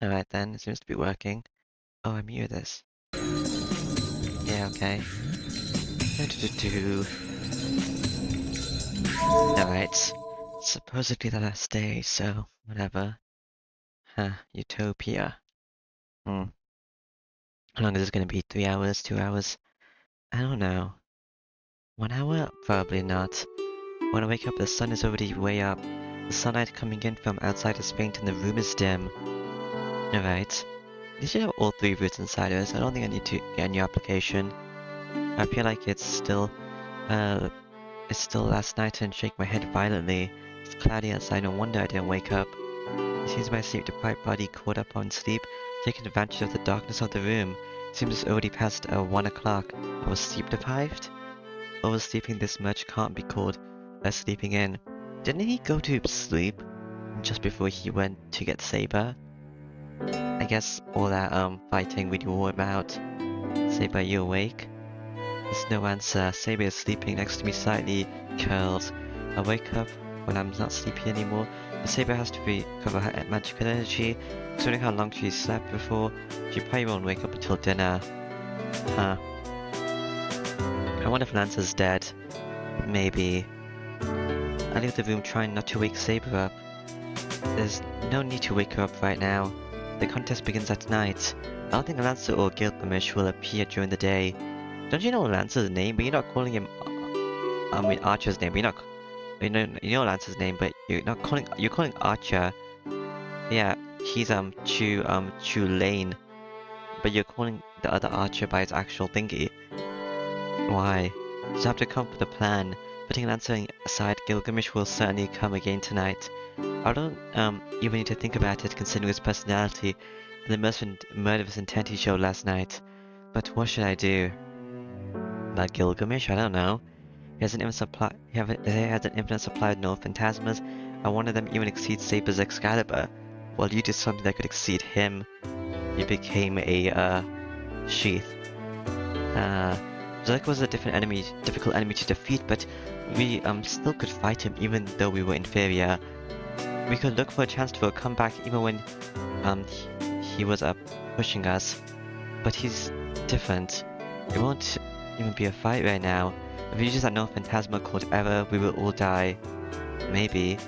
Alright then, it seems to be working. Oh, I muted this. Yeah, okay. Do-do-do-do. Alright. Supposedly the last day, so whatever. Huh, Utopia. Hmm. How long is this gonna be? 3 hours? 2 hours? I don't know. 1 hour? Probably not. When I wake up, the sun is already way up. The sunlight coming in from outside is faint and the room is dim. Alright. You should have all 3 routes inside us. I don't think I need to get a new application. I feel like uh, it's still last night and shake my head violently. It's cloudy outside, no wonder I didn't wake up. It seems my sleep-deprived body caught up on sleep, taking advantage of the darkness of the room. It seems it's already past 1 o'clock. I was sleep-deprived? Oversleeping this much can't be called sleeping in. Didn't he go to sleep just before he went to get Saber? I guess all that fighting really wore him out. Saber, you awake? There's no answer. Saber is sleeping next to me, slightly curled. I wake up when I'm not sleepy anymore. The Saber has to recover her magical energy. Considering how long she slept before, she probably won't wake up until dinner. Huh. I wonder if Lancer's dead. Maybe. I leave the room trying not to wake Saber up. There's no need to wake her up right now. The contest begins at night. I don't think Lancer or Gilgamesh will appear during the day. Don't you know Lancer's name? But you're not calling him. I mean Archer's name. But you're not. You know Lancer's name, but you're not calling. You're calling Archer. Yeah, he's Chu Lane. But you're calling the other Archer by his actual thingy. Why? Just have to come up with a plan. Putting Lancer aside, Gilgamesh will certainly come again tonight. I don't even need to think about it considering his personality and the murderous intent he showed last night. But what should I do? About Gilgamesh? I don't know. He has an infinite supply of known phantasmas, and one of them even exceeds Saber's Excalibur. Well, you did something that could exceed him. You became a sheath. Zerk was a difficult enemy to defeat, but we still could fight him even though we were inferior. We could look for a chance for a comeback even when he was pushing us. But he's different. It won't even be a fight right now. If we use that known phantasma called Error, we will all die. Maybe.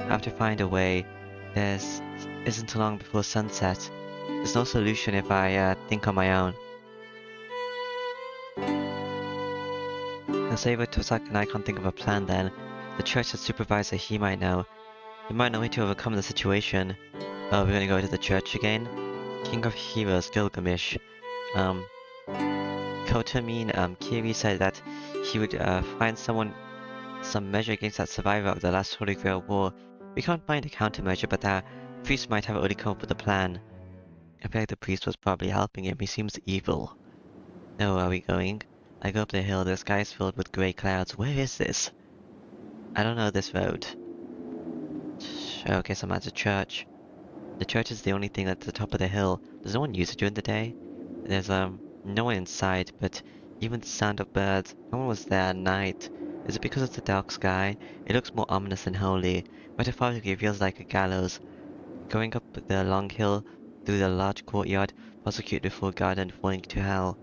I have to find a way. There's isn't long before sunset. There's no solution if I think on my own. Saber, Tosak, and I can't think of a plan then. The church has supervisor, he might know. He might know how to overcome the situation. Oh, we're gonna go to the church again? King of Heroes, Gilgamesh. Kotamin, Kiri said that he would find some measure against that survivor of the last Holy Grail War. We can't find a countermeasure, but the priest might have already come up with a plan. I feel like the priest was probably helping him. He seems evil. Now where are we going? I go up the hill. The sky is filled with grey clouds. Where is this? I don't know this road. Okay, so I'm at the church. The church is the only thing at the top of the hill. Does no one use it during the day? There's no one inside, but even the sound of birds. No one was there at night. Is it because it's a dark sky? It looks more ominous and holy. Metaphorically, it feels like a gallows. Going up the long hill, through the large courtyard, prosecuted before God and falling to hell.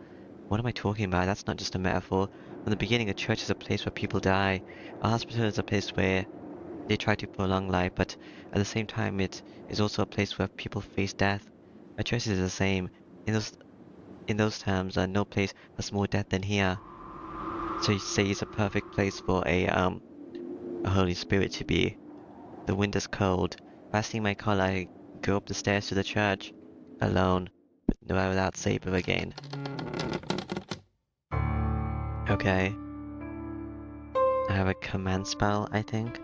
What am I talking about? That's not just a metaphor. From the beginning, a church is a place where people die. A hospital is a place where they try to prolong life, but at the same time, it is also a place where people face death. A church is the same. In those terms, no place has more death than here. So you say it's a perfect place for a Holy Spirit to be. The wind is cold. Fastening my collar, I go up the stairs to the church. Alone, but without Saber again. Okay. I have a command spell, I think.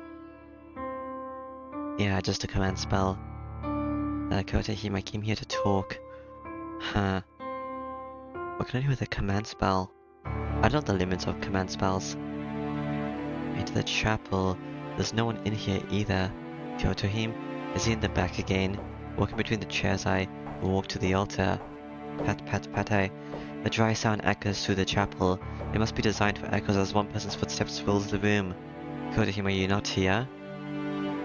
Yeah, just a command spell. Kota I came here to talk. Huh. What can I do with a command spell? I don't know the limits of command spells. Into the chapel. There's no one in here either. Kyotohim, is he in the back again? Walking between the chairs, I walk to the altar. Pat pat pat. The dry sound echoes through the chapel. It must be designed for echoes as one person's footsteps fills the room. Kyotohim, are you not here?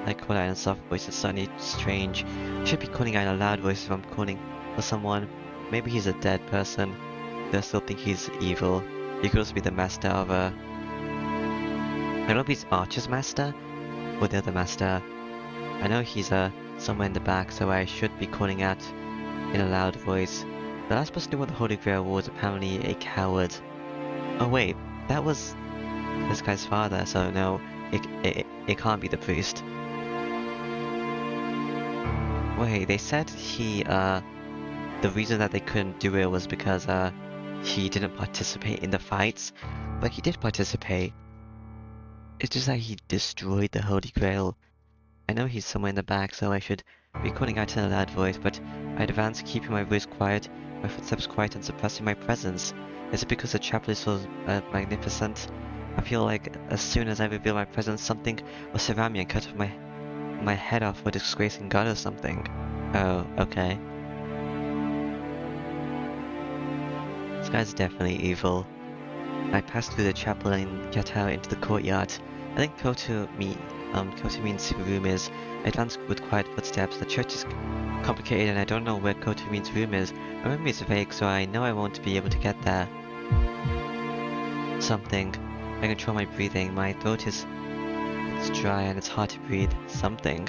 I call out in a soft voice, it's suddenly strange. I should be calling out in a loud voice if I'm calling for someone. Maybe he's a dead person. But I still think he's evil. He could also be the master of a... I don't know if he's Archer's master or the other master. I know he's somewhere in the back, so I should be calling out in a loud voice. The last person to win the Holy Grail was apparently a coward. Oh wait, that was this guy's father, so no, it can't be the priest. Wait, they said the reason that they couldn't do it was because, he didn't participate in the fights, but he did participate. It's just that he destroyed the Holy Grail. I know he's somewhere in the back, so I should be calling out in a loud voice, but I advance, keeping my voice quiet, my footsteps quiet, and suppressing my presence. Is it because the chapel is so magnificent? I feel like as soon as I reveal my presence, something will surround me and cut off my head off for disgracing God or something. Oh, okay. This guy's definitely evil. I pass through the chapel and get out into the courtyard. I think Kotumin's room is. I advance with quiet footsteps. The church is complicated and I don't know where Kotumin's room is. My memory is vague, so I know I won't be able to get there. Something. I control my breathing. My throat is... It's dry and it's hard to breathe. Something.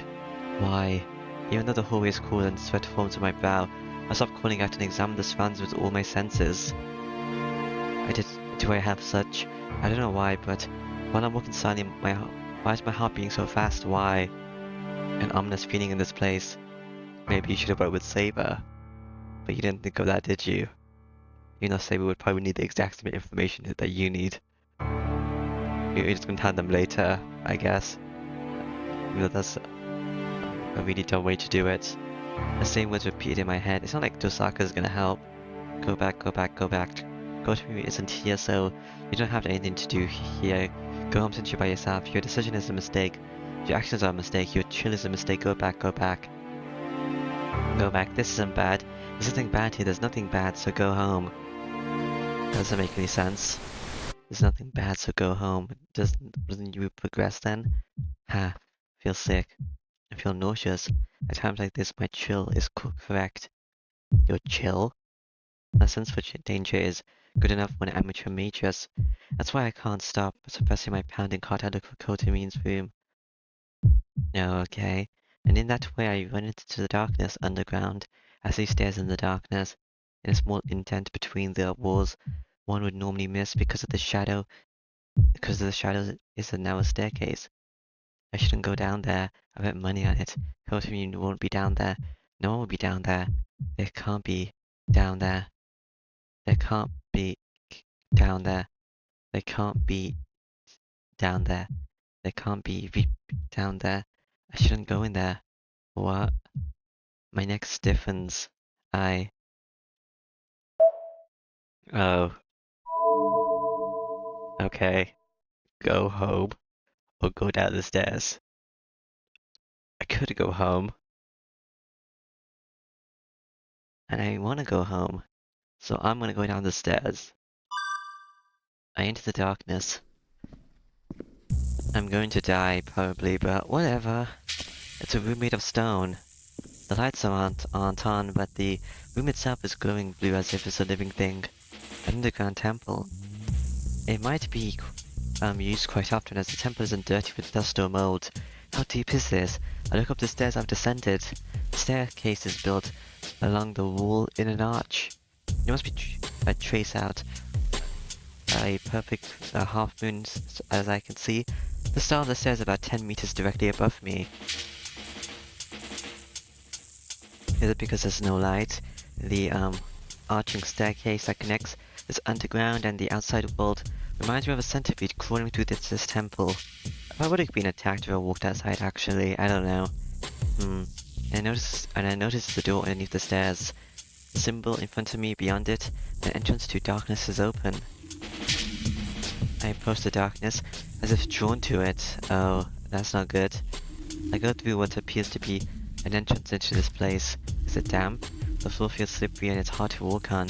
Why? Even though the hallway is cool and sweat forms on my brow, I stop calling out and examine the surroundings with all my senses. Do I have such? I don't know why, but while I'm walking silently, why is my heart beating so fast? Why? An ominous feeling in this place. Maybe you should have worked with Saber. But you didn't think of that, did you? You know Saber would probably need the exact same information that you need. You're just gonna tell them later, I guess. You know, that's a really dumb way to do it. The same words repeated in my head. It's not like Dosaka's gonna help. Go back, go back, go back. Kotomi isn't here, so you don't have anything to do here. Go home since you're by yourself. Your decision is a mistake. Your actions are a mistake. Your chill is a mistake. Go back, go back. Go back. This isn't bad. There's nothing bad here. There's nothing bad, so go home. That doesn't make any sense. There's nothing bad, so go home. Doesn't you progress then? Ha. Feel sick. I feel nauseous. At times like this, my chill is correct. Your chill? My sense for danger is good enough for an amateur magus. That's why I can't stop suppressing my pounding heart. I look for Kotomin's room. No, okay. And in that way I run into the darkness underground. I see stairs in the darkness. In a small indent between the walls, one would normally miss because of the shadow. Because of the shadow is a narrow staircase. I shouldn't go down there. I bet money on it. Kotomin won't be down there. No one will be down there. There can't be down there. There can't be down there. They can't be down there. They can't be down there. I shouldn't go in there. What? My neck stiffens. Oh. Okay. Go home. Or go down the stairs. I could go home. And I want to go home. So I'm gonna go down the stairs. I enter the darkness. I'm going to die, probably, but whatever. It's a room made of stone. The lights aren't on, but the room itself is glowing blue as if it's a living thing. An underground temple. It might be used quite often as the temple isn't dirty with dust or mold. How deep is this? I look up the stairs I've descended. The staircase is built along the wall in an arch. It must be a trace out. A perfect half moon as I can see. The start of the stairs is about 10 meters directly above me. Is it because there's no light? The arching staircase that connects this underground and the outside world reminds me of a centipede crawling through this temple. I would have been attacked if I walked outside actually, I don't know. I noticed the door underneath the stairs. The symbol in front of me, beyond it, the entrance to darkness is open. I approach the darkness, as if drawn to it. Oh, that's not good. I go through what appears to be an entrance into this place. Is it damp? The floor feels slippery and it's hard to walk on.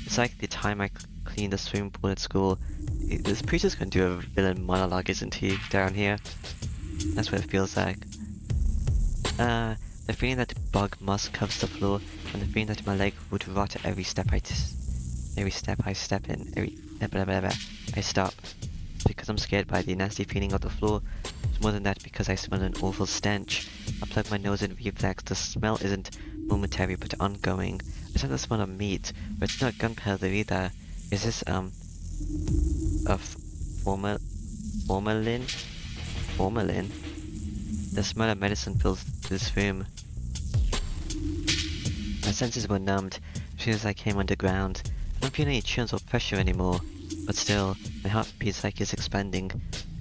It's like the time I cleaned the swimming pool at school. This priest is gonna do a villain monologue, isn't he, down here? That's what it feels like. The feeling that bog moss covers the floor, and the feeling that my leg would rot every step I step in, every blah, blah, blah, I stop. It's because I'm scared by the nasty feeling of the floor. It's more than that because I smell an awful stench. I plug my nose in reflex. The smell isn't momentary but ongoing. It's not the smell of meat, but it's not gunpowder either. Is this of formal formalin? Formalin? The smell of medicine fills this room. My senses were numbed as soon as I came underground. I don't feel any chills or pressure anymore, but still, my heart beats like it's expanding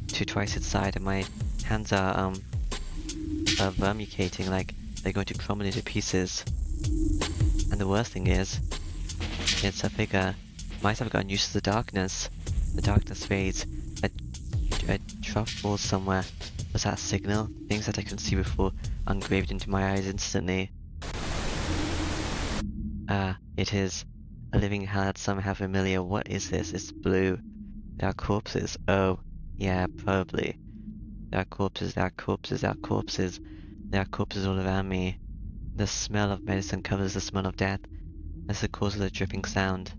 to twice its size, and my hands are vermicating like they're going to crumble into pieces. And the worst thing is, it's a figure. Might have gotten used to the darkness. The darkness fades. A trough falls somewhere. Was that a signal? Things that I couldn't see before engraved into my eyes instantly. Ah, it is. A living hell that's somehow familiar. What is this? It's blue. There are corpses. Oh, yeah, probably. There are corpses, there are corpses, there are corpses. There are corpses all around me. The smell of medicine covers the smell of death. That's the cause of the dripping sound.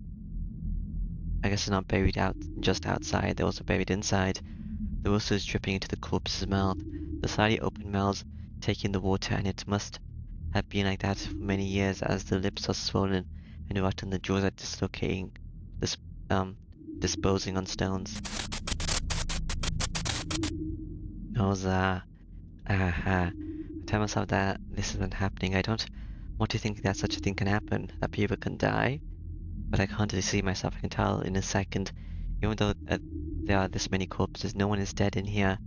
I guess they're not buried out just outside, they're also buried inside. The water is dripping into the corpse's mouth. The slightly open mouths taking the water, and it must have been like that for many years as the lips are swollen and rotten, the jaws are dislocating, dis disposing on stones. Nausea. Aha. I tell myself that this isn't happening. I don't want to think that such a thing can happen, that people can die, but I can't deceive myself. I can tell in a second. Even though there are this many corpses, no one is dead in here.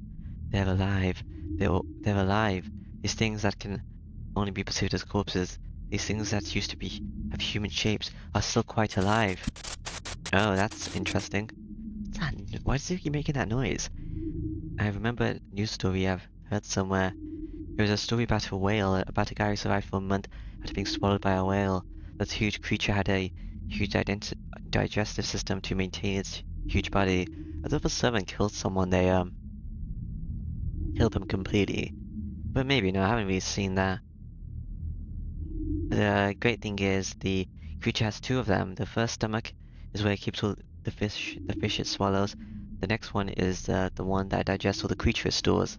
They're alive. They're alive. These things that can only be perceived as corpses, these things that used to have human shapes, are still quite alive. Oh, that's interesting. Why does it keep making that noise? I remember a news story I've heard somewhere. It was a story about a whale, about a guy who survived for a month after being swallowed by a whale. That huge creature had a huge digestive system to maintain its huge body. As if a servant killed someone, they killed them completely. But maybe, no, I haven't really seen that. The great thing is the creature has two of them. The first stomach is where it keeps all the fish it swallows. The next one is the one that digests all the creature it stores.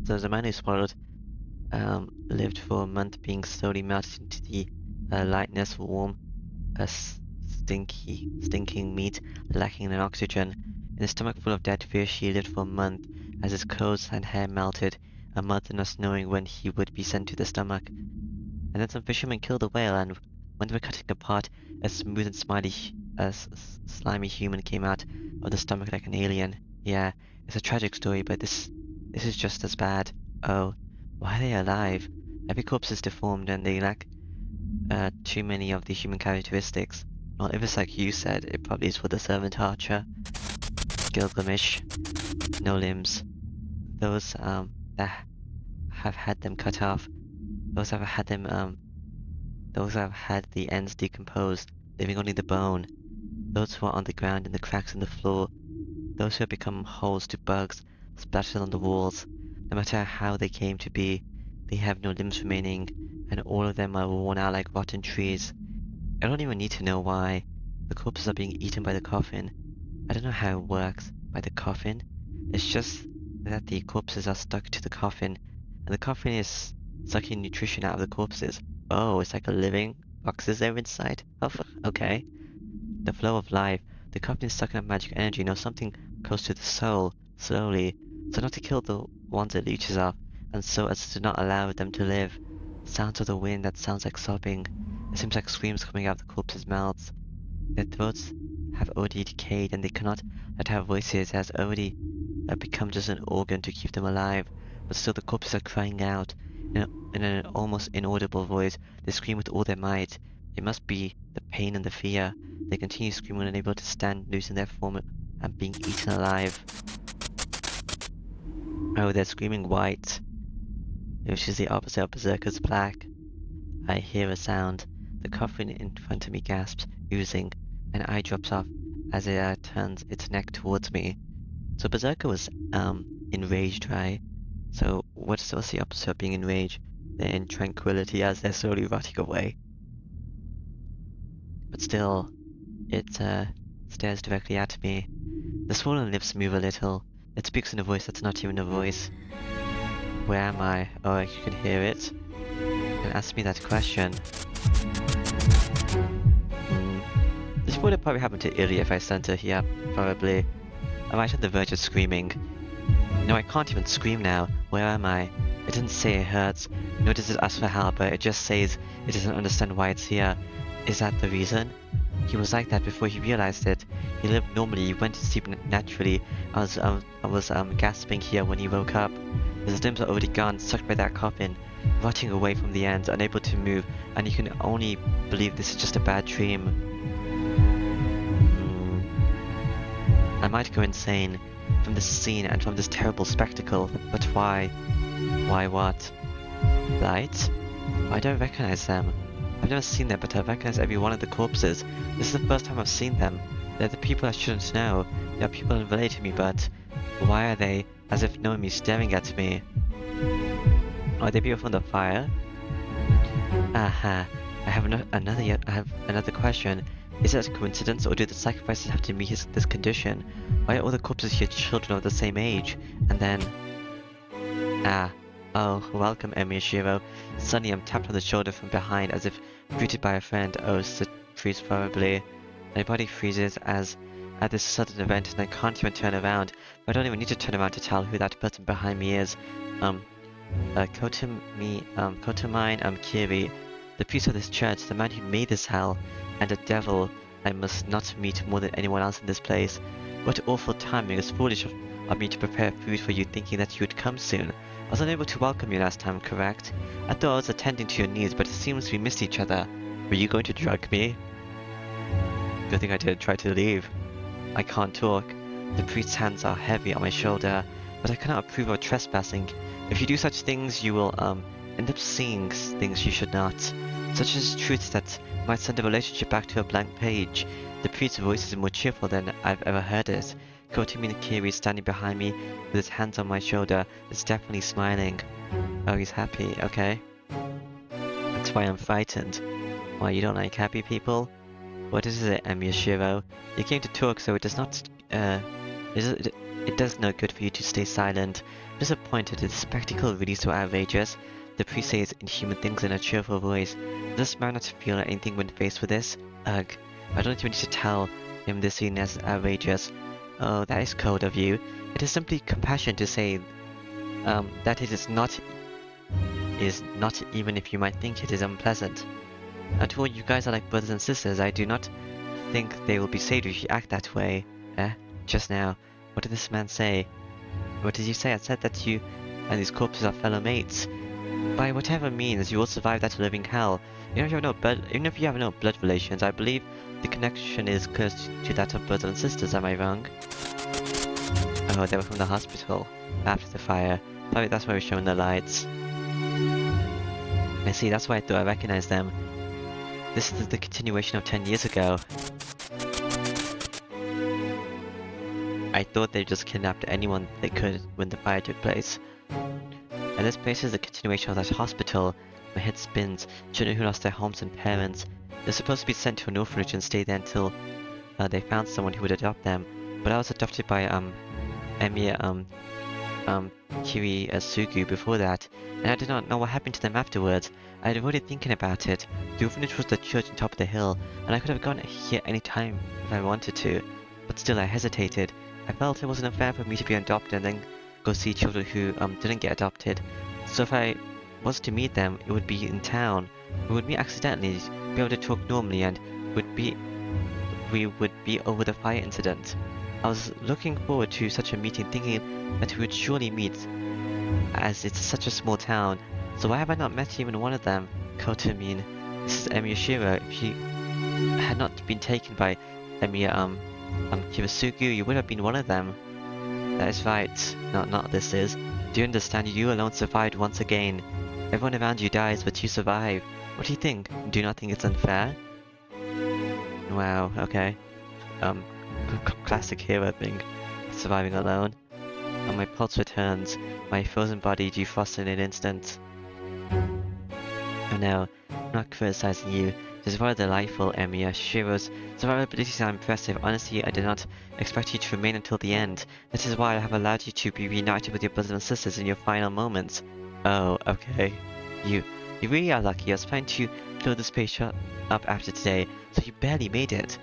So the man who swallowed lived for a month, being slowly melted into the lightness, warm, stinking meat, lacking in oxygen. In a stomach full of dead fish, he lived for a month, as his clothes and hair melted, a month not knowing when he would be sent to the stomach. And then some fishermen killed the whale, and when they were cutting apart, a smooth and slimy human came out of the stomach like an alien. Yeah, it's a tragic story, but this is just as bad. Oh, why are they alive? Every corpse is deformed, and they lack too many of the human characteristics. Well, if it's like you said, it probably is for the servant Archer, Gilgamesh, no limbs. Those that have had them cut off, those have had them those have had the ends decomposed, leaving only the bone. Those who are on the ground in the cracks in the floor, those who have become holes to bugs splattered on the walls. No matter how they came to be, they have no limbs remaining, and all of them are worn out like rotten trees. I don't even need to know why. The corpses are being eaten by the coffin. I don't know how it works. By the coffin? It's just that the corpses are stuck to the coffin, and the coffin is sucking nutrition out of the corpses. Oh, it's like a living boxes there inside. Oh, okay. The flow of life. The coffin is sucking up magic energy, something close to the soul, slowly, so not to kill the ones it leeches off, and so as to not allow them to live. Sounds of the wind that sounds like sobbing. It seems like screams coming out of the corpses' mouths. Their throats have already decayed, and they cannot let out voices, as already become just an organ to keep them alive. But still the corpses are crying out. In an almost inaudible voice, they scream with all their might. It must be the pain and the fear. They continue screaming, unable to stand, losing their form and being eaten alive. Oh, they're screaming white, which is the opposite of Berserker's black. I hear a sound. The coffin in front of me gasps, oozing. An eye drops off as it turns its neck towards me. So Berserker was enraged, right? So what's the opposite of being in rage? They're in tranquility as they're slowly rotting away. But still, it stares directly at me. The swollen lips move a little. It speaks in a voice that's not even a voice. Where am I? Oh, you can hear it. And ask me that question. Hmm. This would have probably happened to Illy if I sent her here, probably. I'm right on the verge of screaming. No, I can't even scream now. Where am I? It doesn't say it hurts, nor does it ask for help, but it just says it doesn't understand why it's here. Is that the reason? He was like that before he realized it. He lived normally, he went to sleep naturally. I was gasping here when he woke up. His limbs are already gone, sucked by that coffin, rotting away from the ends, unable to move, and he can only believe this is just a bad dream. I might go insane from this scene and from this terrible spectacle, but why? Why what? Lights? I don't recognize them. I've never seen them, but I recognize every one of the corpses. This is the first time I've seen them. They're the people I shouldn't know. They are people unrelated to me, but why are they, as if knowing me, staring at me? Are they people from the fire? Aha. I have another question. Is it a coincidence, or do the sacrifices have to meet this condition? Why are all the corpses here children of the same age? And then... Ah. Oh, welcome, Emiyashiro. Suddenly I'm tapped on the shoulder from behind as if greeted by a friend. Oh, freeze probably. My body freezes at this sudden event and I can't even turn around. But I don't even need to turn around to tell who that person behind me is. Kotomine, Kiri, the priest of this church, the man who made this hell, and a devil I must not meet more than anyone else in this place. What awful timing. It's foolish of me to prepare food for you thinking that you would come soon. I was unable to welcome you last time, correct? I thought I was attending to your needs, but it seems we missed each other. Were you going to drug me? Good thing I didn't try to leave. I can't talk. The priest's hands are heavy on my shoulder, but I cannot approve of trespassing. If you do such things, you will, end up seeing things you should not. Such as truths that might send a relationship back to a blank page. The priest's voice is more cheerful than I've ever heard it. Kotimi Kiri standing behind me with his hands on my shoulder is definitely smiling. Oh, he's happy, okay. That's why I'm frightened. Why, you don't like happy people? What is it, Emiyashiro? You came to talk, so it does not, it does no good for you to stay silent. I'm disappointed. Is the spectacle really so outrageous? The priest says inhuman things in a cheerful voice. Does this man not feel anything when faced with this? Ugh. I don't even need to tell him this scene is outrageous. Oh, that is cold of you. It is simply compassion to say, that it is not even if you might think it is unpleasant. To all you guys are like brothers and sisters, I do not think they will be saved if you act that way. Just now, what did this man say? What did you say? I said that you and these corpses are fellow mates. By whatever means, you will survive that living hell. Even if you have no blood relations, I believe the connection is close to that of brothers and sisters, am I wrong? Oh, they were from the hospital, after the fire. Probably that's why we're showing the lights. I see, that's why I thought I recognized them. This is the continuation of 10 years ago. I thought they just kidnapped anyone they could when the fire took place. And this place is the continuation of that hospital. My head spins. Children who lost their homes and parents. They're supposed to be sent to an orphanage and stay there until they found someone who would adopt them. But I was adopted by Emiya Kiri Sugu before that, and I did not know what happened to them afterwards. I had avoided thinking about it. The orphanage was the church on top of the hill, and I could have gone here any time if I wanted to. But still I hesitated. I felt it wasn't unfair for me to be adopted and then go see children who didn't get adopted. So if I was to meet them, it would be in town. We would meet accidentally, be able to talk normally, and we would be over the fire incident. I was looking forward to such a meeting, thinking that we would surely meet, as it's such a small town. So why have I not met even one of them? Kotomine, this is Emiyashiro. If you had not been taken by Emiya Kirisugu, you would have been one of them. That is right. Not this is. Do you understand? You alone survived once again. Everyone around you dies, but you survive. What do you think? Do you not think it's unfair? Wow, okay. Classic hero thing. Surviving alone. my pulse returns, my frozen body defrosts in an instant. Oh no, I'm not criticizing you. This is rather delightful, Emiya. Shiro's survivabilities are impressive. Honestly, I did not expect you to remain until the end. This is why I have allowed you to be reunited with your brothers and sisters in your final moments. Oh, okay. You really are lucky. I was planning to blow the space shuttle up after today, so you barely made it.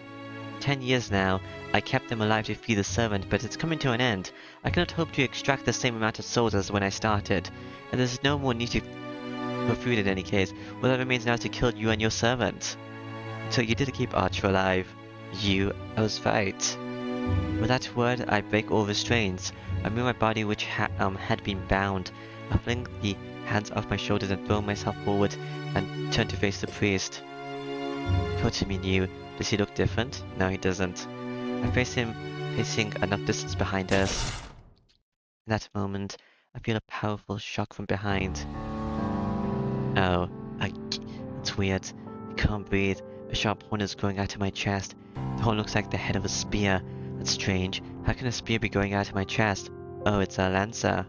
10 years now, I kept them alive to feed the servant, but it's coming to an end. I cannot hope to extract the same amount of souls as when I started, and there's no more need for food in any case. All that remains now is to kill you and your servant. So you did keep Archer alive. I was right. With that word, I break all restraints. I move my body which had been bound. I fling the hands off my shoulders and throw myself forward and turn to face the priest. Kotomi knew. Does he look different? No, he doesn't. I face him facing enough distance behind us. In that moment, I feel a powerful shock from behind. Oh, it's weird. I can't breathe. A sharp horn is growing out of my chest. The horn looks like the head of a spear. That's strange. How can a spear be growing out of my chest? Oh, it's a lancer.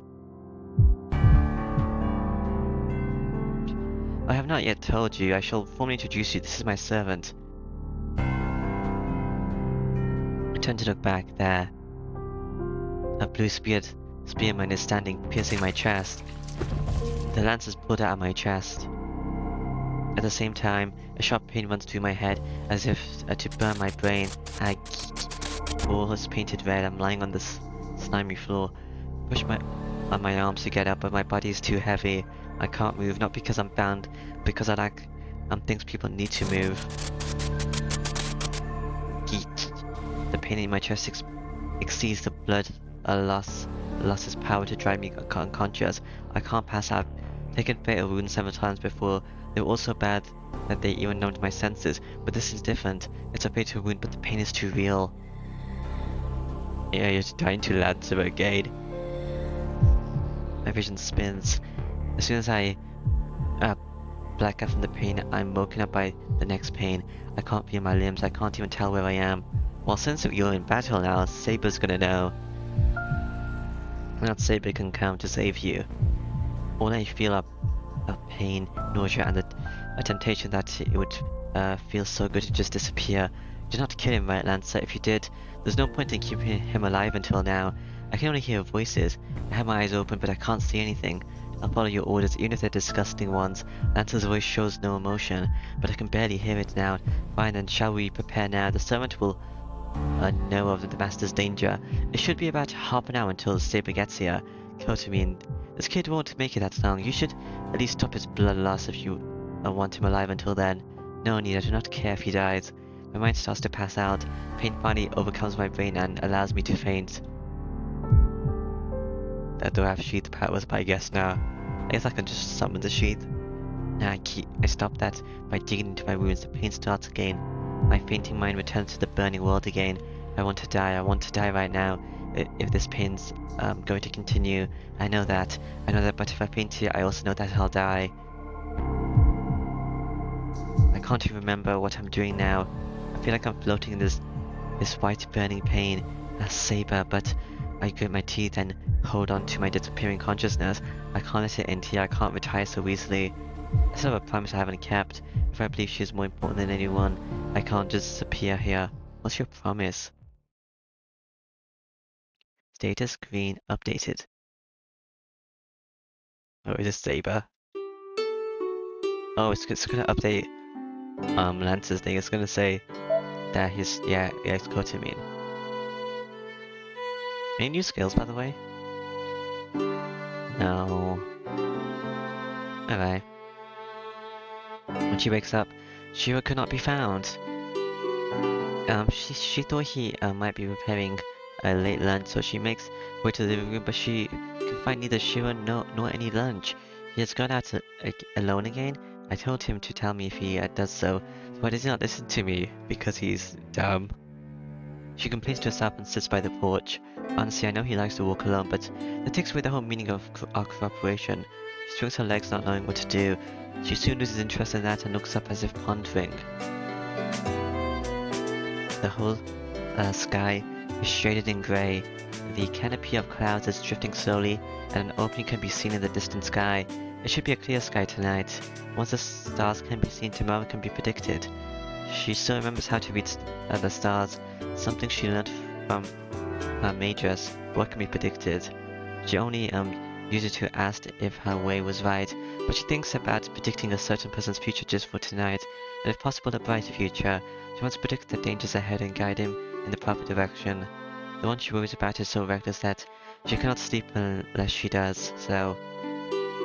I have not yet told you. I shall formally introduce you. This is my servant. I turn to look back there. A blue spearman is standing, piercing my chest. The lance is pulled out of my chest. At the same time, a sharp pain runs through my head, as if to burn my brain. All is painted red. I'm lying on this slimy floor. Push on my arms to get up, but my body is too heavy. I can't move, not because I'm bound, because I lack things people need to move. The pain in my chest exceeds the blood. Lost its power to drive me unconscious. I can't pass out. Taken fatal wounds several times before. They were all so bad that they even numbed my senses. But this is different. It's a fatal wound, but the pain is too real. Yeah, you're trying to Lancer again. My vision spins. As soon as I black out from the pain, I'm woken up by the next pain. I can't feel my limbs. I can't even tell where I am. Well, since you're in battle now, Saber's gonna know. Not Saber can come to save you. All I feel are pain, nausea, and a temptation that it would feel so good to just disappear. Do not kill him, right, Lancer? If you did, there's no point in keeping him alive until now. I can only hear voices. I have my eyes open, but I can't see anything. I'll follow your orders, even if they're disgusting ones. Lancer's voice shows no emotion, but I can barely hear it now. Fine, then shall we prepare now? The servant will know of the master's danger. It should be about half an hour until the Saber gets here. Kotomi, this kid won't make it that long. You should at least stop his blood loss if you want him alive until then. No need, I do not care if he dies. My mind starts to pass out. Pain finally overcomes my brain and allows me to faint. Do I have sheath powers? But I guess now. I guess I can just summon the sheath. Now I stop that by digging into my wounds. The pain starts again. My fainting mind returns to the burning world again. I want to die. I want to die right now. If this pain's going to continue, I know that. But if I faint here, I also know that I'll die. I can't even remember what I'm doing now. I feel like I'm floating in this white burning pain. A Saber, but I grit my teeth and hold on to my disappearing consciousness. I can't let it end here. I can't retire so easily. I still have a promise I haven't kept. If I believe she is more important than anyone, I can't just disappear here. What's your promise? Status green updated. Oh, is it Saber? Oh, it's gonna update Lance's thing. It's gonna say that it's Kotomi. Any new skills, by the way? No. Okay. When she wakes up, Shiro could not be found. She thought he might be preparing a late lunch, so she makes way to the living room, but she can find neither Shiro nor any lunch. He has gone out alone again. I told him to tell me if he does so. Why does he not listen to me? Because he's dumb. She complains to herself and sits by the porch. Honestly, I know he likes to walk alone, but that takes away the whole meaning of our cooperation. She swings her legs, not knowing what to do. She soon loses interest in that and looks up as if pondering. The whole sky is shaded in grey. The canopy of clouds is drifting slowly, and an opening can be seen in the distant sky. It should be a clear sky tonight. Once the stars can be seen, tomorrow can be predicted. She still remembers how to read the stars, something she learned from her majors. What can be predicted? She only used it to ask if her way was right, but she thinks about predicting a certain person's future just for tonight, and if possible a bright future. She wants to predict the dangers ahead and guide him in the proper direction. The one she worries about is so reckless that she cannot sleep unless she does, so...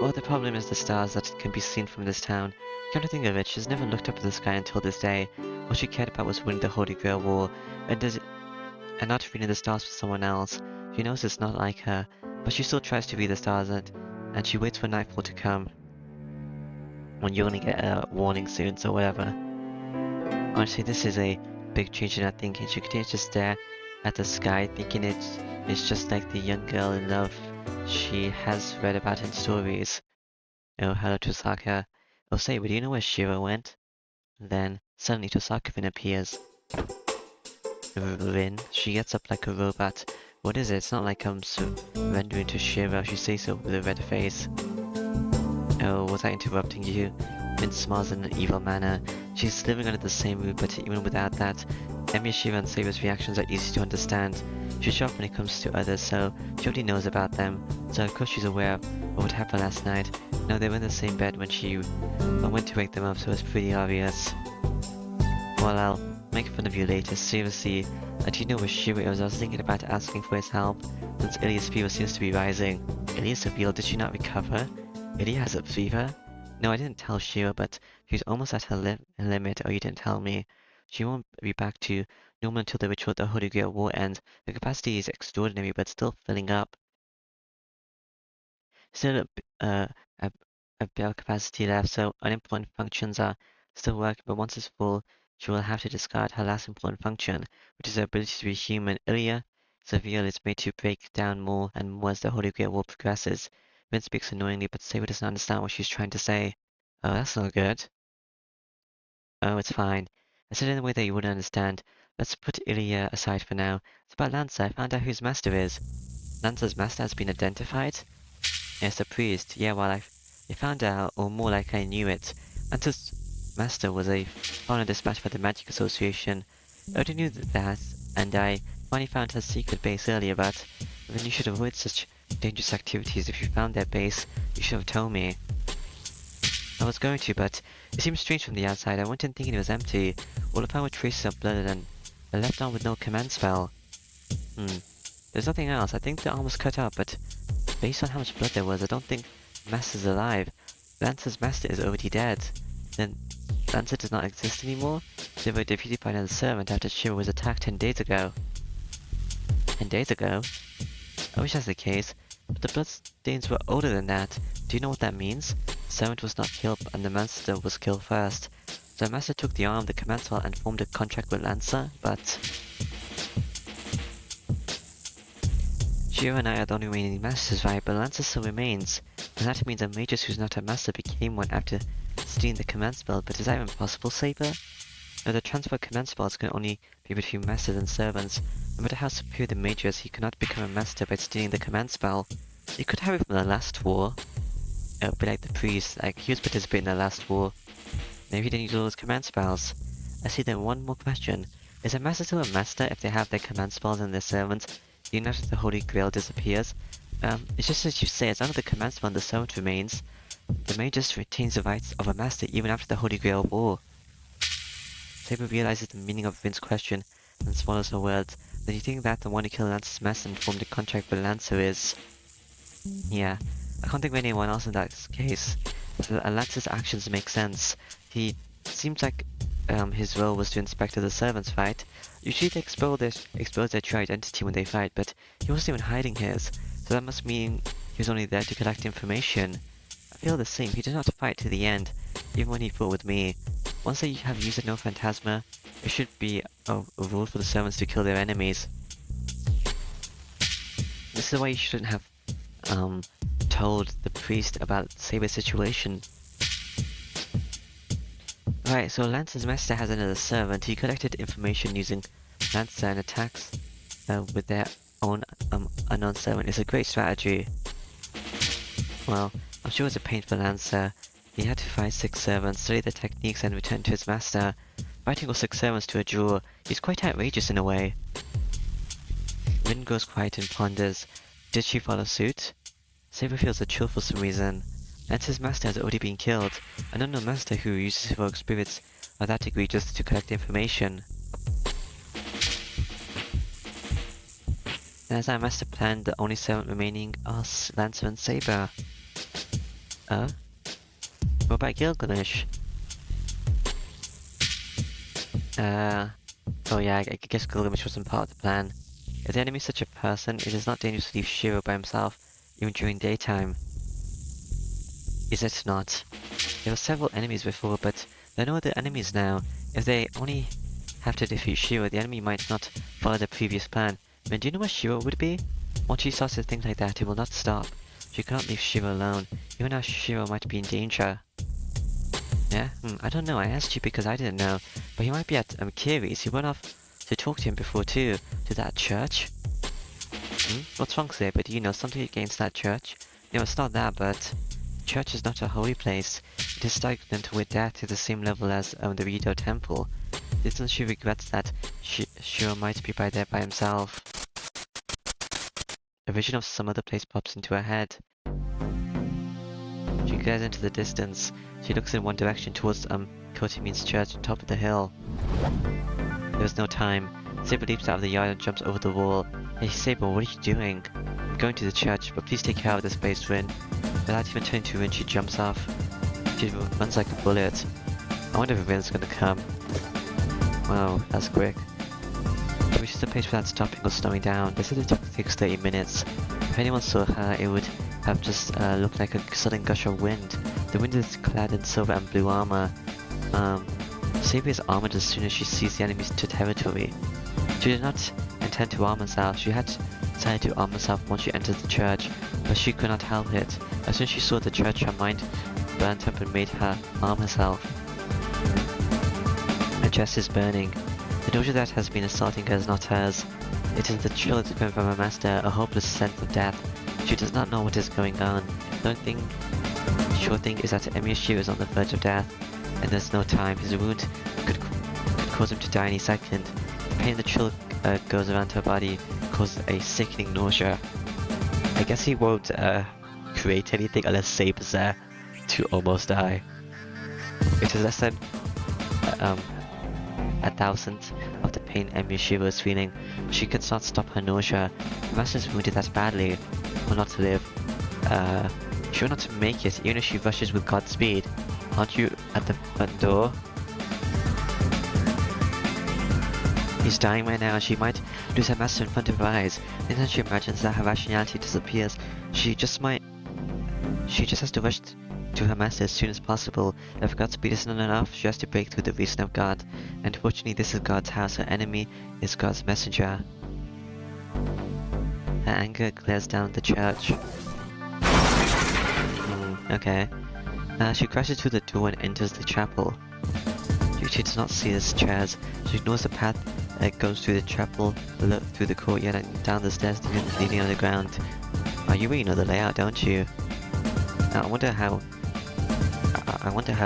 Well, the problem is the stars that can be seen from this town. Come to think of it, she's never looked up at the sky until this day. All she cared about was winning the Holy Grail War, and not reading the stars for someone else. She knows it's not like her, but she still tries to read the stars, and she waits for nightfall to come. When you only get a warning soon, so whatever. Honestly, this is a big change in her thinking. She continues to stare at the sky, thinking it's just like the young girl in love she has read about in stories. Oh, hello, Tosaka. Oh, Saber, do you know where Shiro went? Then, suddenly Tosaka appears. Rin, she gets up like a robot. What is it? It's not like I'm surrendering to Shiro, she says so with a red face. Oh, was I interrupting you? Rin smiles in an evil manner. She's living under the same roof, but even without that, Shiro and Saber's reactions are easy to understand. She's sharp when it comes to others, so she already knows about them. So of course she's aware of what happened last night. Now they were in the same bed when she went to wake them up, so it's pretty obvious. Well, I'll make fun of you later. Seriously, do you know where Shiro is? I was thinking about asking for his help, since Ilia's fever seems to be rising. Ilia's fever? Did she not recover? Ilia has a fever? No, I didn't tell Shiro, but she's almost at her limit. Oh, you didn't tell me. She won't be back to normal until the ritual of the Holy Grail War ends. The capacity is extraordinary, but still filling up. Still a, a bare capacity left, so unimportant functions are still working, but once it's full, she will have to discard her last important function, which is her ability to be human. Ilia, Seville is made to break down more and more as the Holy Grail War progresses. Vin speaks annoyingly, but Saber doesn't understand what she's trying to say. Oh, that's not good. Oh, it's fine. I said it in a way that you wouldn't understand. Let's put Ilia aside for now. It's about Lancer. I found out who his master is. Lancer's master has been identified? Yes, the priest. Yeah, well, I found out, or more like I knew it. Lancer's master was a foreigner dispatched by the Magic Association. I already knew that, and I finally found her secret base earlier, but then you should avoid such dangerous activities. If you found their base, you should have told me. I was going to, but it seemed strange from the outside. I went in thinking it was empty. All I found were traces of blood and a left arm with no command spell. There's nothing else. I think the arm was cut up, but based on how much blood there was, I don't think Master's alive. Lancer's master is already dead. Then Lancer does not exist anymore? They were defeated by another servant after Shiro was attacked 10 days ago. 10 days ago? I wish that's the case, but the bloodstains were older than that. Do you know what that means? The servant was not killed and the master was killed first. The master took the arm, the command spell, and formed a contract with Lancer, but... Shiro and I are the only remaining masters, right? But Lancer still remains. And that means a magus who's not a master became one after stealing the command spell, but is that even possible, Saber? No, the transfer of command spells can only be between masters and servants. No matter how superior the mage is, he cannot become a master by stealing the command spell. He could have it from the last war. It would be like the priest, like he was participating in the last war. Maybe he didn't use all his command spells. I see then one more question. Is a master still a master if they have their command spells and their servants, even after the Holy Grail disappears? It's just as you say, as long as the command spell and the servant remains, the mage just retains the rights of a master even after the Holy Grail War. Saber realizes the meaning of Vin's question and swallows her words. Then you think that the one who killed Lancer's master and formed a contract with Lancer is... Yeah, I can't think of anyone else in that case. Lancer's actions make sense. He seems like his role was to inspect the servants, right? Usually they expose their true identity when they fight, but he wasn't even hiding his. So that must mean he was only there to collect information. I feel the same. He did not fight to the end, even when he fought with me. Once they have used no phantasma, it should be a rule for the servants to kill their enemies. This is why you shouldn't have told the priest about Saber's situation. Right, so Lancer's master has another servant. He collected information using Lancer and attacks with their own Unknown 7 is a great strategy. Well, I'm sure it's a painful answer. He had to fight 6 servants, study the techniques and return to his master. Fighting all 6 servants to a duel is quite outrageous in a way. Rin goes quiet and ponders. Did she follow suit? Saber feels a chill for some reason. Lance's master has already been killed. An unknown master who uses rogue spirits are that egregious to collect information. And as our master planned, the only 7 remaining are Lancer and Saber. What about Gilgamesh? Oh yeah, I guess Gilgamesh wasn't part of the plan. If the enemy is such a person, it is not dangerous to leave Shiro by himself, even during daytime. Is it not? There were several enemies before, but there are no other enemies now. If they only have to defeat Shiro, the enemy might not follow the previous plan. I mean, do you know where Shiro would be? Once she starts to think like that, it will not stop. She cannot leave Shiro alone, even now Shiro might be in danger. Yeah? I don't know, I asked you because I didn't know. But he might be at Kiri's. He went off to talk to him before too. To that church? What's wrong, Saber? Do you know something against that church? No, it's not that, but church is not a holy place. It is stagnant with death to the same level as the Rido temple. Isn't she regrets that Shiro might be there by himself? A vision of some other place pops into her head. She glares into the distance. She looks in one direction towards Kotimin's church on top of the hill. There is no time. Saber leaps out of the yard and jumps over the wall. Hey Saber, what are you doing? I'm going to the church, but please take care of this place, Rin. Without even turning to Rin, she jumps off. She runs like a bullet. I wonder if Rin's gonna come. Wow, that's quick. She reaches the place without stopping or slowing down. They said it takes 30 minutes. If anyone saw her, it would have just looked like a sudden gush of wind. The wind is clad in silver and blue armor. Saber is armored as soon as she sees the enemy's territory. She did not intend to arm herself. She had decided to arm herself once she entered the church, but she could not help it. As soon as she saw the church, her mind burnt up and made her arm herself. Her chest is burning. The notion that has been assaulting her is not hers. It is the chill that is coming from her master, a hopeless sense of death. She does not know what is going on. The only sure thing is that Emir Shiro is on the verge of death, and there's no time. His wound could cause him to die any second. The pain the chill goes around her body causes a sickening nausea. I guess he won't create anything unless Saber's there to almost die. It is less than 1,000th of the pain Emir Shiro is feeling. She cannot stop her nausea. The master's wounded that badly, or not to live. She will not make it, even if she rushes with God's speed. Aren't you at the front door? He's dying right now, and she might lose her master in front of her eyes. Then she imagines that her rationality disappears. She just has to rush to her master as soon as possible. If God's speed isn't enough, she has to break through the reason of God. And fortunately, this is God's house. Her enemy is God's messenger. Her anger glares down at the church. Okay. She crashes through the door and enters the chapel. She does not see the chairs. She ignores the path that goes through the chapel, through the courtyard and down the stairs leading underground. Oh, you really know the layout, don't you? I wonder how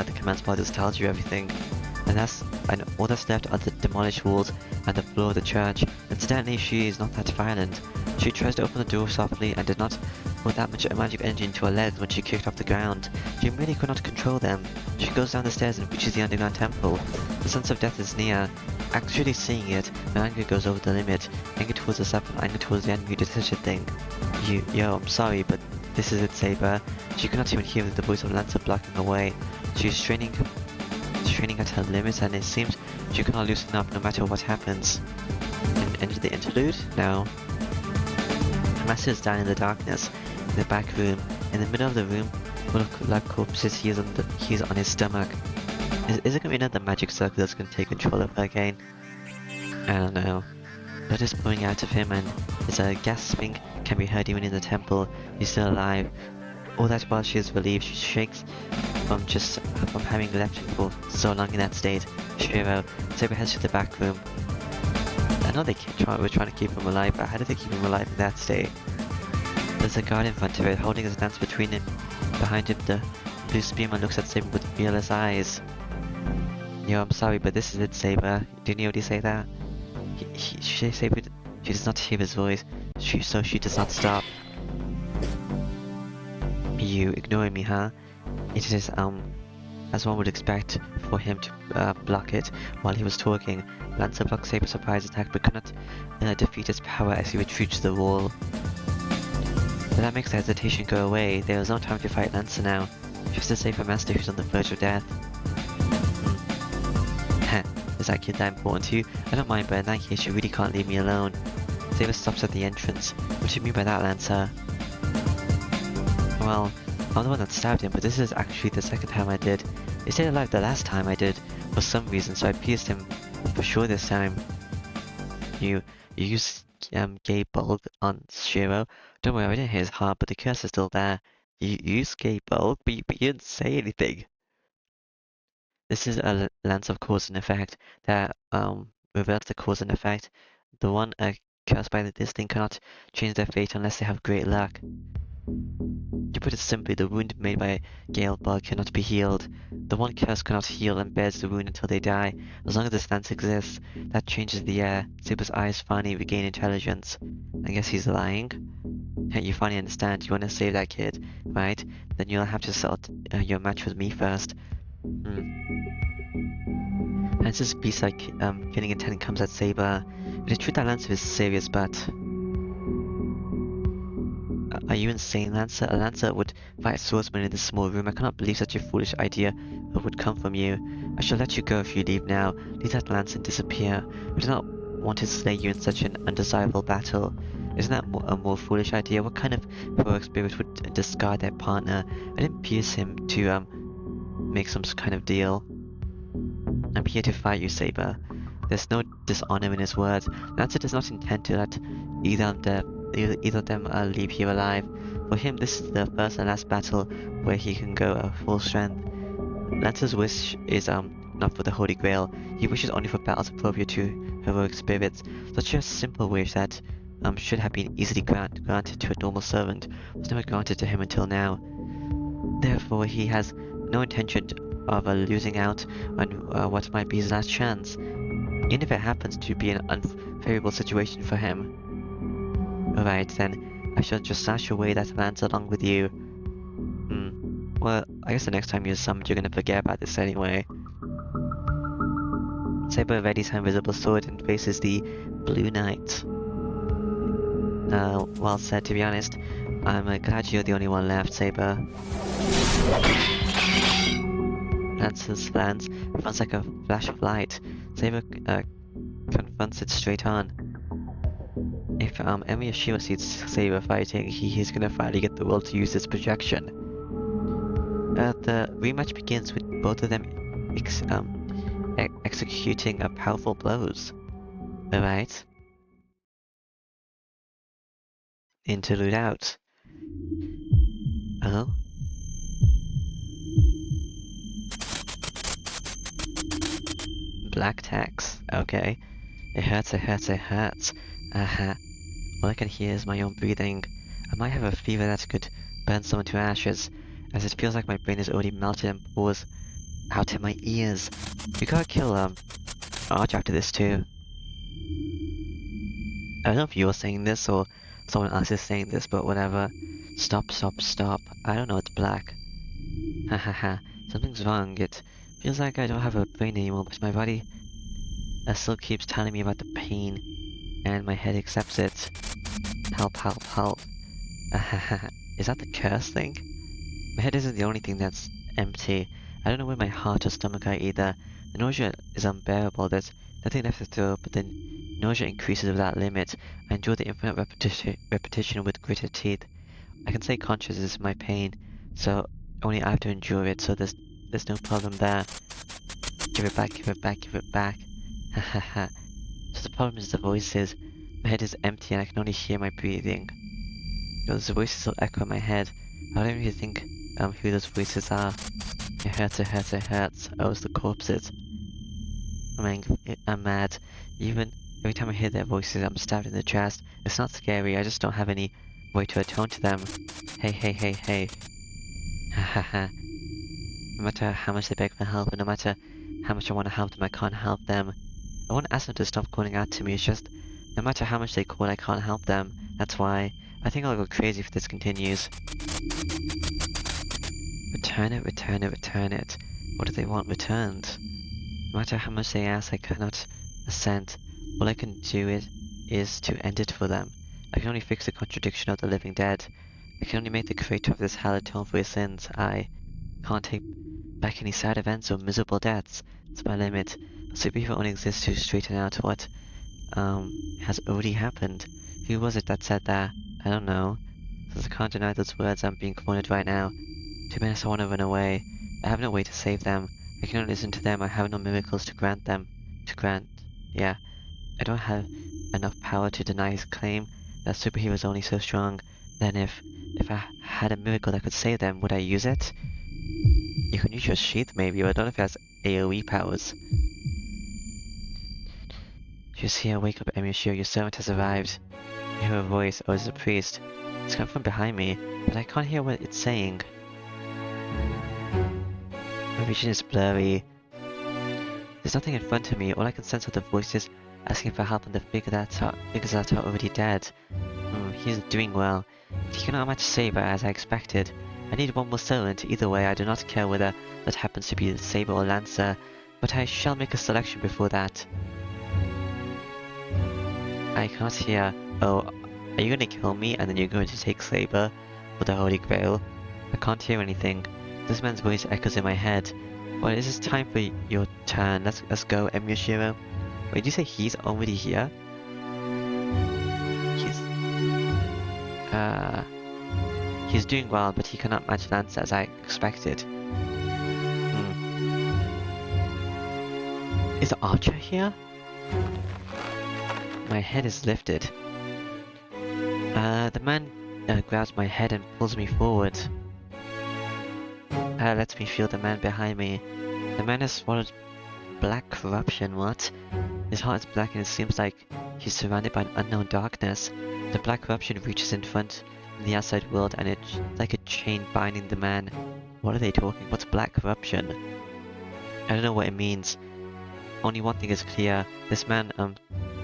the command spotters tells you everything. And all that's left are the demolished walls and the floor of the church. Incidentally, she is not that violent. She tries to open the door softly and did not put that much magic energy into her legs when she kicked off the ground. She really could not control them. She goes down the stairs and reaches the underground temple. The sense of death is near. Actually seeing it, her anger goes over the limit. Anger towards herself and anger towards the enemy who did such a thing. Yo, I'm sorry, but this is it, Saber. She could not even hear the voice of Lancer blocking her way. She is straining at her limits, and it seems she cannot loosen up no matter what happens. And enter the interlude? No. Her master is down in the darkness, in the back room. In the middle of the room, full of blood corpses, he is on his stomach. Is it gonna be another magic circle that's gonna take control of her again? I don't know. Blood is pouring out of him, and his gasping can be heard even in the temple. He's still alive. All that while she is relieved, she shakes from having left him for so long in that state. Shiro, Saber heads to the back room. I know they were trying to keep him alive, but how did they keep him alive in that state? There's a guard in front of it, holding his lance between him. Behind him, the blue spearman looks at Saber with fearless eyes. Yo, I'm sorry, but this is it, Saber. Didn't you already say that? Saber, she does not hear his voice, so she does not stop. You ignoring me, huh? It is, as one would expect for him to block it while he was talking. Lancer blocks Saber's surprise attack but cannot defeat its power as he retreats to the wall. But that makes the hesitation go away. There is no time to fight Lancer now. Just to save her master who's on the verge of death. Heh, is that kid that important to you? I don't mind, but in that case you really can't leave me alone. Saber stops at the entrance. What do you mean by that, Lancer? Well, I'm the one that stabbed him, but this is actually the second time I did. He stayed alive the last time I did, for some reason, so I pierced him for sure this time. You used gay bulk on Shiro. Don't worry, I didn't hit his heart, but the curse is still there. You used gay bulk, but you didn't say anything. This is a lance of cause and effect that reverts the cause and effect. The one cursed by this thing cannot change their fate unless they have great luck. To put it simply, the wound made by Gale Bug cannot be healed. The one curse cannot heal and bears the wound until they die. As long as this lance exists, that changes the air. Saber's eyes finally regain intelligence. I guess he's lying. You finally understand. You want to save that kid, right? Then you'll have to sort your match with me first. Lance's beast-like killing intent comes at Saber. But it's true that Lancer is serious, but... Are you insane, Lancer? A Lancer would fight a swordsman in this small room. I cannot believe such a foolish idea would come from you. I shall let you go if you leave now. Leave that lance and disappear. I do not want to slay you in such an undesirable battle. Isn't that a more foolish idea? What kind of heroic spirit would discard their partner? I didn't pierce him to make some kind of deal. I'm here to fight you, Saber. There's no dishonor in his words. Lancer does not intend to let either of them leave here alive. For him, this is the first and last battle where he can go at full strength. Lancer's wish is not for the Holy Grail. He wishes only for battles appropriate to heroic spirits. Such a simple wish that should have been easily granted to a normal servant was never granted to him until now. Therefore, he has no intention of losing out on what might be his last chance, even if it happens to be an unfavorable situation for him. Alright then, I shall just slash away that lance along with you. Well, I guess the next time you're summoned you're gonna forget about this anyway. Saber readies her invisible sword and faces the Blue Knight. Well said, to be honest. I'm glad you're the only one left, Saber. Lancer's lance runs like a flash of light. Saber confronts it straight on. If Emi Yoshiro sees Saber fighting, he is gonna finally get the will to use this projection. The rematch begins with both of them executing powerful blows. Alright. Interlude out. Oh? Black text. Okay. It hurts, it hurts, it hurts. Aha. All I can hear is my own breathing. I might have a fever that could burn someone to ashes, as it feels like my brain is already melted and pours out in my ears. We gotta kill Arch after this too. I don't know if you're saying this or someone else is saying this, but whatever. Stop, stop, stop. I don't know, it's black. Hahaha. Something's wrong. It feels like I don't have a brain anymore, but my body still keeps telling me about the pain. And my head accepts it. Help, help, help. Is that the curse thing? My head isn't the only thing that's empty. I don't know where my heart or stomach are either. The nausea is unbearable. There's nothing left to throw, but the nausea increases without limit. I endure the infinite repetition with gritted teeth. I can say conscious is my pain, so only I have to endure it, so there's no problem there. Give it back, give it back, give it back. Hahaha. So the problem is the voices. My head is empty and I can only hear my breathing. Those voices still echo in my head. I don't really think who those voices are. It hurts, it hurts, it hurts. Oh, it's the corpses. I'm mad. Every time I hear their voices, I'm stabbed in the chest. It's not scary, I just don't have any way to atone to them. Hey, hey, hey, hey. Ha ha ha. No matter how much they beg for help, and no matter how much I want to help them, I can't help them. I want to ask them to stop calling out to me, it's just, no matter how much they call, I can't help them. That's why, I think I'll go crazy if this continues. Return it, return it, return it. What do they want returned? No matter how much they ask, I cannot assent. All I can do is to end it for them. I can only fix the contradiction of the living dead. I can only make the creator of this hell atone for his sins. I can't take back any sad events or miserable deaths. It's my limit. A superhero only exists to straighten out what, has already happened. Who was it that said that? I don't know. Since I can't deny those words, I'm being cornered right now. Too bad I want to run away. I have no way to save them. I can only listen to them. I have no miracles to grant them. Yeah. I don't have enough power to deny his claim that superhero is only so strong. Then if I had a miracle that could save them, would I use it? You can use your sheath maybe, but I don't know if it has AoE powers. Just here, wake up, Emishio, your servant has arrived. You hear a voice, oh, it's a priest. It's coming from behind me, but I can't hear what it's saying. My vision is blurry. There's nothing in front of me, all I can sense are the voices asking for help and the figures that are already dead. He's doing well. But he cannot match Saber as I expected. I need one more servant, either way I do not care whether that happens to be Saber or Lancer, but I shall make a selection before that. I cannot hear. Oh, are you going to kill me and then you're going to take Saber for the Holy Grail? I can't hear anything. This man's voice echoes in my head. Well, it is time for your turn. Let's go, Emyoshiro. Wait, did you say he's already here? He's doing well, but he cannot match Lancer as I expected. Is Archer here? My head is lifted. The man grabs my head and pulls me forward. Lets me feel the man behind me. The man has swallowed black corruption, what? His heart is black and it seems like he's surrounded by an unknown darkness. The black corruption reaches in front from the outside world and it's like a chain binding the man. What are they talking? What's black corruption? I don't know what it means. Only one thing is clear. This man,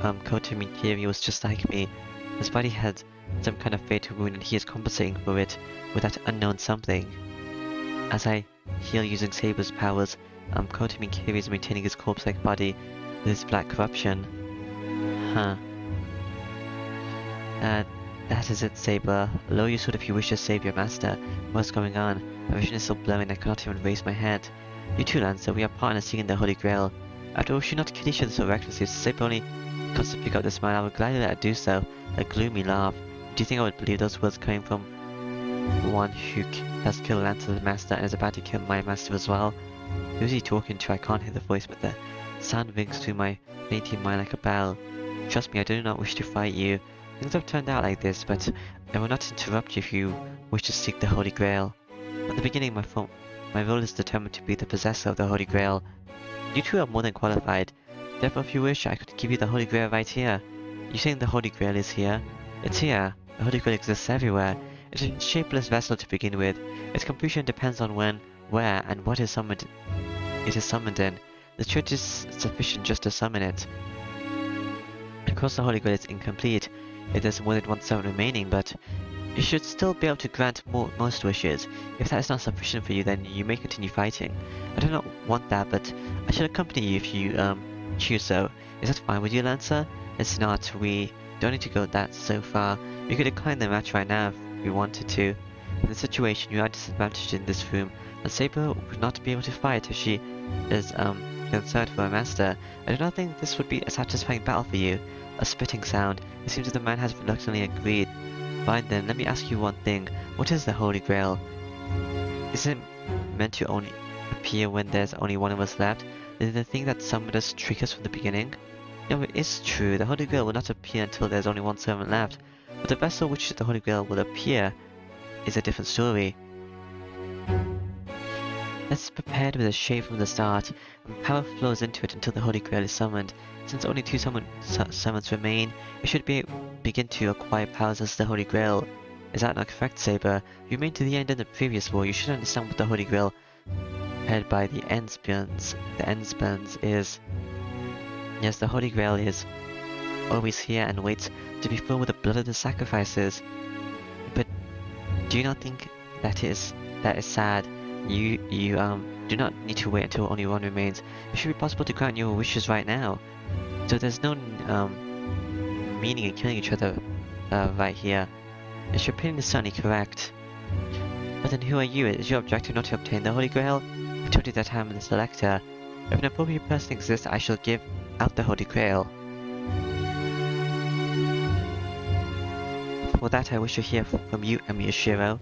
Kotami Kiri was just like me. His body had some kind of fatal wound and he is compensating for it with that unknown something. As I heal using Saber's powers, Kotami Kiri is maintaining his corpse-like body with his black corruption. Huh. That is it, Saber. Lower your sword if you wish to save your master. What's going on? My vision is so blurry and I cannot even raise my head. You too, Lancer. We are partners seeking the Holy Grail. After all, we should not kill each other so recklessly. If Saber only comes to pick up the smile, I would gladly let her do so. A gloomy laugh. Do you think I would believe those words coming from one who has killed Lancer's master and is about to kill my master as well? Who is he talking to? I can't hear the voice, but the sound rings through my fainting mind like a bell. Trust me, I do not wish to fight you. Things have turned out like this, but I will not interrupt you if you wish to seek the Holy Grail. At the beginning, my role is determined to be the possessor of the Holy Grail. You two are more than qualified. Therefore, if you wish, I could give you the Holy Grail right here. You saying the Holy Grail is here? It's here. The Holy Grail exists everywhere. It is a shapeless vessel to begin with. Its completion depends on when, where, and what it is summoned in. The church is sufficient just to summon it. Of course, the Holy Grail is incomplete. It has more than one servant remaining, but you should still be able to grant most wishes. If that is not sufficient for you, then you may continue fighting. I do not want that, but I shall accompany you if you choose so. Is that fine with you, Lancer? It's not. We don't need to go that so far. We could decline the match right now if we wanted to. In this situation, you are disadvantaged in this room. And Saber would not be able to fight if she is concerned for her master. I do not think this would be a satisfying battle for you. A spitting sound. It seems that the man has reluctantly agreed. Fine then, let me ask you one thing. What is the Holy Grail? Isn't it meant to only appear when there's only one of us left? Did the thing that summoned us trick us from the beginning? No, it is true. The Holy Grail will not appear until there's only one servant left. But the vessel which the Holy Grail will appear is a different story. Let's prepare with a shade from the start, and power flows into it until the Holy Grail is summoned. Since only two summons remain, it should begin to acquire powers as the Holy Grail. Is that not correct, Saber? You made to the end in the previous war. You should understand what the Holy Grail, head by the Ensburns, is. Yes, the Holy Grail is always here and waits to be filled with the blood of the sacrifices. But do you not think that is sad? You do not need to wait until only one remains. It should be possible to grant your wishes right now. So there's no meaning in killing each other right here. Is your opinion is certainly correct. But then who are you? Is your objective not to obtain the Holy Grail? I told you that I am the selector. If an appropriate person exists, I shall give out the Holy Grail. For that I wish to hear from you, Amiyashiro.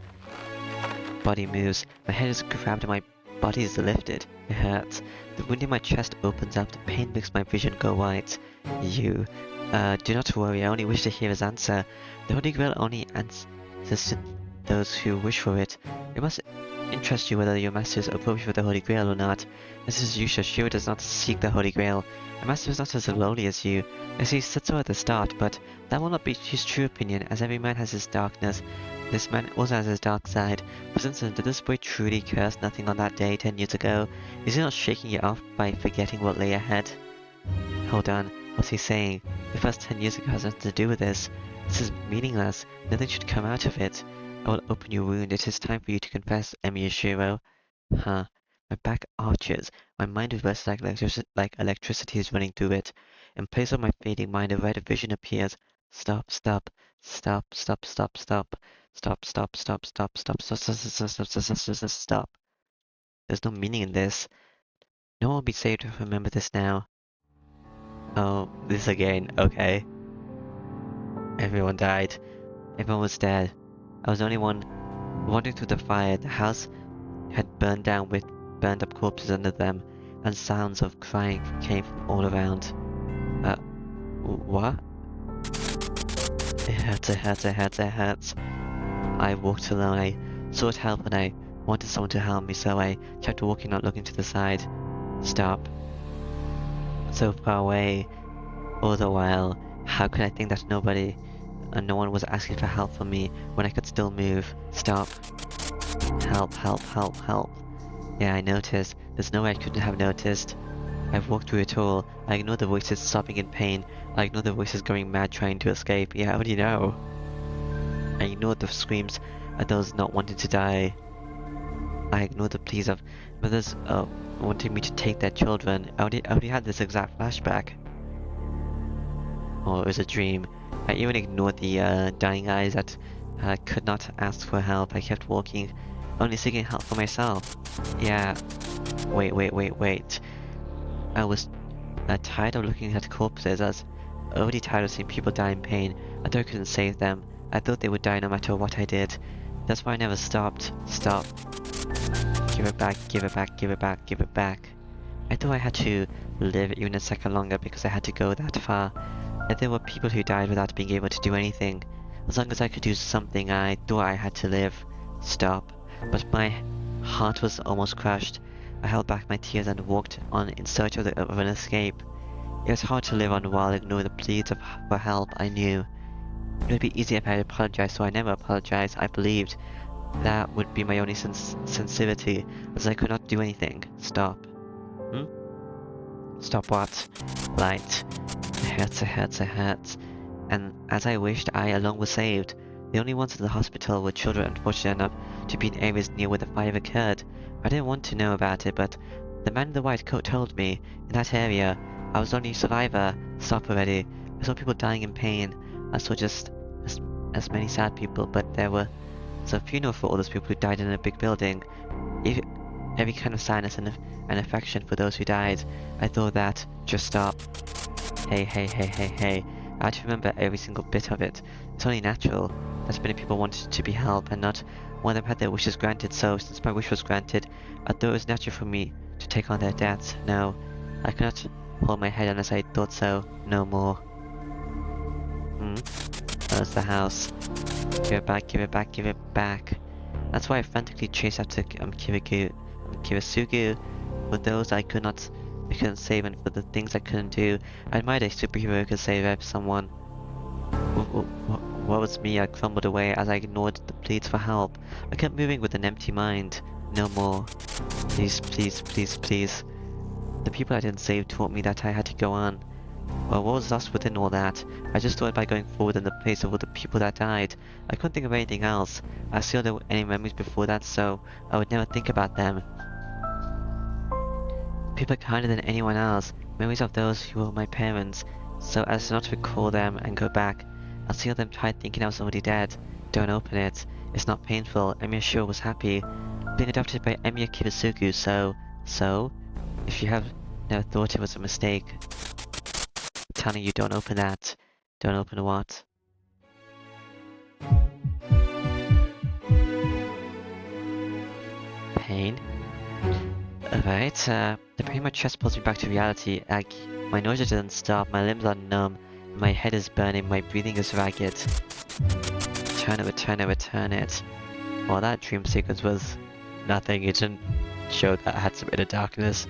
Body moves. My head is grabbed and my body is lifted. It hurts. The wound in my chest opens up. The pain makes my vision go white. You. Do not worry. I only wish to hear his answer. The Holy Grail only answers to those who wish for it. It must interest you whether your master is appropriate for the Holy Grail or not. This is Yusha. Shiro does not seek the Holy Grail. My master is not as lowly as you. Yes, he said so at the start, but that will not be his true opinion, as every man has his darkness. This man also has his dark side. For instance, did this boy truly curse nothing on that day 10 years ago? Is he not shaking it off by forgetting what lay ahead? Hold on, what's he saying? The first 10 years ago has nothing to do with this. This is meaningless. Nothing should come out of it. I will open your wound. It is time for you to confess, Amiyashiro. Huh. My back arches. My mind reverses like electricity is running through it. In place of my fading mind, a red vision appears. Stop, stop, stop, stop, stop, stop. Stop, stop, stop, stop, stop, stop, stop, stop, stop, stop, stop, stop. There's no meaning in this. No one will be saved if I remember this now. Oh, this again, okay. Everyone died. Everyone was dead. I was the only one wandering through the fire. The house had burned down with burned up corpses under them, and sounds of crying came from all around. What? It hurts, it hurts, it hurts, it hurts. I walked alone. I sought help and I wanted someone to help me, so I kept walking, not looking to the side. Stop. So far away. All the while, how could I think that no one was asking for help from me when I could still move? Stop. Help, help, help, help. Yeah, I noticed. There's no way I couldn't have noticed. I've walked through it all. I ignored the voices sobbing in pain. I ignored the voices going mad trying to escape. Yeah, how do you know? I ignored the screams of those not wanting to die. I ignored the pleas of mothers wanting me to take their children. I already had this exact flashback. Or it was a dream. I even ignored the dying eyes that could not ask for help. I kept walking, only seeking help for myself. Yeah. Wait. I was tired of looking at corpses. I was already tired of seeing people die in pain. I thought I couldn't save them. I thought they would die no matter what I did. That's why I never stopped. Stop. Give it back, give it back, give it back, give it back. I thought I had to live even a second longer because I had to go that far. Yet there were people who died without being able to do anything. As long as I could do something, I thought I had to live. Stop. But my heart was almost crushed. I held back my tears and walked on in search of an escape. It was hard to live on while ignoring the pleas for help. I knew. It would be easier if I had apologized, so I never apologized. I believed that would be my only sincerity, as I could not do anything. Stop. Stop what? Light. It hurts, it hurts, it hurts. And as I wished, I alone was saved. The only ones in the hospital were children unfortunate enough to be in areas near where the fire occurred. I didn't want to know about it, but the man in the white coat told me, in that area, I was the only survivor. Stop already. I saw people dying in pain. I saw just as many sad people, but there was a funeral for all those people who died in a big building. Every kind of sadness and affection for those who died. I thought that. Just stop. Hey. I had to remember every single bit of it. It's only natural that many people wanted to be helped, and not one of them had their wishes granted, so since my wish was granted, I thought it was natural for me to take on their deaths. No, I could not hold my head unless I thought so. No more. That's the house. Give it back, give it back, give it back. That's why I frantically chased after Kirisugu for those I couldn't save, and for the things I couldn't do. I admired a superhero who could save someone. woe is me, I crumbled away as I ignored the pleas for help. I kept moving with an empty mind. No more. Please, please, please, please. The people I didn't save taught me that I had to go on. Well, what was lost within all that? I just thought by going forward in the place of all the people that died. I couldn't think of anything else. I sealed away any memories before that, so I would never think about them. People kinder than anyone else, memories of those who were my parents, so as not to recall them and go back. I'll seal them tight thinking I was already dead. Don't open it. It's not painful. Emiya sure was happy. Being adopted by Emiya Kirisugu, so? If you have never thought it was a mistake. I'm telling you, don't open that. Don't open what? Pain? Alright, the pain in my chest pulls me back to reality. My nausea doesn't stop, my limbs are numb, my head is burning, my breathing is ragged. Return it, return it, return it. Well, that dream sequence was nothing. It didn't show that I had some inner darkness.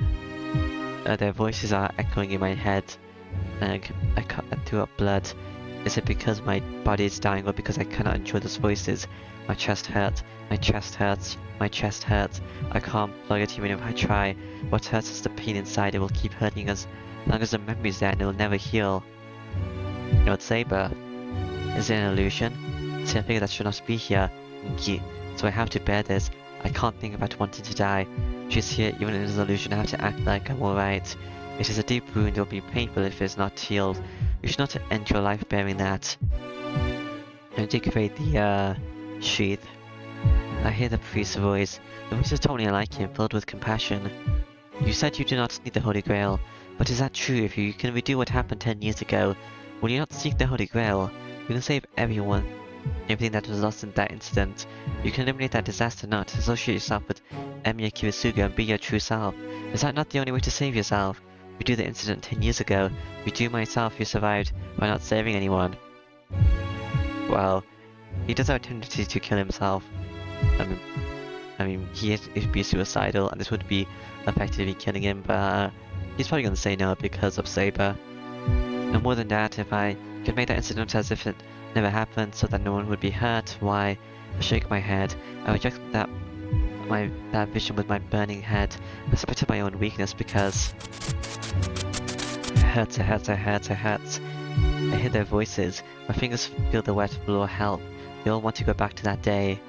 Their voices are echoing in my head. I threw up blood. Is it because my body is dying or because I cannot endure those voices? My chest hurts. My chest hurts. My chest hurts. I can't plug it even if I try. What hurts is the pain inside. It will keep hurting as long as the memory's there and it will never heal. You know, it's Saber. Is it an illusion? It's a figure that should not be here. So I have to bear this. I can't think about wanting to die. She's here even in this illusion. I have to act like I'm alright. It is a deep wound. It will be painful if it is not healed. You should not end your life bearing that. I decorate the sheath. I hear the priest's voice. The voice is totally unlike him, filled with compassion. You said you do not need the Holy Grail, but is that true? If you can redo what happened 10 years ago, will you not seek the Holy Grail? You can save everything that was lost in that incident. You can eliminate that disaster, not associate yourself with Emiya Kirisugu and be your true self. Is that not the only way to save yourself? Redo the incident 10 years ago. Redo myself who survived by not saving anyone. Well, he does have a tendency to kill himself. I mean, he'd be suicidal, and this would be effectively killing him, but he's probably gonna say no because of Saber. No more than that, if I could make that incident as if it never happened so that no one would be hurt, why? I shake my head. I reject that vision with my burning head. I spit at my own weakness because it hurts, it hurts, it hurts, it hurts. I hear their voices. My fingers feel the wet floor help. They all want to go back to that day.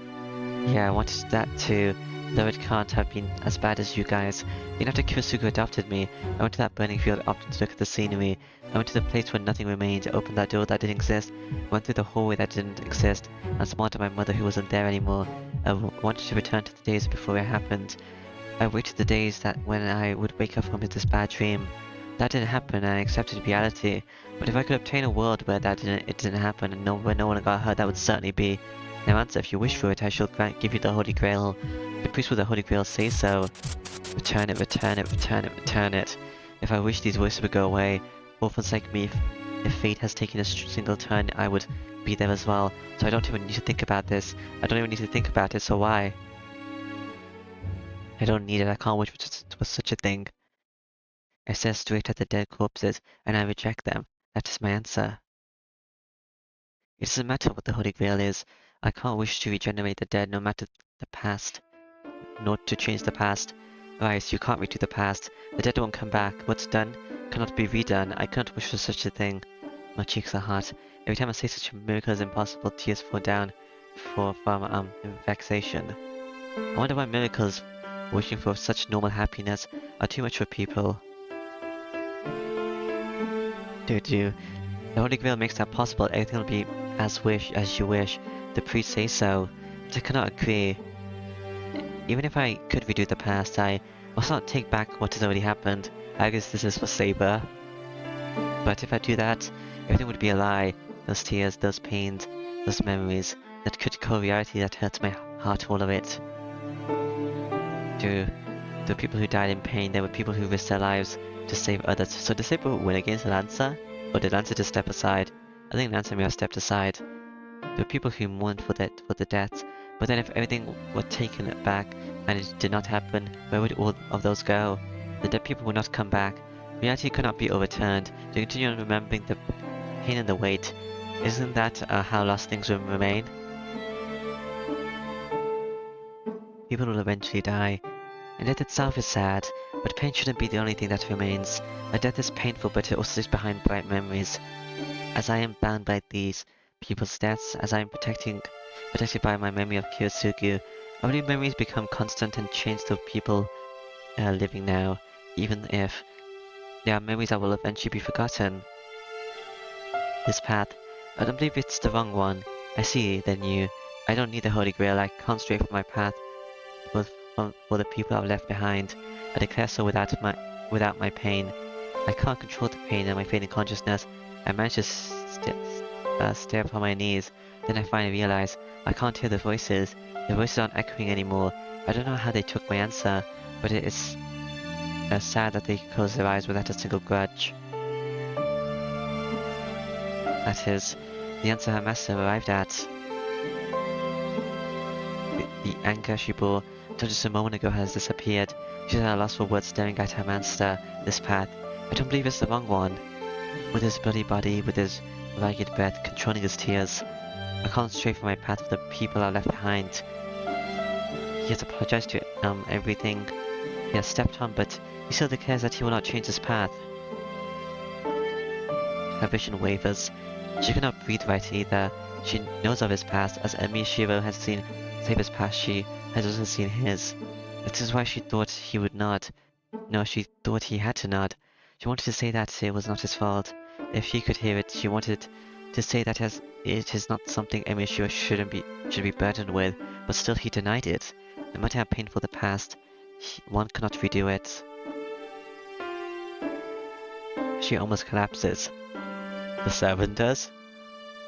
Yeah, I wanted that too, though it can't have been as bad as you guys. Even after Kirisugu adopted me, I went to that burning field often to look at the scenery. I went to the place where nothing remained, opened that door that didn't exist, went through the hallway that didn't exist, and smiled at my mother who wasn't there anymore. I wanted to return to the days before it happened. I waited the days that when I would wake up from this bad dream. That didn't happen, and I accepted reality. But if I could obtain a world where it didn't happen, and where no one got hurt, that would certainly be. Now answer, if you wish for it, I shall give you the Holy Grail. The priest with the Holy Grail say so. Return it, return it, return it, return it. If I wish these voices would go away, orphans like me, if fate has taken a single turn, I would be there as well. So I don't even need to think about this. I don't even need to think about it, so why? I don't need it, I can't wish for such a thing. I stare straight at the dead corpses, and I reject them. That is my answer. It doesn't matter what the Holy Grail is. I can't wish to regenerate the dead no matter the past. Nor to change the past. Right, you can't redo the past. The dead won't come back. What's done cannot be redone. I cannot wish for such a thing. My cheeks are hot. Every time I say such a miracle is impossible, tears fall down from vexation. I wonder why miracles, wishing for such normal happiness, are too much for people. The Holy Grail makes that possible. Everything will be as you wish. The priest says so, but I cannot agree. Even if I could redo the past, I must not take back what has already happened. I guess this is for Saber. But if I do that, everything would be a lie. Those tears, those pains, those memories, that critical reality that hurts my heart, all of it. To the people who died in pain, there were people who risked their lives to save others. So did Saber win against Lancer? Or did Lancer just step aside? I think Lancer may have stepped aside. There were people who mourned for the deaths, but then if everything were taken back and it did not happen, where would all of those go? The dead people would not come back. Reality could not be overturned. To continue on remembering the pain and the weight, Isn't that how lost things will remain? People will eventually die, and death itself is sad, but pain shouldn't be the only thing that remains. A death is painful, but it also leaves behind bright memories. As I am bound by these people's deaths, as I am protected by my memory of Kyosugu, only memories become constant and change the people living now, even if there are memories that will eventually be forgotten. This path, I don't believe it's the wrong one. I see, then you. I don't need the Holy Grail, I can't stray from my path for the people I've left behind. I declare so without my pain. I can't control the pain and my fading consciousness. I manage to stare upon my knees. Then I finally realize I can't hear the voices. The voices aren't echoing anymore. I don't know how they took my answer, but it is sad that they closed their eyes without a single grudge. That is, the answer her master arrived at. The anger she bore until just a moment ago has disappeared. She's at a loss for words, staring at her master. This path, I don't believe it's the wrong one. With his bloody body, with his ragged breath, controlling his tears, I can't stray from my path of the people I left behind. He has apologized to everything he has stepped on, but he still declares that he will not change his path. Her vision wavers. She cannot breathe right either. She knows of his past. As Mishiro has seen Saber's past, she has also seen his. This is why she thought he would not. No, she thought he had to nod. She wanted to say that it was not his fault. If he could hear it, she wanted to say that as it is not something Mishiro should be burdened with, but still he denied it. No matter how painful the past, one cannot redo it. She almost collapses. The servant does?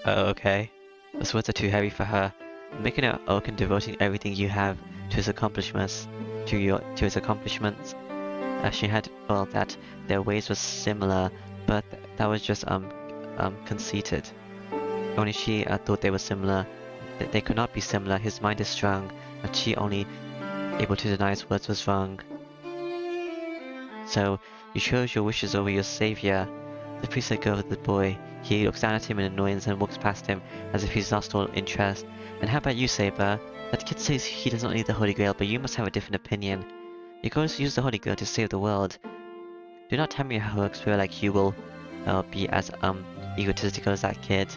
Oh, okay. Those words are too heavy for her. Making an oath and devoting everything you have to his accomplishments, to his accomplishments. She had felt that their ways were similar, but that was just conceited. Only she thought they were similar. That they could not be similar. His mind is strong, and she only able to deny his words was wrong. So you chose your wishes over your savior. The priest let go of the boy. He looks down at him in annoyance and walks past him as if he's lost all interest. And how about you, Saber? That kid says he does not need the Holy Grail, but you must have a different opinion. You're going to use the Holy Grail to save the world. Do not tell me how heroics feel like you will be as egotistical as that kid.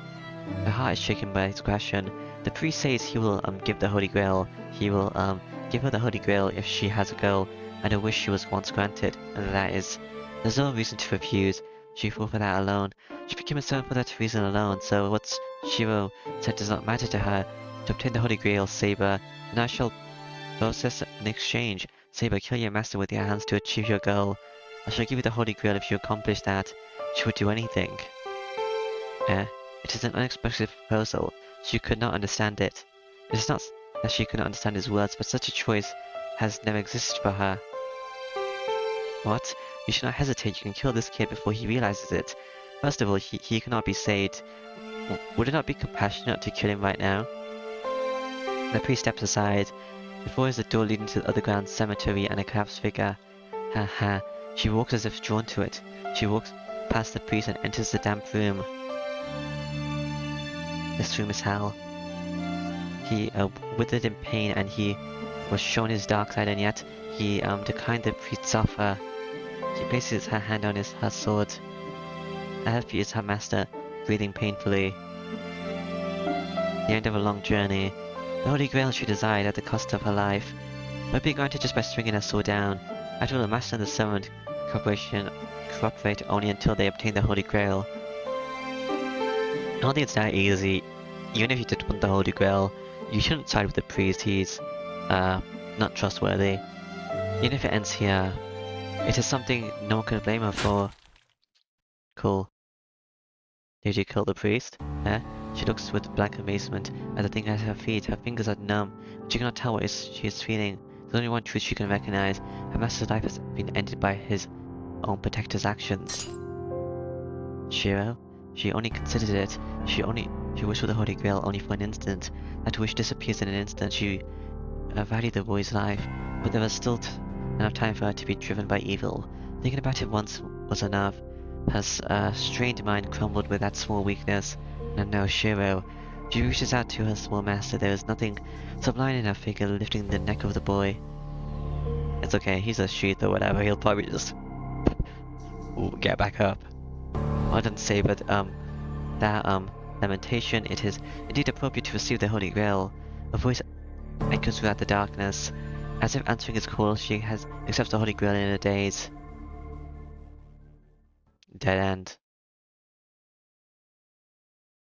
Her heart is shaken by his question. The priest says he will give the Holy Grail. He will give her the Holy Grail if she has a goal and a wish she was once granted, and that is, there's no reason to refuse. She fought for that alone. She became a servant for that reason alone, so what Shiro said does not matter to her. To obtain the Holy Grail, Saber, and I shall process an exchange. Saber, kill your master with your hands to achieve your goal. I shall give you the Holy Grail if you accomplish that. She would do anything. It is an unexpected proposal. She could not understand it. It is not that she could not understand his words, but such a choice has never existed for her. What? You should not hesitate. You can kill this kid before he realizes it. First of all, he cannot be saved. Would it not be compassionate to kill him right now? The priest steps aside. Before is a door leading to the underground cemetery and a collapsed figure. Ha ha. She walks as if drawn to it. She walks past the priest and enters the damp room. This room is hell. He withered in pain and he was shown his dark side, and yet he declined the priest's offer. She places her hand on her sword. Ahead of you is her master, breathing painfully. The end of a long journey. The Holy Grail she desired at the cost of her life, but be granted just by stringing her sword down. After all, the master and the servant cooperate only until they obtain the Holy Grail. I don't think it's that easy. Even if you did want the Holy Grail, you shouldn't side with the priest. He's not trustworthy. Even if it ends here, it is something no one can blame her for. Cool. Did you kill the priest? She looks with blank amazement at the thing at her feet. Her fingers are numb. She cannot tell what she is feeling. There's only one truth she can recognize. Her master's life has been ended by his own protector's actions. Shiro? She only considered it. She wished for the Holy Grail only for an instant. That wish disappears in an instant. She valued the boy's life, but there was still enough time for her to be driven by evil. Thinking about it once was enough. Her strained mind crumbled with that small weakness. And now Shiro. She reaches out to her small master. There is nothing sublime in her figure lifting the neck of the boy. It's okay, he's a sheath or whatever. He'll probably just get back up. Well done, Saber. That lamentation. It is indeed appropriate to receive the Holy Grail. A voice echoes throughout the darkness. As if answering his call, she accepts the Holy Grail in a daze. Dead end.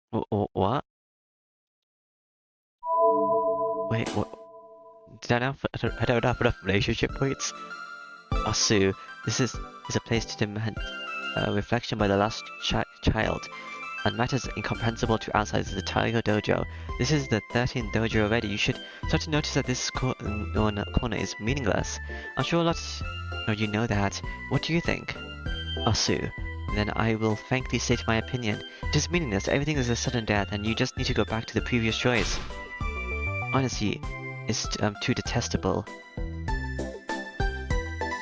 What? Wait, what? Did I don't have enough relationship points? Asu, this is a place to demand reflection by the last child. On matters incomprehensible to outsiders, the Tiger Dojo. This is the 13th dojo already. You should start to notice that this corner is meaningless. I'm sure lots of you know that. What do you think? Asu. Then I will frankly state my opinion. It is meaningless. Everything is a sudden death, and you just need to go back to the previous choice. Honestly, it's too detestable.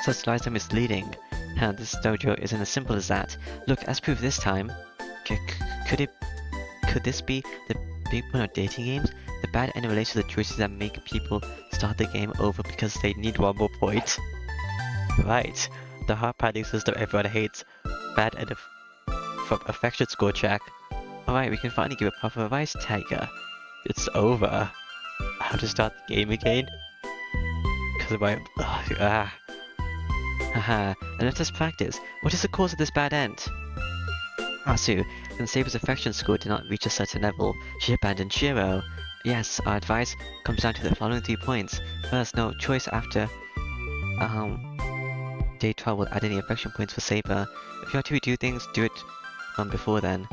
Such lies are misleading. This dojo isn't as simple as that. Look, as proof this time. Could this be the big point of dating games? The bad end relates to the choices that make people start the game over because they need one more point. Right. The heart padding system everyone hates. Bad end from affection score check. Alright, we can finally give a proper advice, Tiger. It's over. How to start the game again? Because of my... Haha, and let us practice. What is the cause of this bad end? Asu, when Saber's affection score did not reach a certain level, she abandoned Shiro. Yes, our advice comes down to the following 3 points. First, no choice after day 12 will add any affection points for Saber. If you are to redo things, do it before then.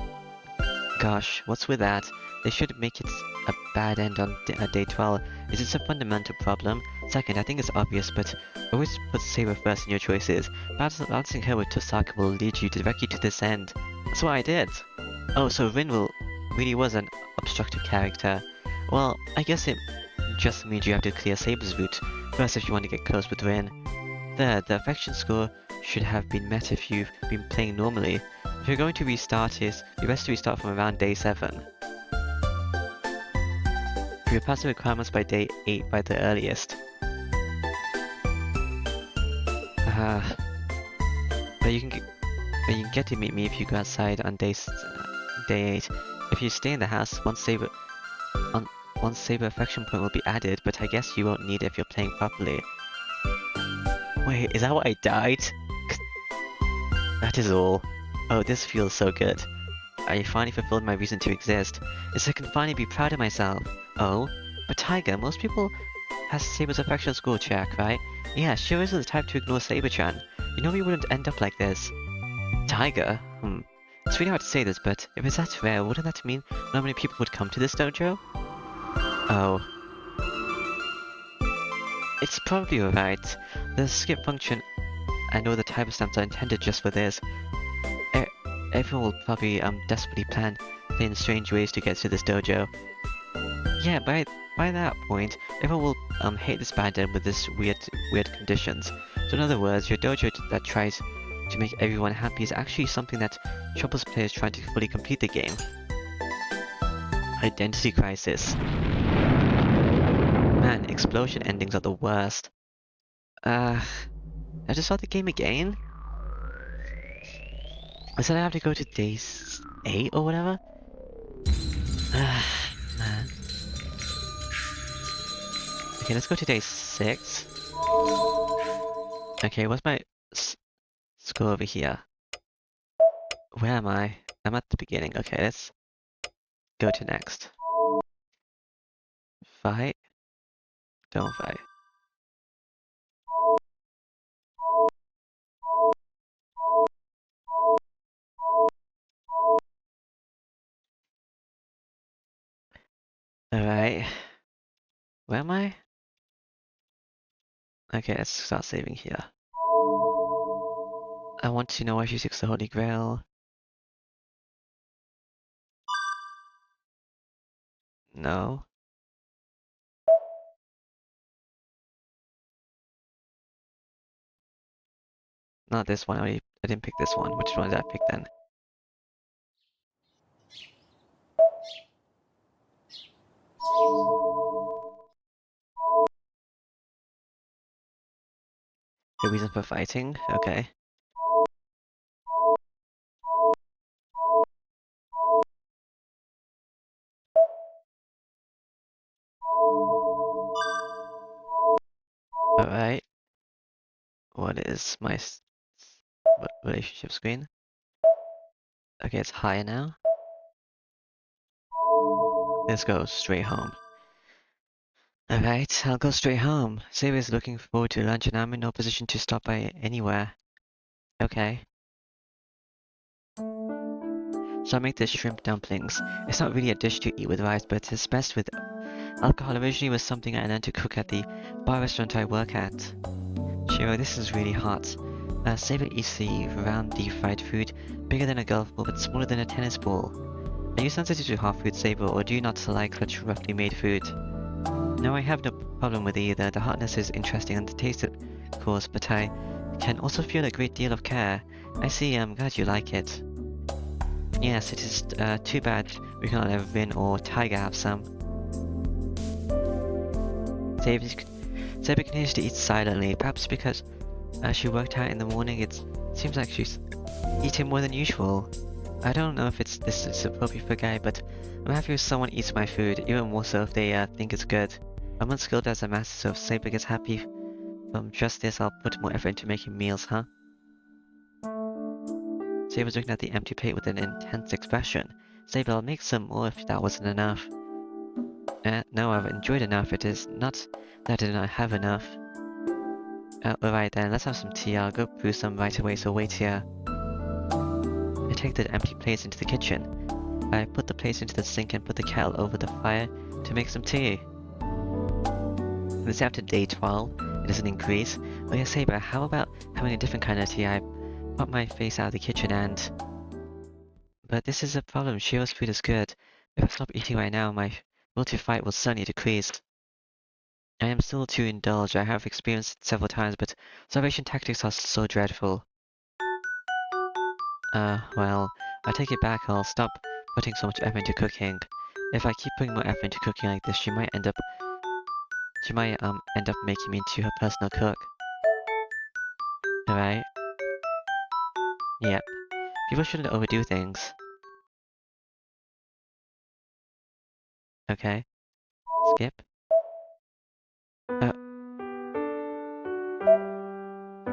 Gosh, what's with that? They should make it a bad end on day 12. Is this a fundamental problem? Second, I think it's obvious, but always put Saber first in your choices. Balancing her with Tosaka will lead you directly to this end. That's what I did. Oh, so Rin really was an obstructive character. Well, I guess it just means you have to clear Saber's route first if you want to get close with Rin. Third, the affection score should have been met if you've been playing normally. If you're going to restart it, you best restart from around day 7. You will pass the requirements by day 8 by the earliest. But you can get to meet me if you go outside on day 8. If you stay in the house, one Saber affection point will be added, but I guess you won't need it if you're playing properly. Wait, is that why I died? That is all. Oh, this feels so good. I finally fulfilled my reason to exist. It's I can finally be proud of myself. Oh, but Tiger, most people has Saber's affection score check, right? Yeah, Shiro isn't the type to ignore Saber-chan. You know we wouldn't end up like this. Tiger? It's really hard to say this, but if it's that rare, wouldn't that mean not many people would come to this dojo? Oh. It's probably alright. The skip function and all the timestamps are intended just for this. Everyone will probably desperately plan in strange ways to get to this dojo. Yeah, by that point, everyone will hate this bad end with this weird conditions. So in other words, your dojo that tries to make everyone happy is actually something that troubles players trying to fully complete the game. Identity crisis. Man, explosion endings are the worst. I just start the game again? I said I have to go to day 8 or whatever? Man. Okay, let's go to day 6. Okay, what's my score over here? Where am I? I'm at the beginning. Okay, let's go to next. Fight? Don't fight. Alright. Where am I? Okay, let's start saving here. I want to know why she seeks the Holy Grail. No. Not this one. I didn't pick this one. Which one did I pick then? The reason for fighting? Okay. Alright. What is my relationship screen? Okay, it's higher now. Let's go straight home. Alright, I'll go straight home. Saber is looking forward to lunch and I'm in no position to stop by anywhere. Okay. So I make this shrimp dumplings. It's not really a dish to eat with rice, but it's best with alcohol. Originally was something I learned to cook at the bar restaurant I work at. Shiro, this is really hot. Saber eats the round deep fried food, bigger than a golf ball but smaller than a tennis ball. Are you sensitive to hot food, Saber, or do you not like such roughly made food? No, I have no problem with either. The hotness is interesting and the taste, of course, but I can also feel a great deal of care. I see, I'm glad you like it. Yes, it is too bad we cannot have Vin or Tiger have some. Saber continues to eat silently, perhaps because she worked out in the morning. It seems like she's eating more than usual. I don't know if this is appropriate for a guy, but I'm happy if someone eats my food, even more so if they think it's good. I'm unskilled as a master, so if Saber gets happy from just this, I'll put more effort into making meals, huh? Saber's looking at the empty plate with an intense expression. Saber, I'll make some more if that wasn't enough. No, I've enjoyed enough. It is not that I did not have enough. Alright then, let's have some tea. I'll go brew some right away, so wait here. I take the empty plates into the kitchen. I put the plates into the sink and put the kettle over the fire to make some tea. This is after day 12. It doesn't increase. Oh yeah, Saber, how about having a different kind of tea? I pop my face out of the kitchen and... But this is a problem. Shiro's food is good. If I stop eating right now, my will to fight will suddenly decrease. I am still too indulged. I have experienced it several times, but starvation tactics are so dreadful. Well, I take it back. I'll stop putting so much effort into cooking. If I keep putting more effort into cooking like this, she might end up making me into her personal cook. Alright? Yep. People shouldn't overdo things. Okay. Skip. Uh,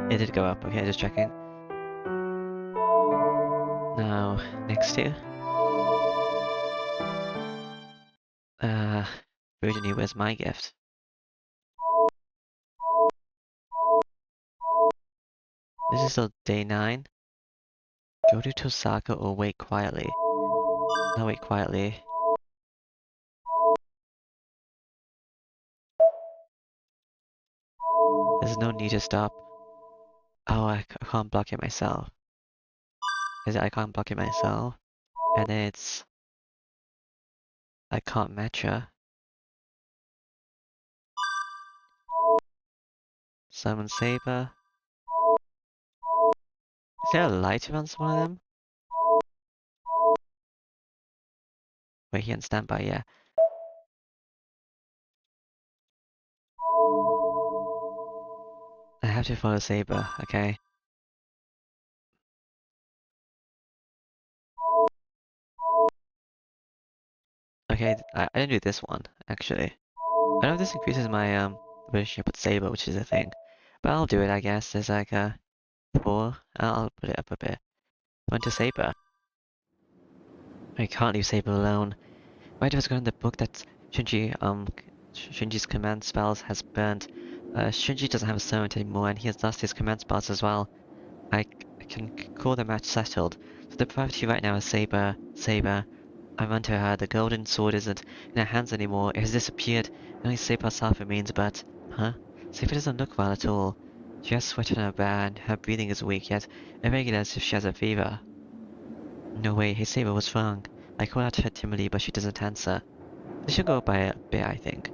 it did go up. Okay, just checking. Now, next to... Virginie, where's my gift? This is still day 9. Go to Tosaka or wait quietly. No, wait quietly. There's no need to stop. Oh, I can't block it myself. Is it I can't block it myself? And then it's... I can't match her. Summon Saber. Is there a light around one of them? Wait, he on standby, yeah. I have to follow Saber, okay. Okay, I didn't do this one, actually. I know this increases my relationship with Saber, which is a thing. But I'll do it, I guess. There's like a 4. I'll put it up a bit. Went to Saber. I can't leave Saber alone. Right was going the book that Shinji's command spells has burned. Shinji doesn't have a servant anymore and he has lost his command spells as well. I can call the match settled. So the priority right now is Saber. Saber. I run to her. The golden sword isn't in her hands anymore. It has disappeared. Only Saber herself remains, but... Huh? Saber doesn't look well at all. She has sweat on her brow and her breathing is weak, yet irregular as if she has a fever. No way. Hey Saber, what's wrong? I call out to her timidly, but she doesn't answer. This should go by a bit, I think.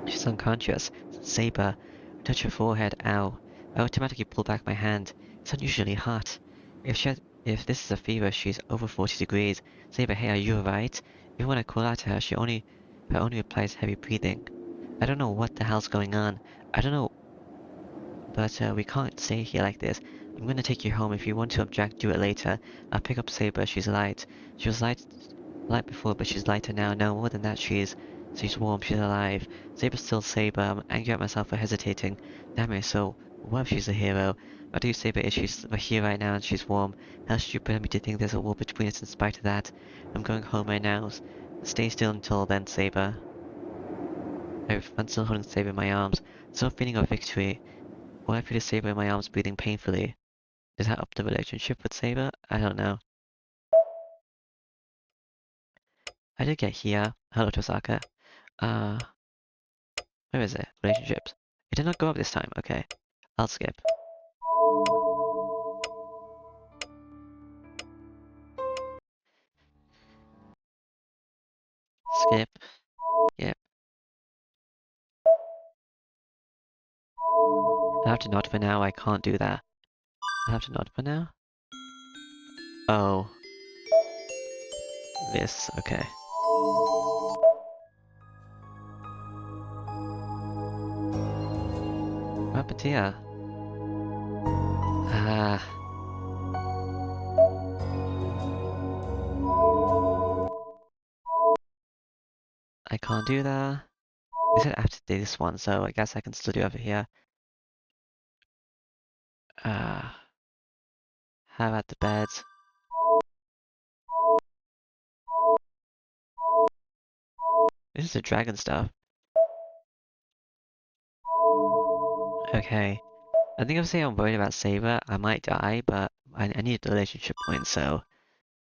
She's unconscious. Saber, touch her forehead. Ow. I automatically pull back my hand. It's unusually hot. If this is a fever, she's over 40 degrees. Saber, hey, are you alright? Even when I call out to her, her only reply is heavy breathing. I don't know what the hell's going on. I don't know, but we can't stay here like this. I'm gonna take you home. If you want to object, do it later. I'll pick up Saber. She's light. She was light before, but she's lighter now. No, more than that, she's warm. She's alive. Saber's still Saber. I'm angry at myself for hesitating. Damn it. So what if she's a hero? What do you Saber is she's here right now and she's warm? How stupid of me to think there's a war between us in spite of that. I'm going home right now. Stay still until then, Saber. I'm still holding Saber in my arms. Still feeling of victory. What if it is Saber in my arms breathing painfully? Does that up the relationship with Saber? I don't know. I did get here. Hello, Tosaka. Uh, where is it? Relationships. It did not go up this time. Okay. I'll skip. Skip. Yep. I have to nod for now. I can't do that. I have to nod for now? Oh. This. Okay. What happened here? Ah. I can't do that. They said after this one, so I guess I can still do over here. Ah. How about the beds? This is the dragon stuff. Okay. I think if I say I'm worried about Saber, I might die, but I need the relationship point, so...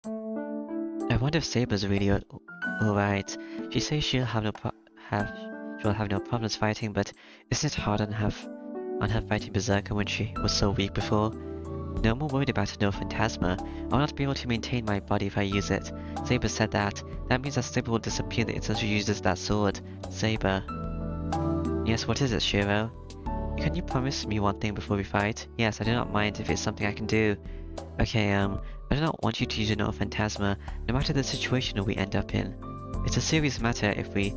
I wonder if Saber's really alright. She says she'll have no problems fighting, but isn't it hard on her fighting Berserker when she was so weak before? No, I'm more worried about no Phantasma. I will not be able to maintain my body if I use it. Saber said that. That means that Saber will disappear the instant she uses that sword. Saber. Yes, what is it, Shiro? Can you promise me one thing before we fight? Yes, I do not mind if it's something I can do. Okay, I do not want you to use your Phantasma, no matter the situation we end up in. It's a serious matter if we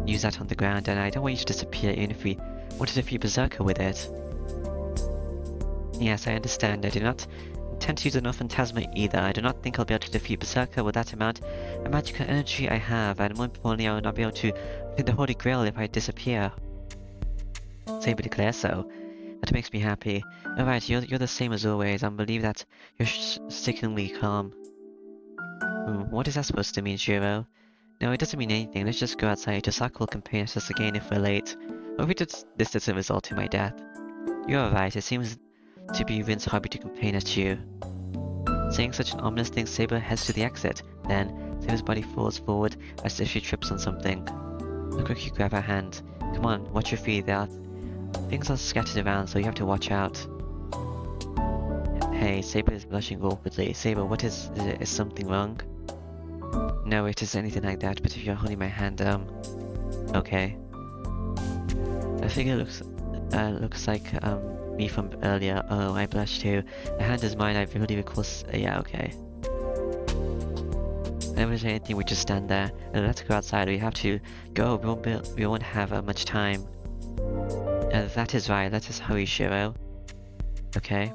use that on the ground, and I don't want you to disappear even if we want to defeat Berserker with it. Yes, I understand. I do not intend to use enough Phantasma either. I do not think I'll be able to defeat Berserker with that amount of magical energy I have, and more importantly, I will not be able to find the Holy Grail if I disappear. Saber declares so. That makes me happy. Alright, you're the same as always. I believe that you're sickeningly calm. What is that supposed to mean, Shiro? No, it doesn't mean anything. Let's just go outside. Tosaka will compare us again if we're late. Or if this doesn't result in my death. You're alright. It seems to be Rin's hobby to complain at you. Saying such an ominous thing, Saber heads to the exit. Then, Saber's body falls forward as if she trips on something. I quickly grab her hand. Come on, watch your feet. Things are scattered around, so you have to watch out. Hey, Saber is blushing awkwardly. Saber, what is it? Is something wrong? No, it isn't anything like that, but if you're holding my hand, okay. I think it looks like, me from earlier. Oh, I blush too. The hand is mine, I really recall yeah, okay. I never say anything, we just stand there. And let's go outside, we have to go, we won't have much time. That is right, let us hurry, Shiro. Okay.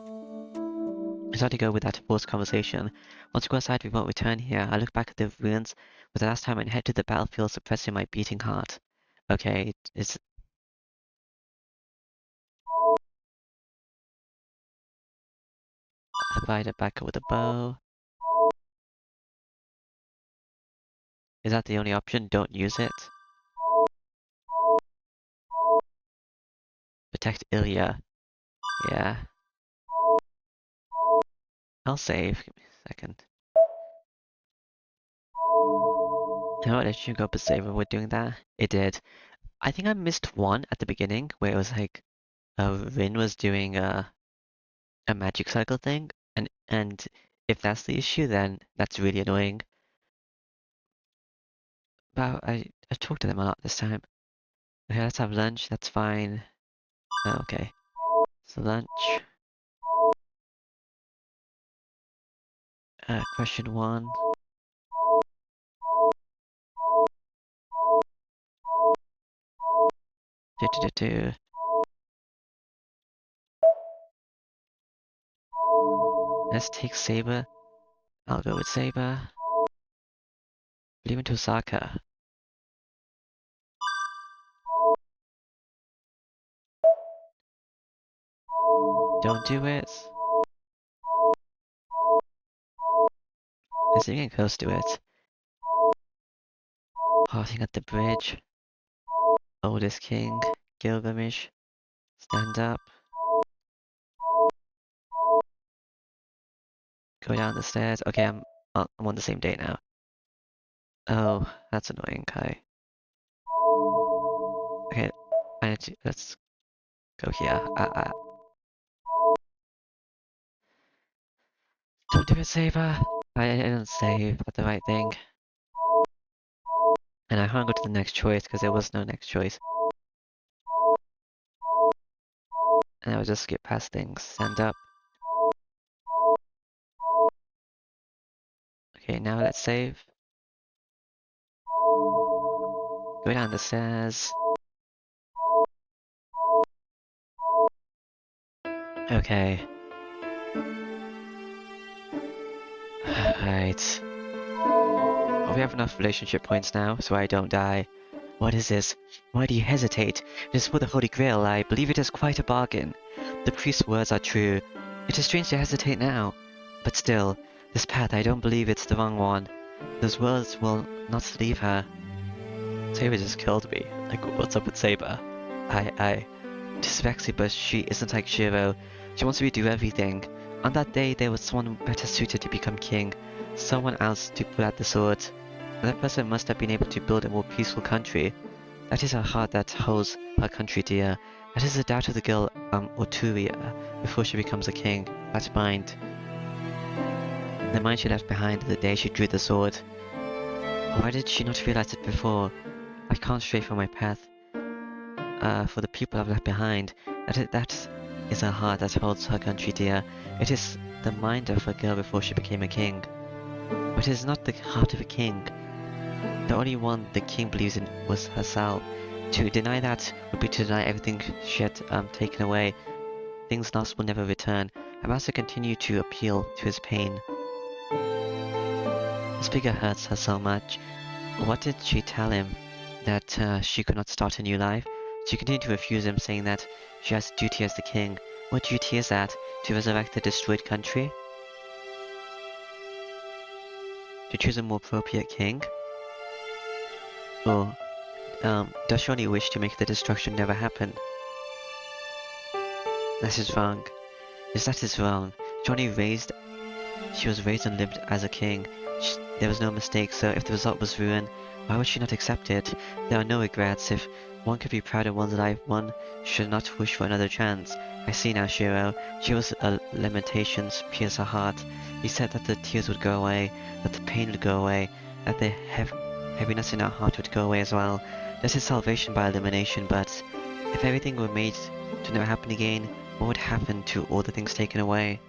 I start to go with that forced conversation. Once we go outside, we won't return here. I look back at the ruins with the last time and head to the battlefield, suppressing my beating heart. Okay, it's... I fight it back with a bow. Is that the only option? Don't use it. Protect Ilya. Yeah. I'll save. Give me a second. You know what? It should go up a saver with doing that. It did. I think I missed one at the beginning where it was like Rin was doing a magic cycle thing, and if that's the issue, then that's really annoying. But I talked to them a lot this time. Okay, let's have lunch. That's fine. Oh, okay. So lunch. Question one. Do. Let's take Saber. I'll go with Saber. Leave into Osaka. Don't do it. Is it getting close to it? Parting at the bridge. Oldest king. Gilgamesh. Stand up. Go down the stairs. Okay, I'm on the same day now. Oh, that's annoying, Kai. Okay, let's go here. Don't do it, Saber. I didn't save at the right thing. And I can't go to the next choice because there was no next choice. And I would just skip past things. Stand up. Okay, now let's save. Go down the stairs. Okay. Right. Oh, we have enough relationship points now, so I don't die. What is this? Why do you hesitate? It is for the Holy Grail. I believe it is quite a bargain. The priest's words are true. It is strange to hesitate now. But still, this path, I don't believe it's the wrong one. Those words will not leave her. Saber just killed me. Like, what's up with Saber? Tis but she isn't like Shiro. She wants to redo everything. On that day, there was someone better suited to become king. Someone else to pull out the sword. That person must have been able to build a more peaceful country. That is her heart that holds her country dear. That is the doubt of the girl, Oturia, before she becomes a king. That mind. The mind she left behind the day she drew the sword. Why did she not realize it before? I can't stray from my path. For the people I've left behind. That is her heart that holds her country dear. It is the mind of a girl before she became a king. But it is not the heart of a king. The only one the king believes in was herself. To deny that would be to deny everything she had taken away. Things lost will never return. I must continue to appeal to his pain. This figure hurts her so much. What did she tell him? That she could not start a new life? She continued to refuse him, saying that she has duty as the king. What duty is that? To resurrect the destroyed country? To choose a more appropriate king? Or, does she only wish to make the destruction never happen? That is wrong. Yes, that is wrong. She was raised and lived as a king. There was no mistake, so if the result was ruin, why would she not accept it? There are no regrets. If one could be proud of one's life, one should not wish for another chance. I see now, Shiro. Shiro's lamentations pierce her heart. He said that the tears would go away, that the pain would go away, that the heaviness in her heart would go away as well. That is salvation by elimination, but if everything were made to never happen again, what would happen to all the things taken away?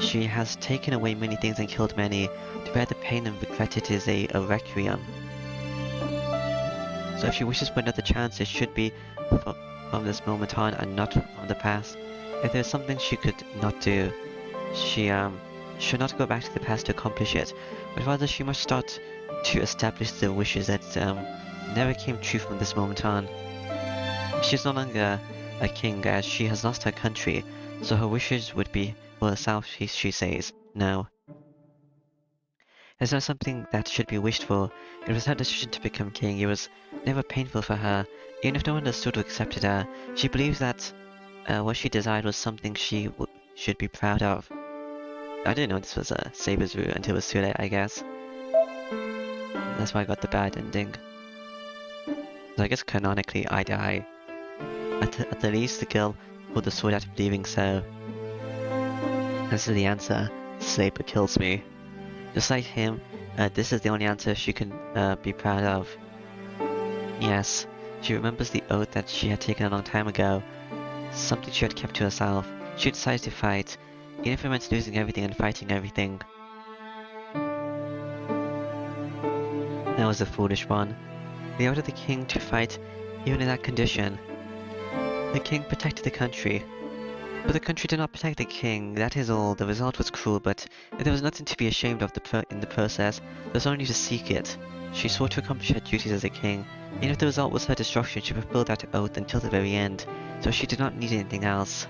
She has taken away many things and killed many. To bear the pain and regret it is a requiem. So if she wishes for another chance, it should be from this moment on and not from the past. If there is something she could not do, she should not go back to the past to accomplish it, but rather she must start to establish the wishes that never came true from this moment on. She is no longer a king as she has lost her country, so her wishes would be for herself, she says. No. It's not something that should be wished for. It was her decision to become king. It was never painful for her. Even if no one understood or accepted her, she believes that what she desired was something she should be proud of. I didn't know this was a Saber's route until it was too late, I guess. That's why I got the bad ending. So I guess canonically I die. At the least the girl pulled the sword out of believing so. This is the answer. Saber kills me. Just like him, this is the only answer she can be proud of. Yes, she remembers the oath that she had taken a long time ago. Something she had kept to herself. She decided to fight, even if it meant losing everything and fighting everything. That was a foolish one. The order of the king to fight Even in that condition, the king protected the country. But the country did not protect the king, that is all. The result was cruel, but there was nothing to be ashamed of in the process. There was only to seek it. She swore to accomplish her duties as a king, and if the result was her destruction, she fulfilled that oath until the very end, so she did not need anything else.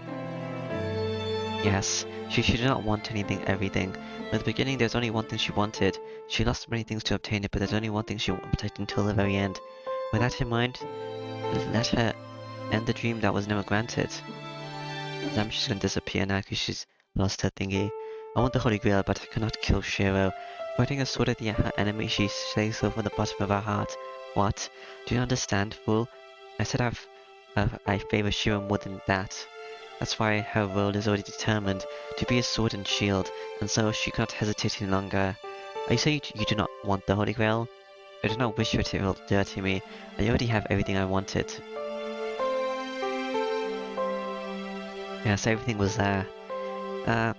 Yes, she did not want everything. At the beginning, there's only one thing she wanted. She lost many things to obtain it, but there's only one thing she wanted protect until the very end. With that in mind, let her end the dream that was never granted. Damn, she's gonna disappear now because she's lost her thingy. I want the Holy Grail, but I cannot kill Shiro. Pointing a sword at her enemy, she says so from the bottom of her heart. What? Do you understand, fool? I said I favor Shiro more than that. That's why her role is already determined, to be a sword and shield, and so she cannot hesitate any longer. Are you saying you do not want the Holy Grail? I do not wish for it to dirty me. I already have everything I wanted. Yes, everything was there. I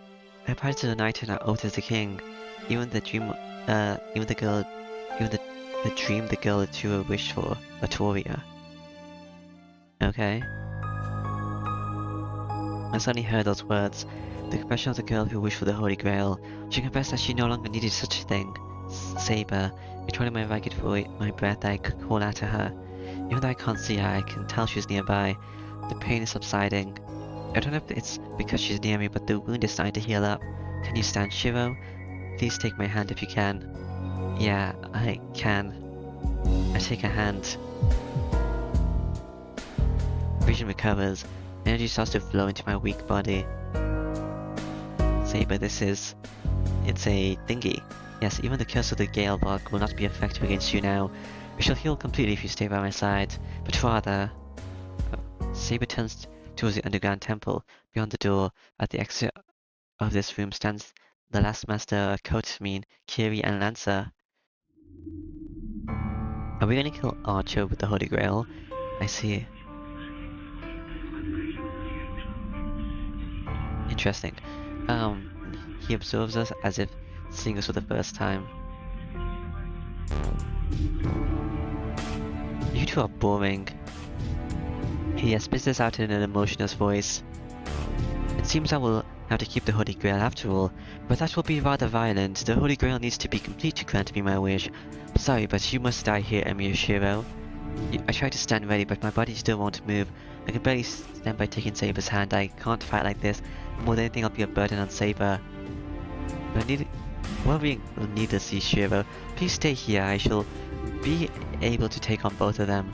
prior to the night and I oath as the king. Even the dream, even the girl, even the dream the girl Atura wished for, Atoria. Okay. I suddenly heard those words. The confession of the girl who wished for the Holy Grail. She confessed that she no longer needed such a thing. Saber, controlling my ragged voice, my breath, I could call out to her. Even though I can't see her, I can tell she's nearby. The pain is subsiding. I don't know if it's because she's near me, but the wound is starting to heal up. Can you stand, Shiro? Please take my hand if you can. Yeah, I can. I take her hand. Vision recovers. Energy starts to flow into my weak body. Saber, it's a thingy. Yes, even the curse of the Gale Bark will not be effective against you now. We shall heal completely if you stay by my side. But father... Saber turns towards the underground temple. Beyond the door, at the exit of this room stands the last master, Kotsmin, Kiri, and Lancer. Are we gonna kill Archer with the Holy Grail? I see. Interesting. He observes us as if seeing us for the first time. You two are boring. He spits this out in an emotionless voice. It seems I will have to keep the Holy Grail after all, but that will be rather violent. The Holy Grail needs to be complete to grant me my wish. Sorry, but you must die here, Emir Shiro. I try to stand ready, but my body still won't move. I can barely stand by taking Saber's hand. I can't fight like this. More than anything, I'll be a burden on Saber. Worrying needlessly, Shiro. Please stay here. I shall be able to take on both of them.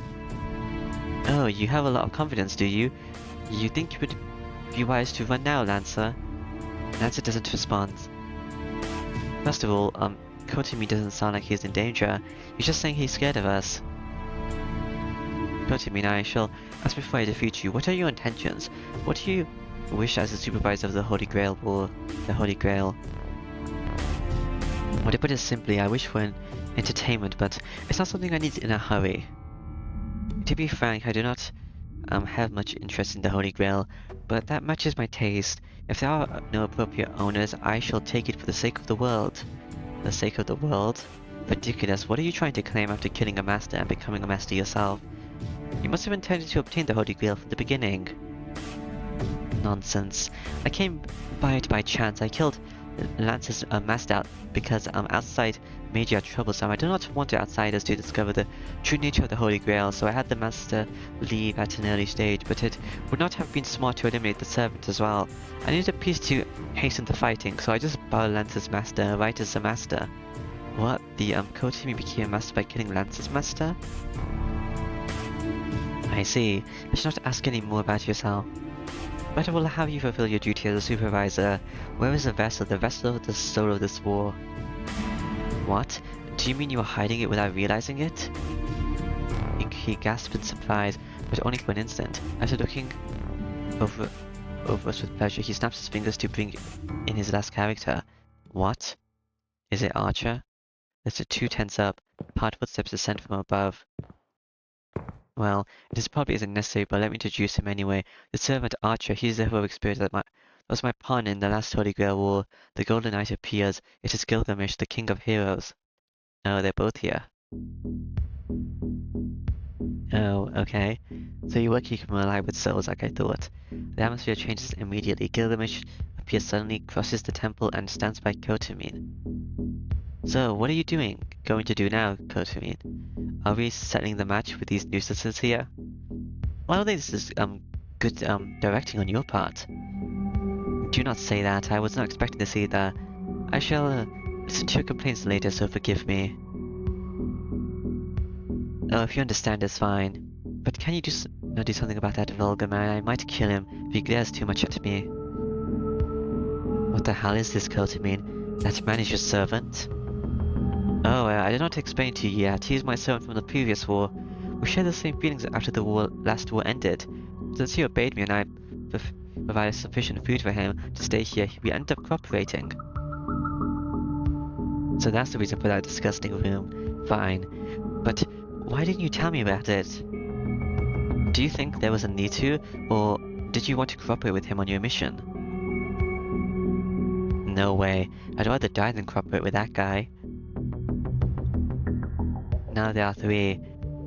Oh, you have a lot of confidence, do you? You think you would be wise to run now, Lancer? Lancer doesn't respond. First of all, Kotimi doesn't sound like he's in danger. He's just saying he's scared of us. Kotimi, now I shall ask before I defeat you. What are your intentions? What do you wish as the supervisor of the Holy Grail or the Holy Grail? Well, to put it simply, I wish for an entertainment, but it's not something I need in a hurry. To be frank, I do not have much interest in the Holy Grail, but that matches my taste. If there are no appropriate owners, I shall take it for the sake of the world. The sake of the world? Ridiculous. What are you trying to claim after killing a master and becoming a master yourself? You must have intended to obtain the Holy Grail from the beginning. Nonsense. I came by it by chance. I killed Lance's master out because outside made you troublesome. I do not want the outsiders to discover the true nature of the Holy Grail, so I had the master leave at an early stage, but it would not have been smart to eliminate the servant as well. I needed a piece to hasten the fighting, so I just borrowed Lance's master right as the master. What? The Kotimi became a master by killing Lance's master? I see. I should not ask any more about yourself. But I will have you fulfill your duty as a supervisor. Where is the vessel of the soul of this war? What? Do you mean you are hiding it without realizing it? He gasped in surprise, but only for an instant. After looking over us with pleasure, he snaps his fingers to bring in his last character. What? Is it Archer? The two tense up. Hard footsteps descend from above. Well, it probably isn't necessary, but let me introduce him anyway. The servant Archer, he's the heroic spirit that was my partner in the last Holy Grail War. The Golden Knight appears. It is Gilgamesh, the king of heroes. Oh, they're both here. Oh, okay. So you work your ally with souls like I thought. The atmosphere changes immediately. Gilgamesh appears suddenly, crosses the temple, and stands by Kotamin. So, what are you going to do now, Kotamin? Are we settling the match with these nuisances here? Well, I don't think this is good directing on your part. Do not say that. I was not expecting this either. I shall listen to your complaints later, so forgive me. Oh, if you understand, it's fine. But can you just do something about that vulgar man? I might kill him if he glares too much at me. What the hell is this, Kotamin? That man is your servant? Oh, I did not explain to you yet. He is my servant from the previous war. We shared the same feelings after the last war ended. Since he obeyed me and I provided sufficient food for him to stay here, we ended up cooperating. So that's the reason for that disgusting room. Fine. But why didn't you tell me about it? Do you think there was a need to, or did you want to cooperate with him on your mission? No way. I'd rather die than cooperate with that guy. Now there are three.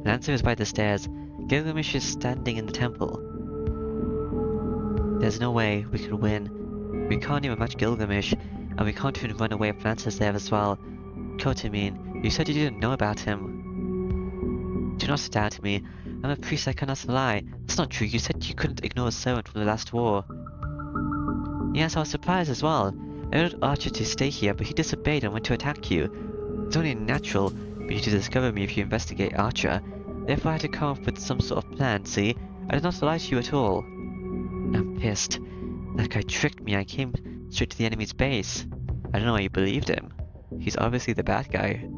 Lancer is by the stairs. Gilgamesh is standing in the temple. There's no way we could win. We can't even match Gilgamesh, and we can't even run away if Lancer's there as well. Kotamin, you said you didn't know about him. Do not doubt me. I'm a priest, I cannot lie. That's not true. You said you couldn't ignore a servant from the last war. Yes, I was surprised as well. I ordered Archer to stay here, but he disobeyed and went to attack you. It's only natural for you to discover me if you investigate Archer. Therefore I had to come up with some sort of plan, see? I did not lie to you at all. I'm pissed. That guy tricked me. I came straight to the enemy's base. I don't know why you believed him. He's obviously the bad guy.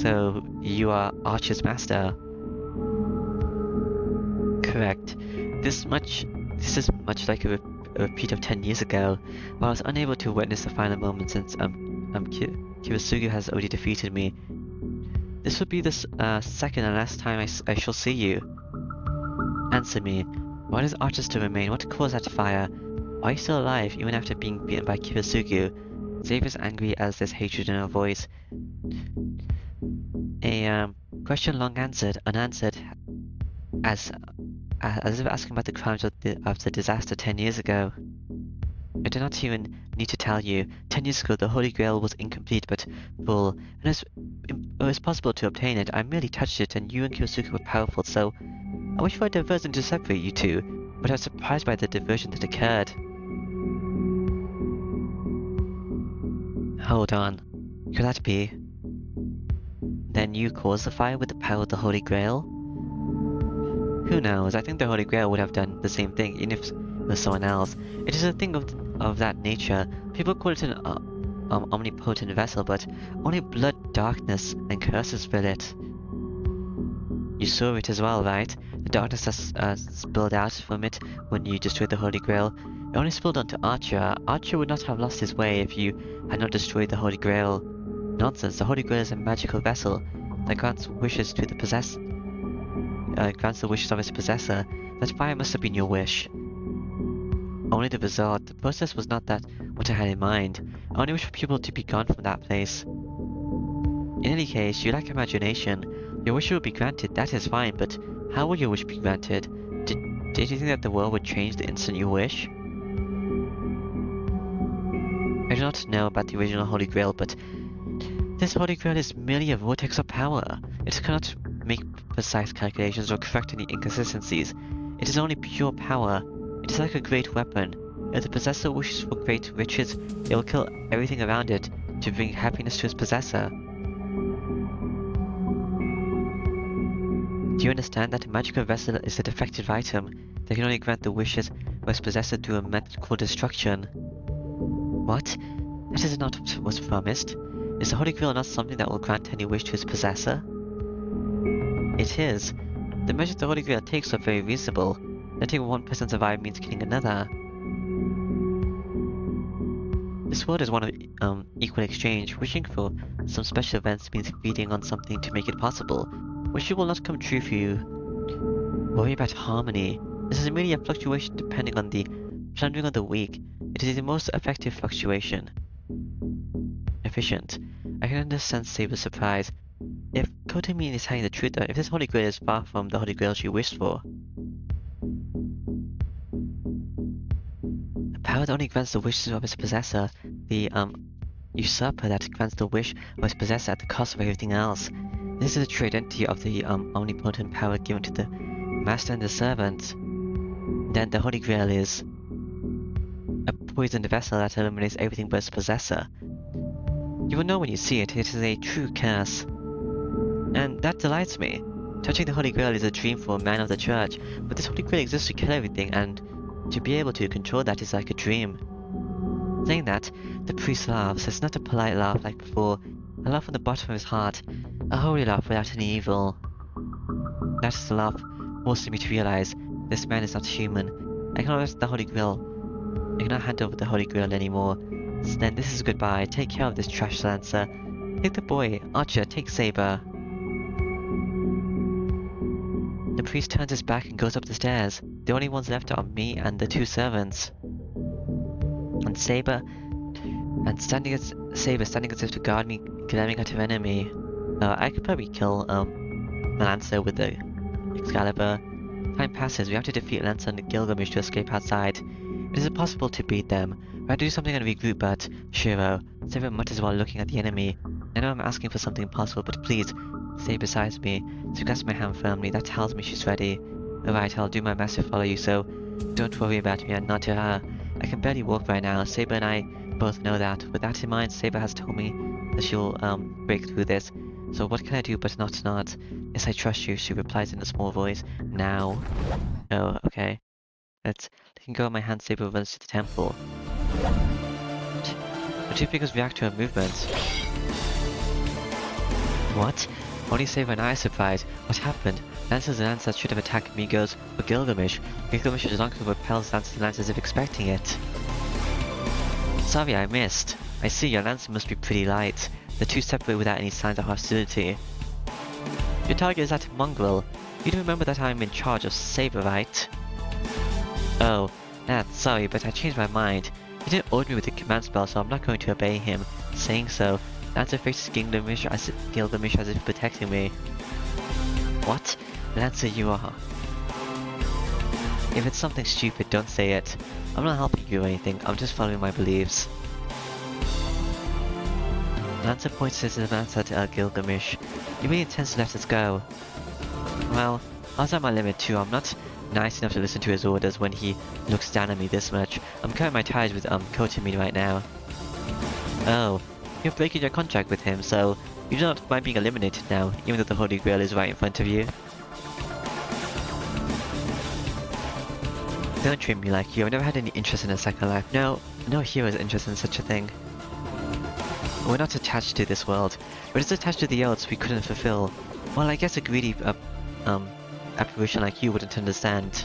So, you are Archer's master? Correct. This is much like a repeat of 10 years ago, while I was unable to witness the final moment since Kirisugu has already defeated me. This would be the second and last time I shall see you. Answer me. Why does Archer still remain? What caused that fire? Why are you still alive, even after being beaten by Kirisugu? Saber is angry as there's hatred in her voice. A question long answered, unanswered, as if asking about the crimes of the disaster 10 years ago. I do not even need to tell you. 10 years ago, the Holy Grail was incomplete but full, and it was possible to obtain it. I merely touched it, and you and Kirisugu were powerful, so I wish for a diversion to separate you two, but I was surprised by the diversion that occurred. Hold on. Could that be? Then you caused the fire with the power of the Holy Grail? Who knows? I think the Holy Grail would have done the same thing, even if it was someone else. It is a thing of that nature. People call it an omnipotent vessel, but only blood, darkness, and curses fill it. You saw it as well, right? The darkness that spilled out from it when you destroyed the Holy Grail. It only spilled onto Archer. Archer would not have lost his way if you had not destroyed the Holy Grail. Nonsense. The Holy Grail is a magical vessel that grants the wishes of its possessor. That fire must have been your wish. Only the result. The process was not that what I had in mind. I only wish for people to be gone from that place. In any case, you lack imagination. Your wish will be granted, that is fine, but how will your wish be granted? Did you think that the world would change the instant you wish? I do not know about the original Holy Grail, but this Holy Grail is merely a vortex of power. It cannot make precise calculations or correct any inconsistencies. It is only pure power. It is like a great weapon. If the possessor wishes for great riches, it will kill everything around it to bring happiness to its possessor. Do you understand that a magical vessel is a defective item that can only grant the wishes of its possessor through a method called destruction? What? That is not what was promised. Is the Holy Grail not something that will grant any wish to its possessor? It is. The measures the Holy Grail takes are very reasonable. Letting one person survive means killing another. This world is one of equal exchange. Wishing for some special events means feeding on something to make it possible. Wishing will not come true for you. Worry about harmony. This is merely a fluctuation depending on the plundering of the weak. It is the most effective fluctuation. Efficient. I can understand Saber's surprise. If Kotomi is telling the truth though, if this Holy Grail is far from the Holy Grail she wished for, the power that only grants the wishes of its possessor, the usurper that grants the wish of its possessor at the cost of everything else. This is the true identity of the omnipotent power given to the master and the servant. Then the Holy Grail is a poisoned vessel that eliminates everything but its possessor. You will know when you see it, it is a true curse. And that delights me. Touching the Holy Grail is a dream for a man of the church, but this Holy Grail exists to kill everything, and to be able to control that is like a dream. Saying that, the priest laughs. It's not a polite laugh like before, a laugh from the bottom of his heart, a holy laugh without any evil. That is the laugh forcing me to realize this man is not human. I cannot rest the Holy Grail. I cannot hand over the Holy Grail anymore. So then this is goodbye. Take care of this trash Lancer. Take the boy. Archer, take Saber. The priest turns his back and goes up the stairs. The only ones left are me and the two servants. And Saber, standing as if to guard me, glaring at her enemy. I could probably kill Lancer with the Excalibur. Time passes. We have to defeat Lancer and Gilgamesh to escape outside. It is impossible to beat them. We have to do something and regroup, but Shiro, Saber mutters while looking at the enemy. I know I'm asking for something impossible, but please, stay beside me. She grasps my hand firmly. That tells me she's ready. Alright, I'll do my best to follow you, so don't worry about me and not to her. I can barely walk right now. Saber and I both know that. With that in mind, Saber has told me that she'll break through this. So what can I do but not? Yes, I trust you, she replies in a small voice. Now. Oh, okay. Letting go of my hand, Saber runs to the temple. The two figures react to her movements. What? Only Saber and I are surprised. What happened? Lancer's lance that should have attacked me goes for Gilgamesh. Gilgamesh's uncle repels Lancer's lance as if expecting it. Sorry, I missed. I see, your lance must be pretty light. The two separate without any signs of hostility. Your target is that mongrel. You do remember that I'm in charge of Saber, right? Oh, sorry, but I changed my mind. He didn't order me with the command spell, so I'm not going to obey him. Saying so, Lancer faces Gilgamesh as if protecting me. What? Lancer, you are. If it's something stupid, don't say it. I'm not helping you or anything, I'm just following my beliefs. Lancer points his lance at Gilgamesh. You really intends to let us go? Well, I was at my limit too. I'm not nice enough to listen to his orders when he looks down at me this much. I'm cutting my ties with Kotomi right now. Oh, you're breaking your contract with him, so you do not mind being eliminated now, even though the Holy Grail is right in front of you. Don't treat me like you. I've never had any interest in a second life. No hero is interested in such a thing. We're not attached to this world. We're just attached to the oaths we couldn't fulfill. Well, I guess a greedy apparition like you wouldn't understand.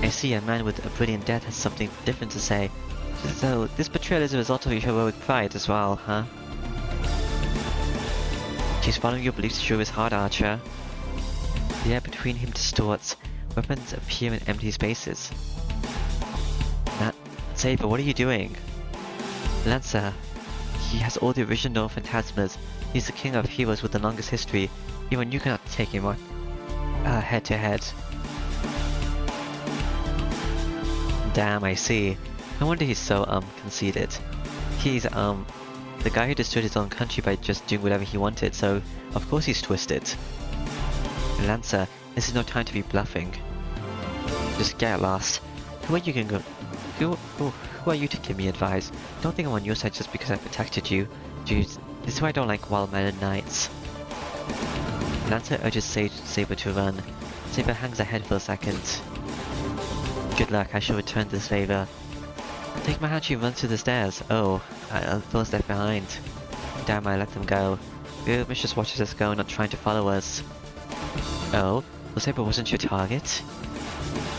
I see a man with a brilliant death has something different to say. So, this betrayal is a result of your heroic pride as well, huh? She's following your beliefs through his heart, Archer. The air between him distorts. Weapons appear in empty spaces. Saber, what are you doing? Lancer. He has all the original phantasmas. He's the king of heroes with the longest history. Even you cannot take him on head to head. Damn, I see. No wonder he's so conceited. He's the guy who destroyed his own country by just doing whatever he wanted, so of course he's twisted. Lancer, this is no time to be bluffing. Just get lost. Who are you gonna go? Who are you to give me advice? Don't think I'm on your side just because I protected you. Jeez, this is why I don't like wild-mannered knights. Lancer urges Saber to run. Saber hangs ahead for a second. Good luck, I shall return this favor. Take my hand, she runs to the stairs. Oh, those left behind. Damn, I let them go. Gilgamesh just watches us go, not trying to follow us. Oh, well, Saber wasn't your target?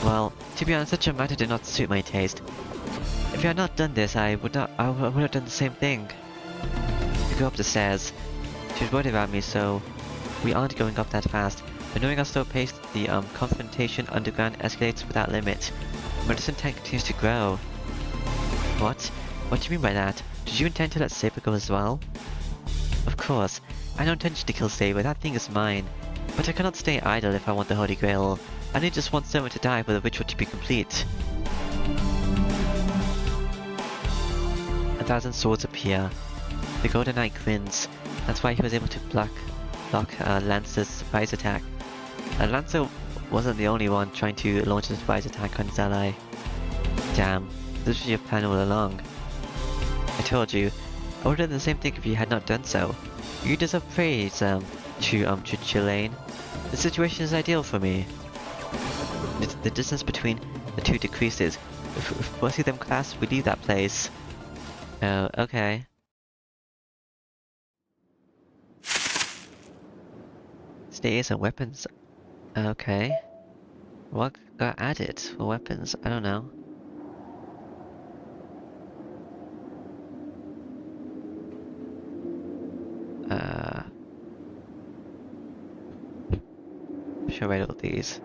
Well, to be honest, such a matter did not suit my taste. If you had not done this, I would have done the same thing. We go up the stairs. She was worried about me, so we aren't going up that fast. But knowing our slow pace, the confrontation underground escalates without limit. My discontent continues to grow. What? What do you mean by that? Did you intend to let Saber go as well? Of course. I don't intention to kill Saber, that thing is mine. But I cannot stay idle if I want the Holy Grail. I need just one servant to die for the ritual to be complete. 1,000 swords appear. The Golden Knight grins. That's why he was able to block Lancer's surprise attack. Lancer wasn't the only one trying to launch a surprise attack on his ally. Damn, this was your plan all along. I told you, I would have done the same thing if you had not done so. You deserve praise, Chilane. The situation is ideal for me. The distance between the two decreases. If both of them clash, we leave that place. Oh, okay. Stays and weapons. Okay. What got added for weapons? I don't know. Should I read all these?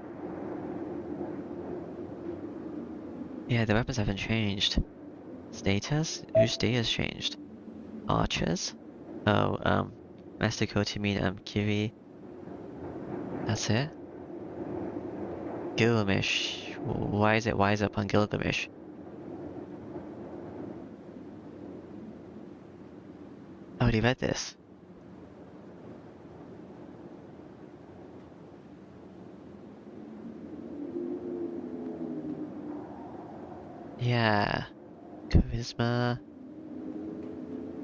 Yeah, the weapons haven't changed. Status? Whose status changed? Archers? Oh, Master Kotimin, Kiri. That's it? Gilgamesh. Why is it wise up on Gilgamesh? I already read this. Yeah. Charisma.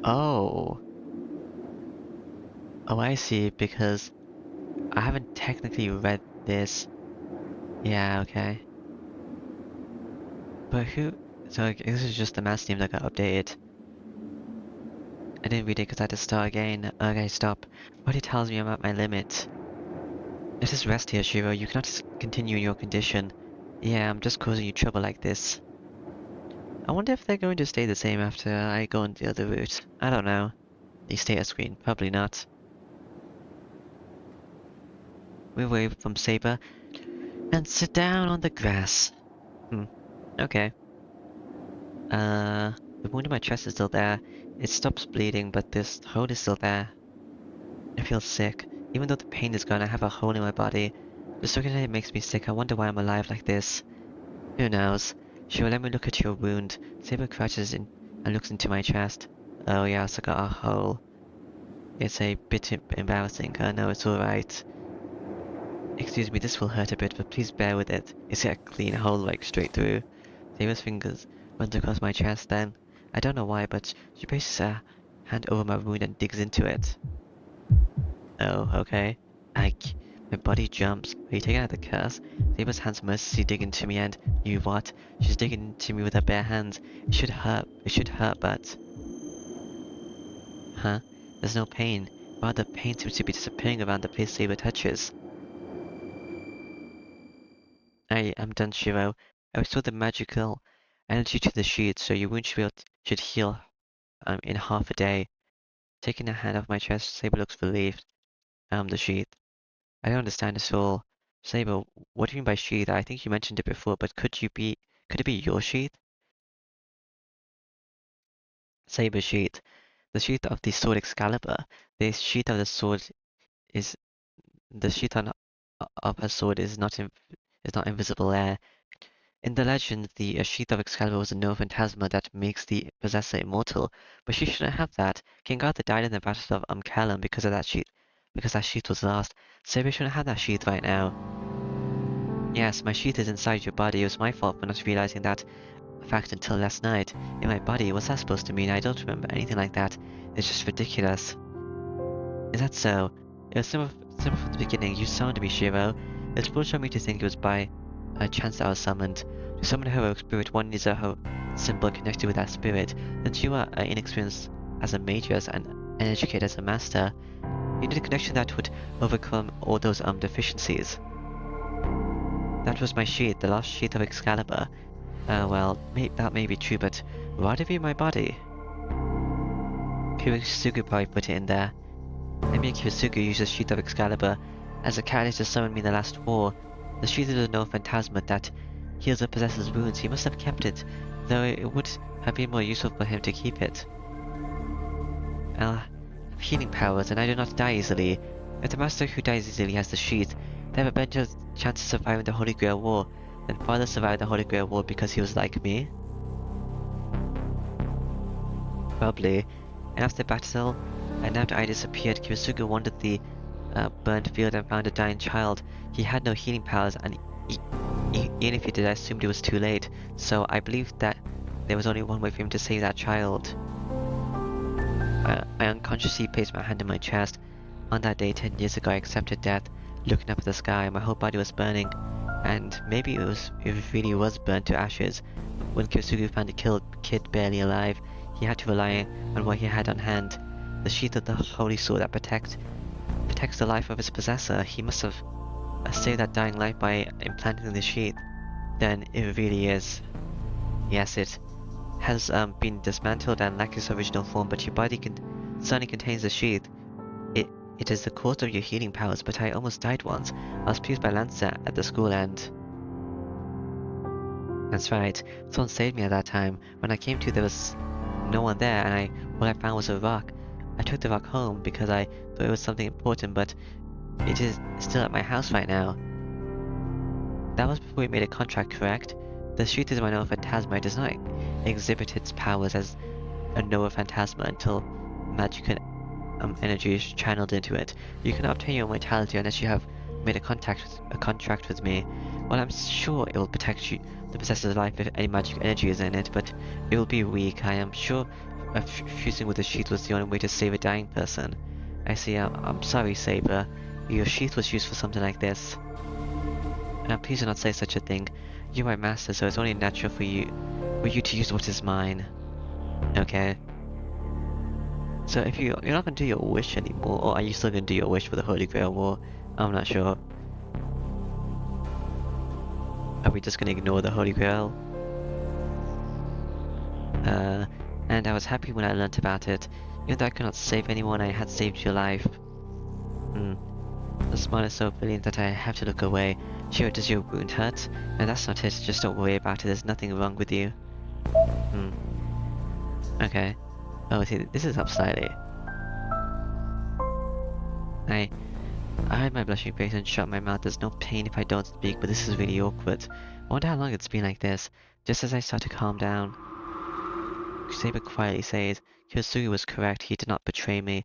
Oh. Oh, I see, because I haven't technically read this. Yeah, okay. But who... So this is just the mass name that got updated. I didn't read it because I had to start again. Okay, stop. Body tells me I'm at my limit. Let us rest here, Shiro. You cannot continue in your condition. Yeah, I'm just causing you trouble like this. I wonder if they're going to stay the same after I go on the other route. I don't know. The status screen, probably not. We wave from Saber and sit down on the grass. Okay. The wound in my chest is still there. It stops bleeding, but this hole is still there. I feel sick. Even though the pain is gone, I have a hole in my body. Just looking at it makes me sick. I wonder why I'm alive like this. Who knows? Sure, let me look at your wound. Saber crouches in and looks into my chest. Oh yeah, so I got a hole. It's a bit embarrassing. No, it's alright. Excuse me, this will hurt a bit, but please bear with it. It's a clean hole, like straight through. Saber's fingers runs across my chest then. I don't know why, but she places her hand over my wound and digs into it. Oh, okay. Ike. My body jumps. Are you taking out the curse? Saber's hands mercilessly dig into me and... You what? She's digging into me with her bare hands. It should hurt. It should hurt, but... Huh? There's no pain. Rather, pain seems to be disappearing around the place Saber touches. I am done, Shiro. I restored the magical energy to the sheath, so your wound should heal in half a day. Taking a hand off my chest, Saber looks relieved. The sheath. I don't understand this all. Saber, what do you mean by sheath? I think you mentioned it before, but could it be your sheath? Saber sheath. The sheath of the sword Excalibur. The sheath of the sword is the sheath of her sword is not invisible there. In the legend, the sheath of Excalibur was a known phantasma that makes the possessor immortal, but she shouldn't have that. King Arthur died in the Battle of Callum because that sheath was lost. Saber shouldn't have that sheath right now. Yes, my sheath is inside your body. It was my fault for not realizing that fact until last night. In my body, what's that supposed to mean? I don't remember anything like that. It's just ridiculous. Is that so? It was simple from the beginning. You summoned me, Shiro. It's foolish of me to think it was by a chance that I was summoned. To summon a heroic spirit, one needs a symbol connected with that spirit. Since you are inexperienced as a mage and uneducated as a master, you need a connection that would overcome all those deficiencies. That was my sheath, the last sheath of Excalibur. Well, that may be true, but why did it be my body? Kirisugu probably put it in there. Maybe Kirisugu used the sheath of Excalibur as a catalyst to summon me in the last war. The sheath is a known phantasma that heals a possessor's wounds. He must have kept it, though it would have been more useful for him to keep it. I'll healing powers, and I do not die easily. If the master who dies easily has the sheath, they have a better chance of surviving the Holy Grail War than Father survived the Holy Grail War because he was like me. Probably. And after the battle, and after I disappeared, Kirisuke wandered the burnt field and found a dying child. He had no healing powers, and even if he did, I assumed it was too late. So I believed that there was only one way for him to save that child. I unconsciously placed my hand on my chest. On that day 10 years ago, I accepted death, looking up at the sky. My whole body was burning, and maybe it really was burnt to ashes. When Kirisuke found the kid barely alive, he had to rely on what he had on hand. The sheath of the holy sword that protects the life of its possessor. He must have saved that dying life by implanting the sheath. Then it really is. Yes, it has been dismantled and lacks its original form, but your body certainly contains the sheath. It is the cause of your healing powers, but I almost died once. I was pierced by Lancer at the school end. That's right, someone saved me at that time. When I came to, there was no one there, and what I found was a rock. I took the rock home because I thought it was something important, but it is still at my house right now. That was before we made a contract, correct? The sheath is my Nova Phantasma. It does not exhibit its powers as a Nova Phantasma until magical energy is channeled into it. You can obtain your immortality unless you have made a contract with me. Well, I'm sure it will protect the possessor's life if any magic energy is in it, but it will be weak. I am sure fusing with the sheath was the only way to save a dying person. I see. I'm sorry, Saber. Your sheath was used for something like this. Please do not say such a thing. You're my master, so it's only natural for you to use what is mine. Okay. So if you're not gonna do your wish anymore, or are you still gonna do your wish for the Holy Grail War? I'm not sure. Are we just gonna ignore the Holy Grail? And I was happy when I learnt about it. Even though I could not save anyone, I had saved your life. The smile is so brilliant that I have to look away. Sure, does your wound hurt? No, that's not it. Just don't worry about it. There's nothing wrong with you. Okay. Oh, see, this is up slightly. I hide my blushing face and shut my mouth. There's no pain if I don't speak, but this is really awkward. I wonder how long it's been like this. Just as I start to calm down, Saber quietly says, Kirisuke was correct. He did not betray me.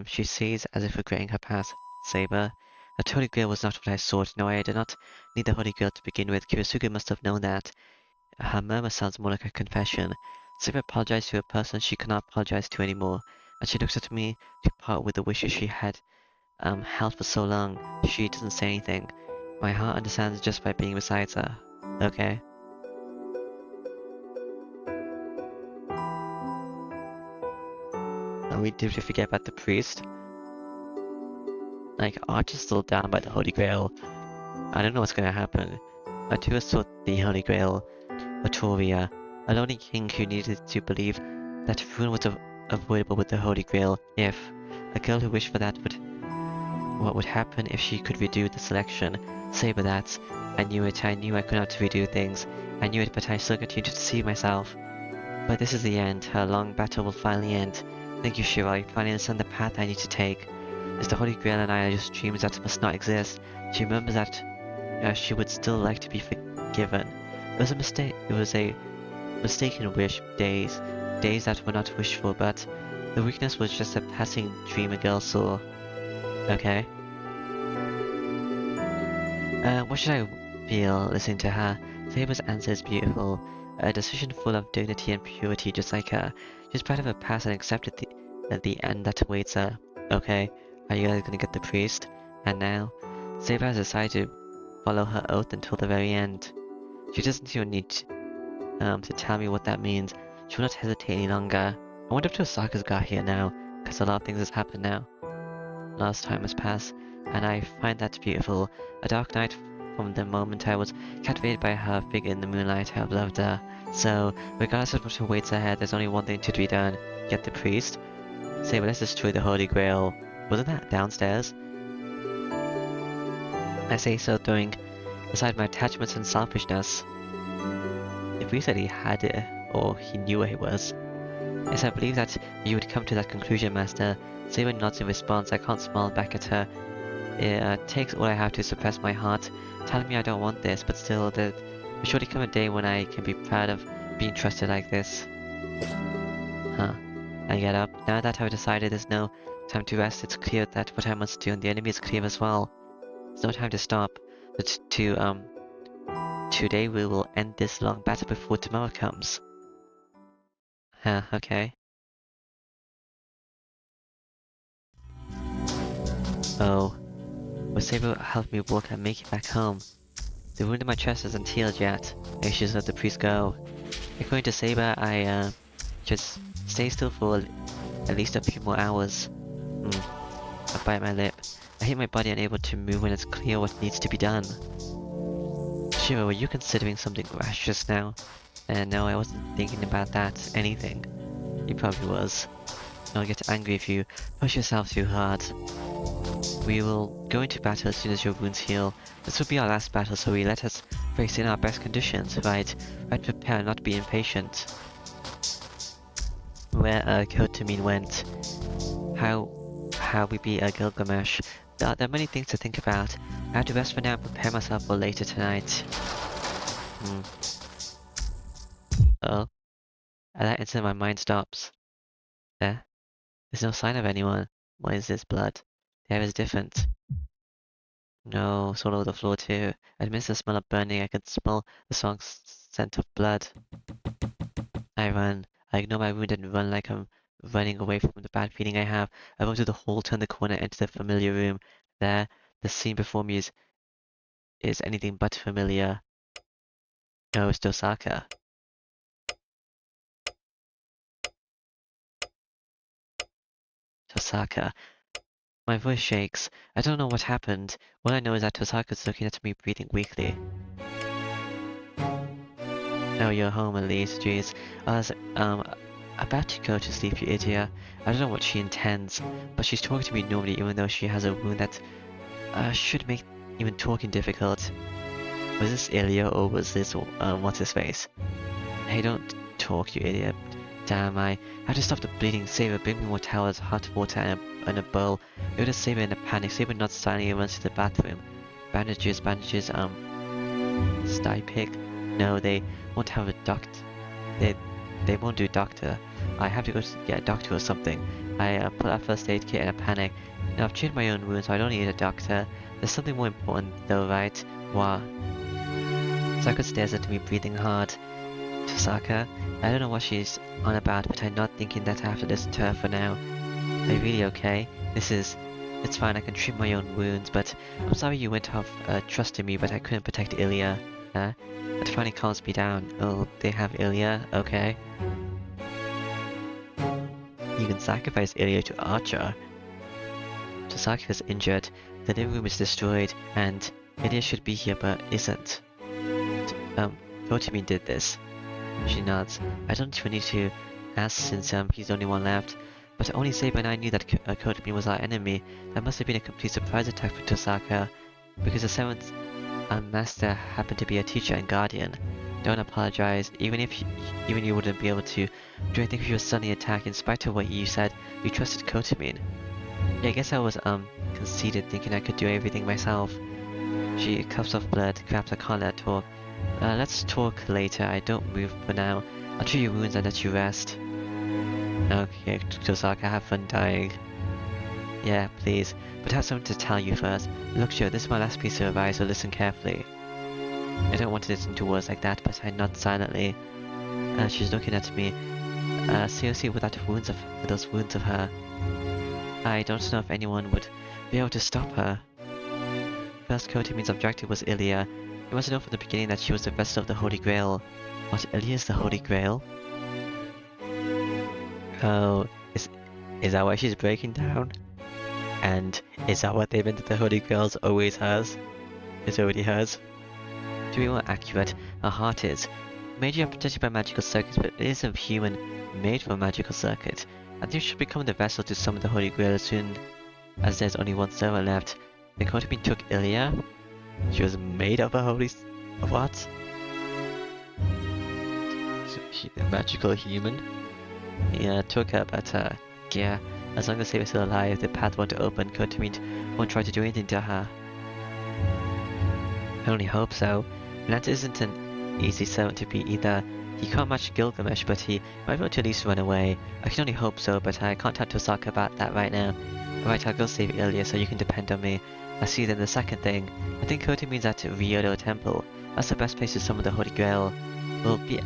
She says as if regretting her past. Saber, the Holy Grail was not what I sought. No, I did not need the Holy Grail to begin with. Kirisuke must have known that. Her murmur sounds more like a confession. Saber apologized to a person she could not apologize to anymore, and she looks at me to part with the wishes she had held for so long. She doesn't say anything. My heart understands just by being beside her. Okay. Did we forget about the priest? Like, Arch is still down by the Holy Grail. I don't know what's gonna happen. Artura sought the Holy Grail. Arturia, a lonely king who needed to believe that ruin was avoidable with the Holy Grail. If a girl who wished for that what would happen if she could redo the selection? Saber that. I knew it. I knew I could not redo things. I knew it, but I still continued to deceive myself. But this is the end. Her long battle will finally end. Thank you, Shiro. I finally understand the path I need to take. Is the Holy Grail and I are just dreams that must not exist? She remembers that she would still like to be forgiven. It was a mistake. It was a mistaken wish. Days that were not wished for, but the weakness was just a passing dream a girl saw. Okay. What should I feel listening to her? Saber's answer is beautiful. A decision full of dignity and purity, just like her. She's proud of her past and accepted the end that awaits her. Okay, are you guys gonna get the priest? And now, Saber has decided to follow her oath until the very end. She doesn't even need to tell me what that means. She will not hesitate any longer. I wonder if Osaka's got here now, because a lot of things has happened now. Last time has passed, and I find that beautiful. A dark night from the moment I was captivated by her figure in the moonlight. I have loved her. So, regardless of what awaits ahead, there's only one thing to be done. Get the priest. Say, well, let's destroy the Holy Grail. Wasn't that downstairs? I say so, throwing aside my attachments and selfishness. If we said he had it, or he knew where he was. Yes, I believe that you would come to that conclusion, Master. Saber nods in response. I can't smile back at her. It takes all I have to suppress my heart, telling me I don't want this, but still, there will surely come a day when I can be proud of being trusted like this. Huh. I get up. Now that I've decided there's no time to rest, it's clear that what I must do, and the enemy is clear as well. There's no time to stop. But today we will end this long battle before tomorrow comes. Huh, okay. Oh. Will Saber help me walk and make it back home? The wound in my chest hasn't healed yet. I should let the priest go. According to Saber, I should stay still for at least a few more hours. I bite my lip. I hate my body unable to move when it's clear what needs to be done. Shiro, were you considering something rash just now? No, I wasn't thinking about that. Anything. You probably was. I'll get angry if you push yourself too hard. We will go into battle as soon as your wounds heal. This will be our last battle, so we let us face it in our best conditions, right? Right, prepare, not be impatient. Where Kotamin went. How we beat Gilgamesh. There are many things to think about. I have to rest for now and prepare myself for later tonight. Oh. At that instant my mind stops. There's no sign of anyone. What is this blood? The air is different. No, it's all over the floor too. I miss the smell of burning. I can smell the strong scent of blood. I run. I ignore my wound and run like I'm running away from the bad feeling I have. I run through the hall, turn the corner, enter the familiar room. There, the scene before me is anything but familiar. No, it's Tosaka. Tosaka. My voice shakes. I don't know what happened. All I know is that Tosaka's looking at me, breathing weakly. Oh, you're home at least, jeez. I was, about to go to sleep, you idiot. I don't know what she intends, but she's talking to me normally even though she has a wound that, should make even talking difficult. Was this Ilya or was this, what's his face? Hey, don't talk, you idiot. Damn, I have to stop the bleeding. Saber, bring me more towels, hot water, and a bowl. Go to Saber in a panic. Saber nods silently and runs to the bathroom. Bandages, sty pick. No, they won't have a doctor. They won't do doctor. I have to go get a doctor or something. I pull out first aid kit in a panic. Now I've treated my own wounds, so I don't need a doctor. There's something more important though, right? What? Saka stares at me, breathing hard. Tosaka? I don't know what she's on about, but I'm not thinking that I have to listen to her for now. Are you really okay? It's fine, I can treat my own wounds, but I'm sorry you went off trusting me, but I couldn't protect Ilya. That finally calms me down. Oh, they have Ilya? Okay. You can sacrifice Ilya to Archer. Tosaka is injured, the living room is destroyed, and Ilya should be here but isn't. Kotamin did this. She nods. I don't even need to ask since he's the only one left. But only Saber and I knew that Kotamin was our enemy. That must have been a complete surprise attack for Tosaka. Because the 7th Master happened to be a teacher and guardian. Don't apologize. Even you wouldn't be able to do anything if you were suddenly attacked. In spite of what you said, you trusted Kotamin. Yeah, I guess I was conceited, thinking I could do everything myself. She coughs off blood, grabs her collar, talk. Let's talk later. I don't move for now. I'll treat your wounds and let you rest. Okay, Tosaka, have fun dying. Yeah, please. But I have something to tell you first. Look, Joe, this is my last piece of advice, so listen carefully. I don't want to listen to words like that, but I nod silently. She's looking at me. Seriously, with those wounds of her. I don't know if anyone would be able to stop her. First, Kotamin's objective was Ilya. You must know from the beginning that she was the vessel of the Holy Grail. What, Ilya is the Holy Grail? Oh, is that why she's breaking down? And is that what they've been to the Holy Grails always has? It already has? To be more accurate, her heart is. Made you are protected by magical circuits, but it is a human made for a magical circuit. I think she should become the vessel to summon the Holy Grail as soon as there's only one servant left. The Kotamin took Ilya? She was made of a holy... what? A magical human? Yeah, took her, but yeah, as long as Saber's still alive, the path won't open. Kotamine won't try to do anything to her. I only hope so. Lance isn't an easy servant to beat either. He can't match Gilgamesh, but he might be able to at least run away. I can only hope so, but I can't tell Tosaka about that right now. Alright, I'll go save Ilya so you can depend on me. I see then the second thing. I think Kotamin's at Ryodo Temple. That's the best place to summon the Holy Grail. We'll be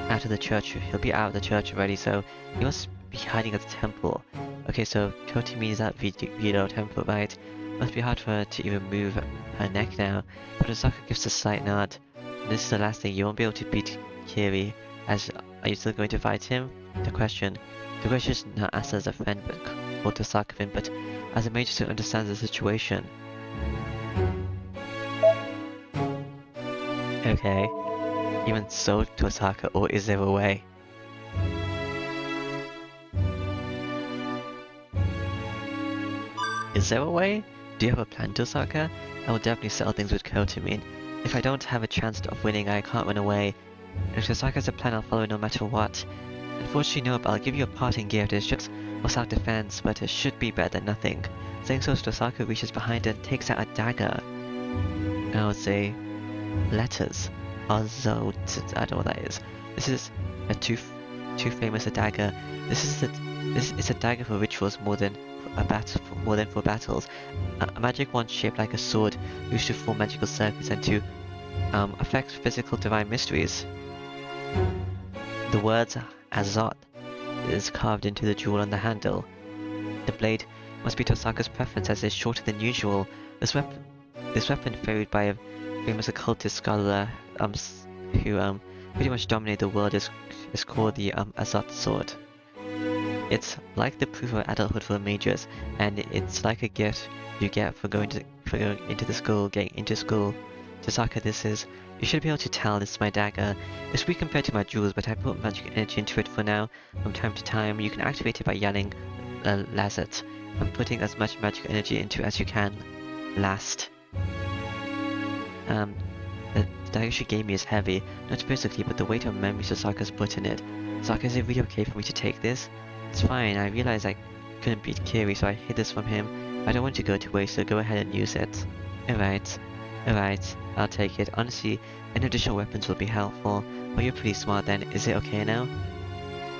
out of the church. He'll be out of the church already, so he must be hiding at the temple. Okay, so Kotami is at Ryodo Temple, right? Must be hard for her to even move her neck now. But Osaka gives a slight nod. And this is the last thing. You won't be able to beat Kiri. As are you still going to fight him? The question is not asked as a friend, but for Tosaka, but as a mage who understands the situation. Okay. Even so, Tosaka, or is there a way? Is there a way? Do you have a plan, Tosaka? I will definitely settle things with Kotamin. If I don't have a chance of winning, I can't run away. And if Tosaka has a plan, I'll follow no matter what. Unfortunately, no, but I'll give you a parting gift. It's just for self-defense, but it should be better than nothing. Saying so, Tosaka reaches behind and takes out a dagger. I would say letters. Ozo, I don't know what that is. This is a too famous a dagger. This is a dagger for rituals more than for battles. A magic one shaped like a sword, used to form magical circuits and to affect physical divine mysteries. The words Azot is carved into the jewel on the handle. The blade must be Tosaka's preference as it's shorter than usual. This weapon, favored by a famous occultist scholar who pretty much dominated the world, is called the Azot sword. It's like the proof of adulthood for mages, and it's like a gift you get for going into school. Tosaka, this is. You should be able to tell this is my dagger. It's weak compared to my jewels, but I put magic energy into it for now. From time to time, you can activate it by yelling, Lazet, and putting as much magic energy into it as you can. Last. The dagger she gave me is heavy, not physically, but the weight of memories Tosaka's put in it. Tosaka, is it really okay for me to take this? It's fine, I realized I couldn't beat Kiri, so I hid this from him. I don't want to go to waste, so go ahead and use it. Alright, I'll take it. Honestly, any additional weapons will be helpful. Well, you're pretty smart then. Is it okay now?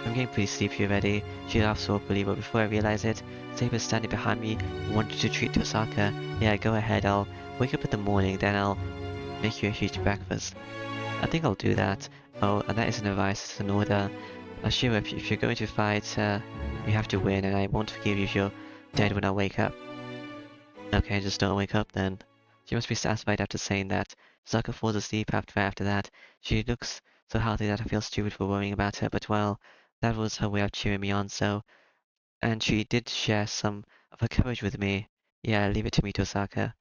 I'm getting pretty sleepy already. She laughs soberly, but before I realize it, Saber's standing behind me, wanting to treat Tosaka. Yeah, go ahead, I'll wake up in the morning, then I'll make you a huge breakfast. I think I'll do that. Oh, and that isn't advice, it's an order. Sure, if you're going to fight, you have to win, and I won't forgive you if you're dead when I wake up. Okay, just don't wake up then. She must be satisfied after saying that. Tosaka falls asleep after that. She looks so healthy that I feel stupid for worrying about her, but well, that was her way of cheering me on, so... And she did share some of her courage with me. Yeah, leave it to me, Tosaka.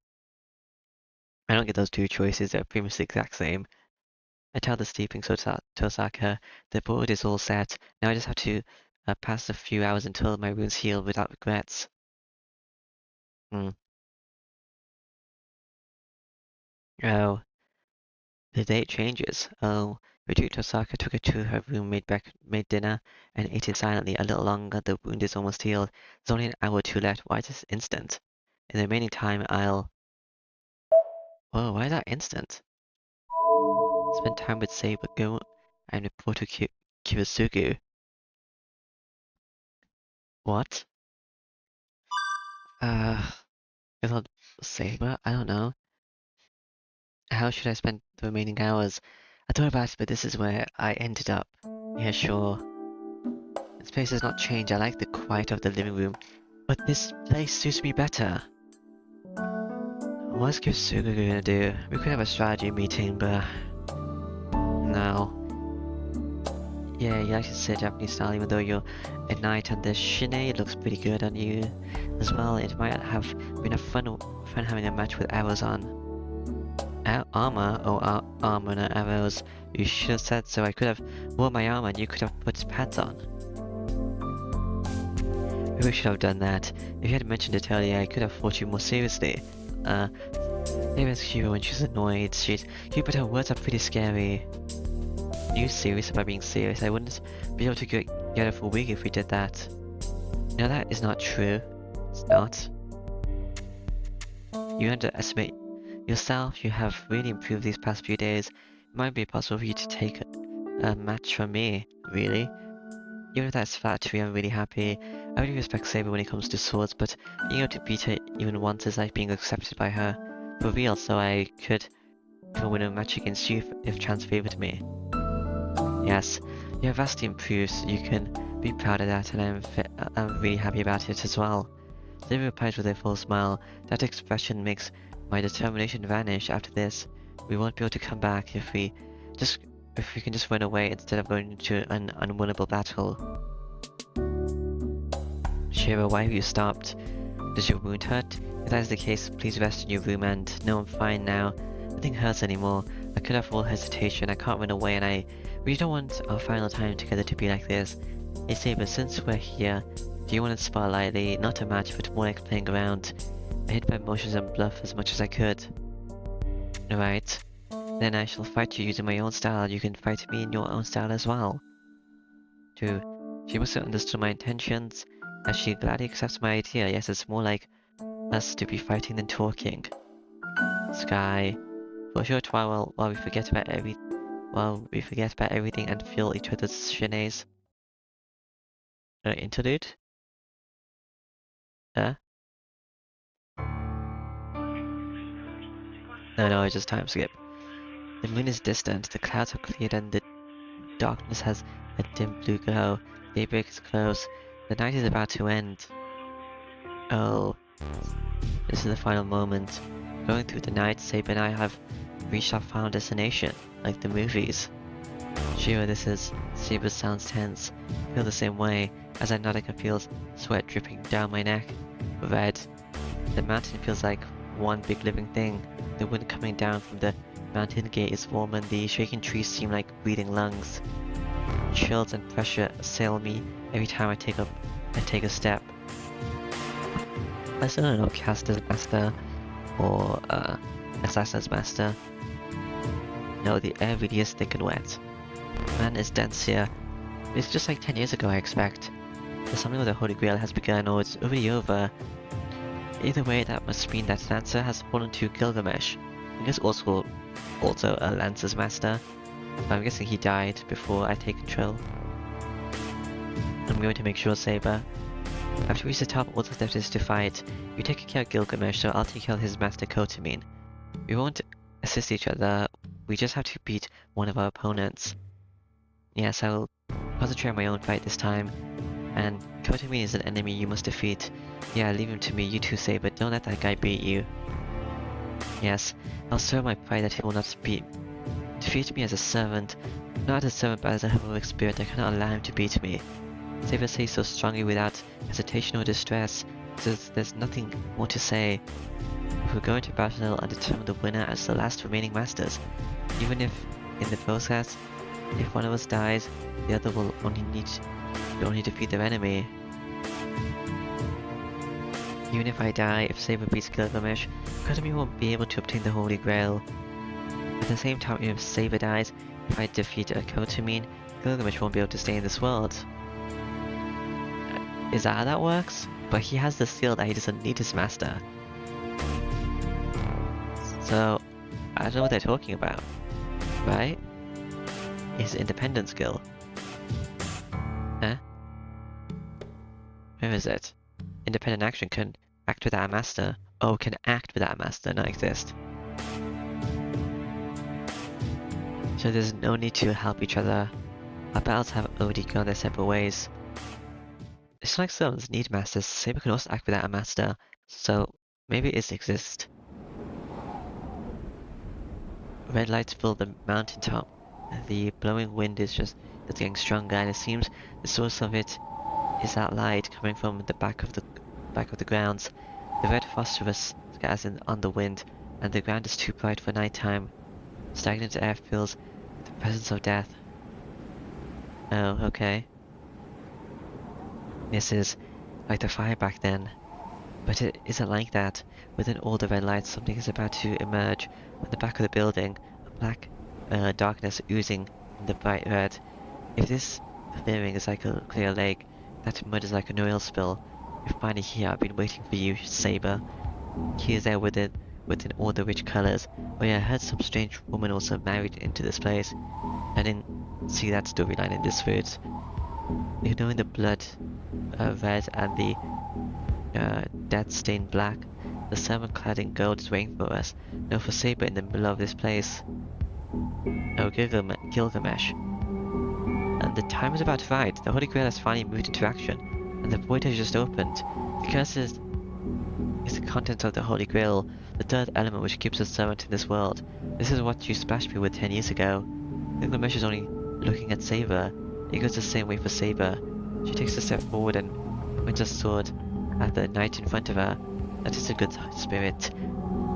I don't get those two choices, they're pretty much the exact same. I tell the sleeping Tosaka, the board is all set. Now I just have to pass a few hours until my wounds heal without regrets. Oh, the date changes. Oh, Retreat Tosaka took her to her room, made dinner, and ate it silently. A little longer, the wound is almost healed. There's only an hour or two left. Why this instant? In the remaining time, I'll... Whoa, why is that instant? Spend time with Saber, go and report to Kirisugu. What? Without Saber? I don't know. How should I spend the remaining hours? I thought about it, but this is where I ended up. Yeah, sure. This place has not changed. I like the quiet of the living room, but this place suits me better. What's Kirisugu gonna do? We could have a strategy meeting, but... No. Yeah, you like to say Japanese style even though you're at night, and the shine looks pretty good on you as well. It might have been a fun having a match with arrows on. Armor? Oh, armor, not arrows. You should have said so. I could have worn my armor and you could have put pads on. Maybe we should have done that. If you had mentioned it earlier, I could have fought you more seriously. Maybe it's Kira when she's annoyed. She's cute, but her words are pretty scary. you serious about being serious? I wouldn't be able to get together for a week if we did that. No, that is not true. It's not. You underestimate yourself. You have really improved these past few days. It might be possible for you to take a match from me, really. Even if that's flattery, I'm really happy. I really respect Saber when it comes to swords, but being able to beat her even once is like being accepted by her. For real, so I could even win a match against you if chance favored me. Yes, you have vastly improved, so you can be proud of that, and I'm really happy about it as well. Saber replies with a full smile. That expression makes my determination vanish after this. We won't be able to come back just if we can just run away instead of going into an unwinnable battle. Shira, why have you stopped? Does your wound hurt? If that is the case, please rest in your room and no, I'm fine now. Nothing hurts anymore. I could have full hesitation, I can't run away, and I really don't want our final time together to be like this. Hey Saber, since we're here, do you want to spar lightly? Not a match, but more like playing around. I hid my emotions and bluff as much as I could. Alright. Then I shall fight you using my own style. You can fight me in your own style as well. True. She must have understood my intentions, as she gladly accepts my idea. Yes, it's more like us to be fighting than talking. Sky. For a short while, while we forget about everything and feel each other's shenanigans. Interlude? No, it's just time skip. The moon is distant, the clouds are cleared, and the darkness has a dim blue glow. Daybreak is close. The night is about to end. Oh, this is the final moment. Going through the night, Saber and I have reached our final destination, like the movies. Shira, this is... Saber sounds tense. I feel the same way. As I nod, I can feel sweat dripping down my neck. Red. The mountain feels like one big living thing. The wind coming down from the mountain gate is warm and the shaking trees seem like breathing lungs. Chills and pressure assail me every time I take a step. I still don't know Caster's Master or Assassin's Master. No, the air really is thick and wet. Man is dense here. It's just like 10 years ago, I expect. There's something with the Holy Grail has begun, or it's already over. Either way, that must mean that Lancer has fallen to Gilgamesh. I guess also a Lancer's Master. But I'm guessing he died before I take control. I'm going to make sure, Saber. After we reach the top, all that's left is to fight. You take care of Gilgamesh, so I'll take care of his master Kotamine. We won't assist each other, we just have to beat one of our opponents. Yes, I'll concentrate on my own fight this time. And Kotamine is an enemy you must defeat. Yeah, leave him to me, you too, Saber, don't let that guy beat you. Yes, I'll swear my pride that he will not defeat me as a servant. Not as a servant, but as a heroic spirit. I cannot allow him to beat me. Saber says so strongly without hesitation or distress, because there's nothing more to say. If we're going to battle and determine the winner as the last remaining masters, even if, in the process, if one of us dies, the other will only defeat their enemy. Even if I die, if Saber beats Gilgamesh, Kotamine won't be able to obtain the Holy Grail. At the same time, if Saber dies, if I defeat Kotamine, Gilgamesh won't be able to stay in this world. Is that how that works? But he has the seal that he doesn't need his master. So, I don't know what they're talking about. Right? His independent skill. Huh? Where is it? Independent action can act without a master. Oh, can act without a master, not exist. So there's no need to help each other. Our battles have already gone their separate ways. It's like servants need masters, Saber can also act without a master, so maybe it exists. Red lights fill the mountaintop. The blowing wind is getting stronger, and it seems the source of it is that light coming from the back of the grounds. The red phosphorus scatters on the wind, and the ground is too bright for nighttime. Stagnant air fills with the presence of death. Oh, okay. This is like the fire back then. But it isn't like that. Within all the red lights, something is about to emerge from the back of the building. A black darkness oozing in the bright red. If this clearing is like a clear lake, that mud is like an oil spill. You're finally here. I've been waiting for you, Saber. He is there within all the rich colors. Oh yeah, I heard some strange woman also married into this place. I didn't see that storyline in this fruit. Ignoring the blood red and the death stained black, the servant clad in gold is waiting for us. No, for Saber in the middle of this place. Oh, Gilgamesh. And the time is about right. The Holy Grail has finally moved into action, and the void has just opened. The curse is the contents of the Holy Grail, the third element which keeps us servant in this world. This is what you splashed me with 10 years ago. Gilgamesh is only looking at Saber. He goes the same way for Saber. She takes a step forward and points a sword at the knight in front of her. That is a good spirit.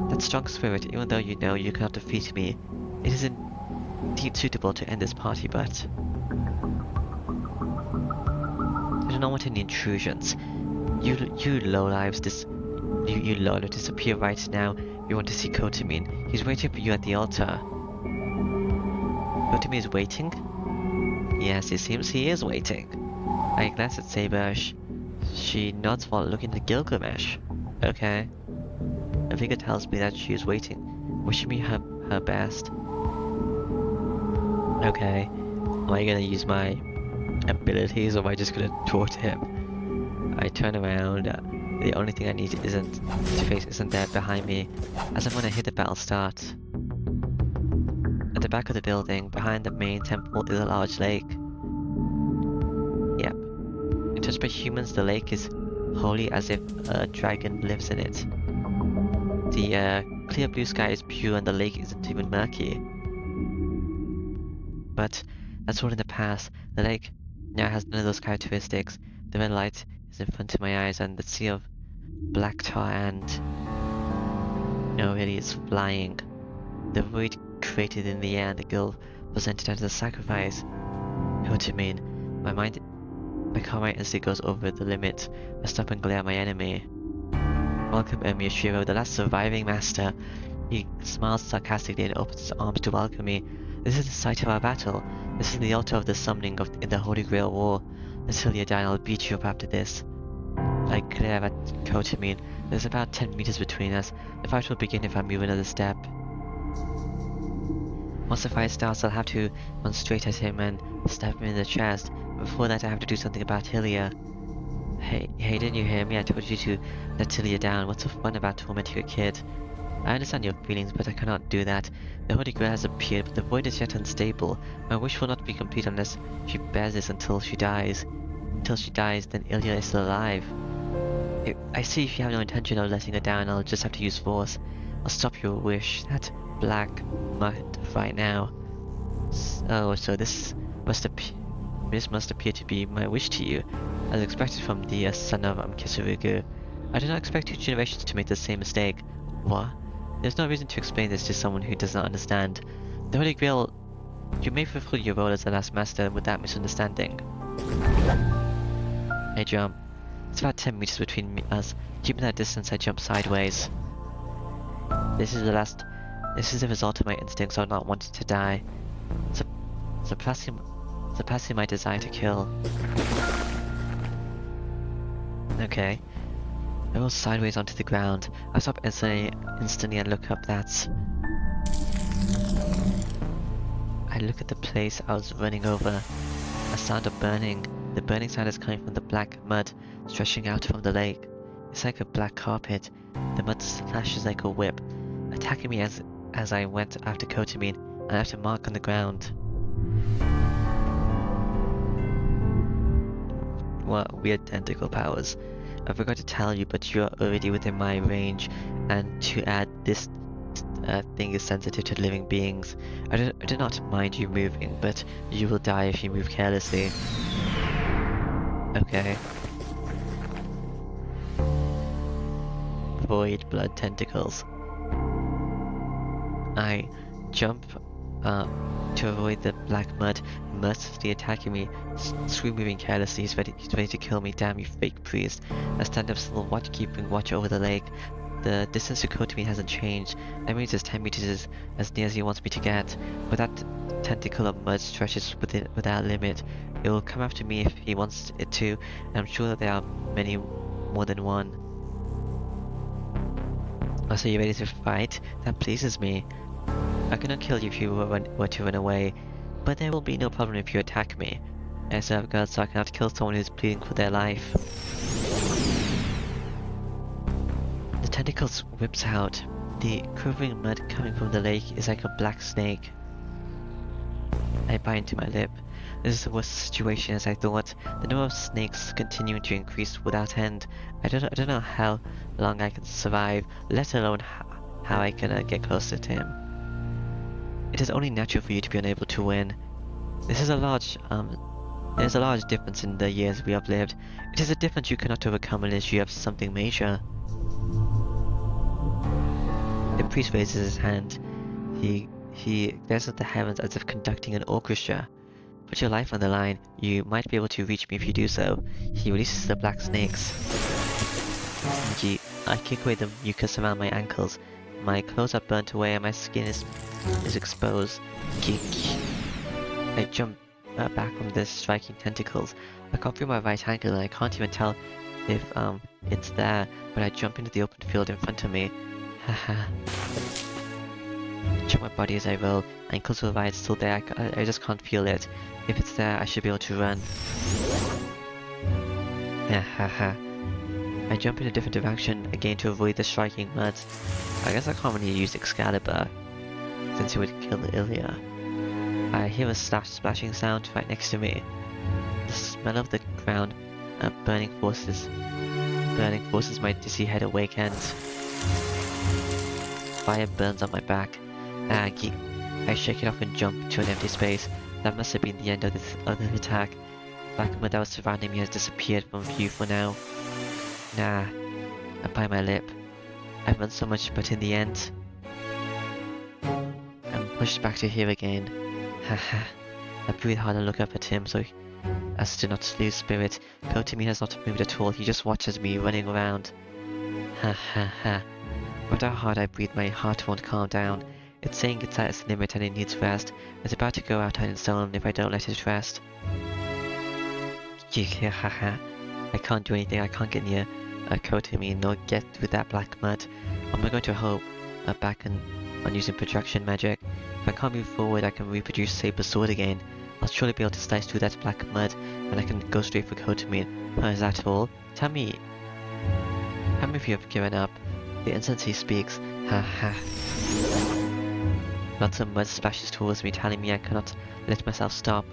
That strong spirit, even though you know you cannot defeat me. It is indeed suitable to end this party, but I do not want any intrusions. You lowlives, you lowlives disappear right now. You want to see Kotamin. He's waiting for you at the altar. Kotamin is waiting? Yes, it seems he is waiting. I glance at Saber. She nods while looking at Gilgamesh. Okay. A figure tells me that she is waiting, wishing me her best. Okay. Am I gonna use my abilities or am I just gonna talk to him? I turn around. The only thing I need isn't there behind me, as I'm gonna hit the battle start. At the back of the building, behind the main temple, is a large lake. Yep. Untouched by humans, the lake is holy as if a dragon lives in it. The clear blue sky is pure and the lake isn't even murky. But that's all in the past. The lake now has none of those characteristics. The red light is in front of my eyes and the sea of black tar and... no, really, it's flying. The void created in the air and the girl presented as a sacrifice. What do you mean? My karma instantly goes over the limit. I stop and glare at my enemy. Welcome, Miyashiro, the last surviving master. He smiles sarcastically and opens his arms to welcome me. This is the site of our battle. This is the altar of the summoning in the Holy Grail War. Until you die, I'll beat you up after this. I glare at Kotamin. There's about 10 meters between us. The fight will begin if I move another step. Once the fight starts, I'll have to run straight at him and stab him in the chest. Before that, I have to do something about Hylia. Hey, didn't you hear me? I told you to let Hylia down. What's so fun about tormenting a kid? I understand your feelings, but I cannot do that. The Holy Grail has appeared, but the void is yet unstable. My wish will not be complete unless she bears this until she dies. Until she dies, then Hylia is still alive. I see if you have no intention of letting her down, I'll just have to use force. I'll stop your wish. That black mud right now. Oh, so this must appear to be my wish to you, as expected from the son of Kisurugu. I do not expect 2 generations to make the same mistake. What? There's no reason to explain this to someone who does not understand. The Holy Grail... You may fulfill your role as the last master without misunderstanding. I jump. It's about 10 meters between us. Keeping that distance, I jump sideways. This is the result of my instincts of not wanting to die. Surpassing my desire to kill. Okay. I roll sideways onto the ground. I stop instantly and look up. I look at the place I was running over. A sound of burning. The burning sound is coming from the black mud stretching out from the lake. It's like a black carpet. The mud slashes like a whip, attacking me as I went after Kotamin, and I left a mark on the ground. What weird tentacle powers. I forgot to tell you, but you're already within my range, and to add, this thing is sensitive to living beings. I do not mind you moving, but you will die if you move carelessly. Okay. Void blood tentacles. I jump to avoid the black mud mercilessly attacking me. Screw moving carelessly. He's ready to kill me. Damn you, fake priest. I stand up still, keeping watch over the lake. The distance to Kotimi hasn't changed. That means it's 10 meters as near as he wants me to get. But that tentacle of mud stretches without limit. It will come after me if he wants it to, and I'm sure that there are many more than one. So you ready to fight? That pleases me. I cannot kill you if you were to run away, but there will be no problem if you attack me. I still have guards, so I cannot kill someone who's pleading for their life. The tentacles whips out. The quivering mud coming from the lake is like a black snake. I bite into my lip. This is the worst situation as I thought. The number of snakes continuing to increase without end. I don't know how long I can survive, let alone how I can get closer to him. It is only natural for you to be unable to win. There's a large difference in the years we have lived. It is a difference you cannot overcome unless you have something major. The priest raises his hand. He glares at the heavens as if conducting an orchestra. Put your life on the line. You might be able to reach me if you do so. He releases the black snakes. I kick away the mucus around my ankles. My clothes are burnt away and my skin is exposed. I jump back from the striking tentacles. I can't feel my right ankle and I can't even tell if it's there, but I jump into the open field in front of me. Haha. Check my body as I roll. Ankles were right, still there. I just can't feel it. If it's there, I should be able to run. Haha. I jump in a different direction again to avoid the striking mud. I guess I can't really use Excalibur, since it would kill Ilya. I hear a splashing sound right next to me. The smell of the ground burning forces my dizzy head awake and fire burns on my back. I shake it off and jump to an empty space. That must have been the end of the attack. Black mud that was surrounding me has disappeared from view for now. Nah, I bite my lip. I've run so much, but in the end, I'm pushed back to here again. Haha. I breathe hard and look up at him so as to not lose spirit. Kotimi has not moved at all. He just watches me running around. Ha ha ha. No matter how hard I breathe, my heart won't calm down. It's saying it's at its limit and it needs rest. It's about to go out on its own if I don't let it rest. I can't do anything. I can't get near Kotimi nor get through that black mud. What am I going to hope back on using projection magic? If I can't move forward, I can reproduce Saber's sword again. I'll surely be able to slice through that black mud and I can go straight for Kotimi. Is that all? Tell me if you have given up. The instant he speaks, ha. Lots of mud splashes towards me, telling me I cannot let myself stop.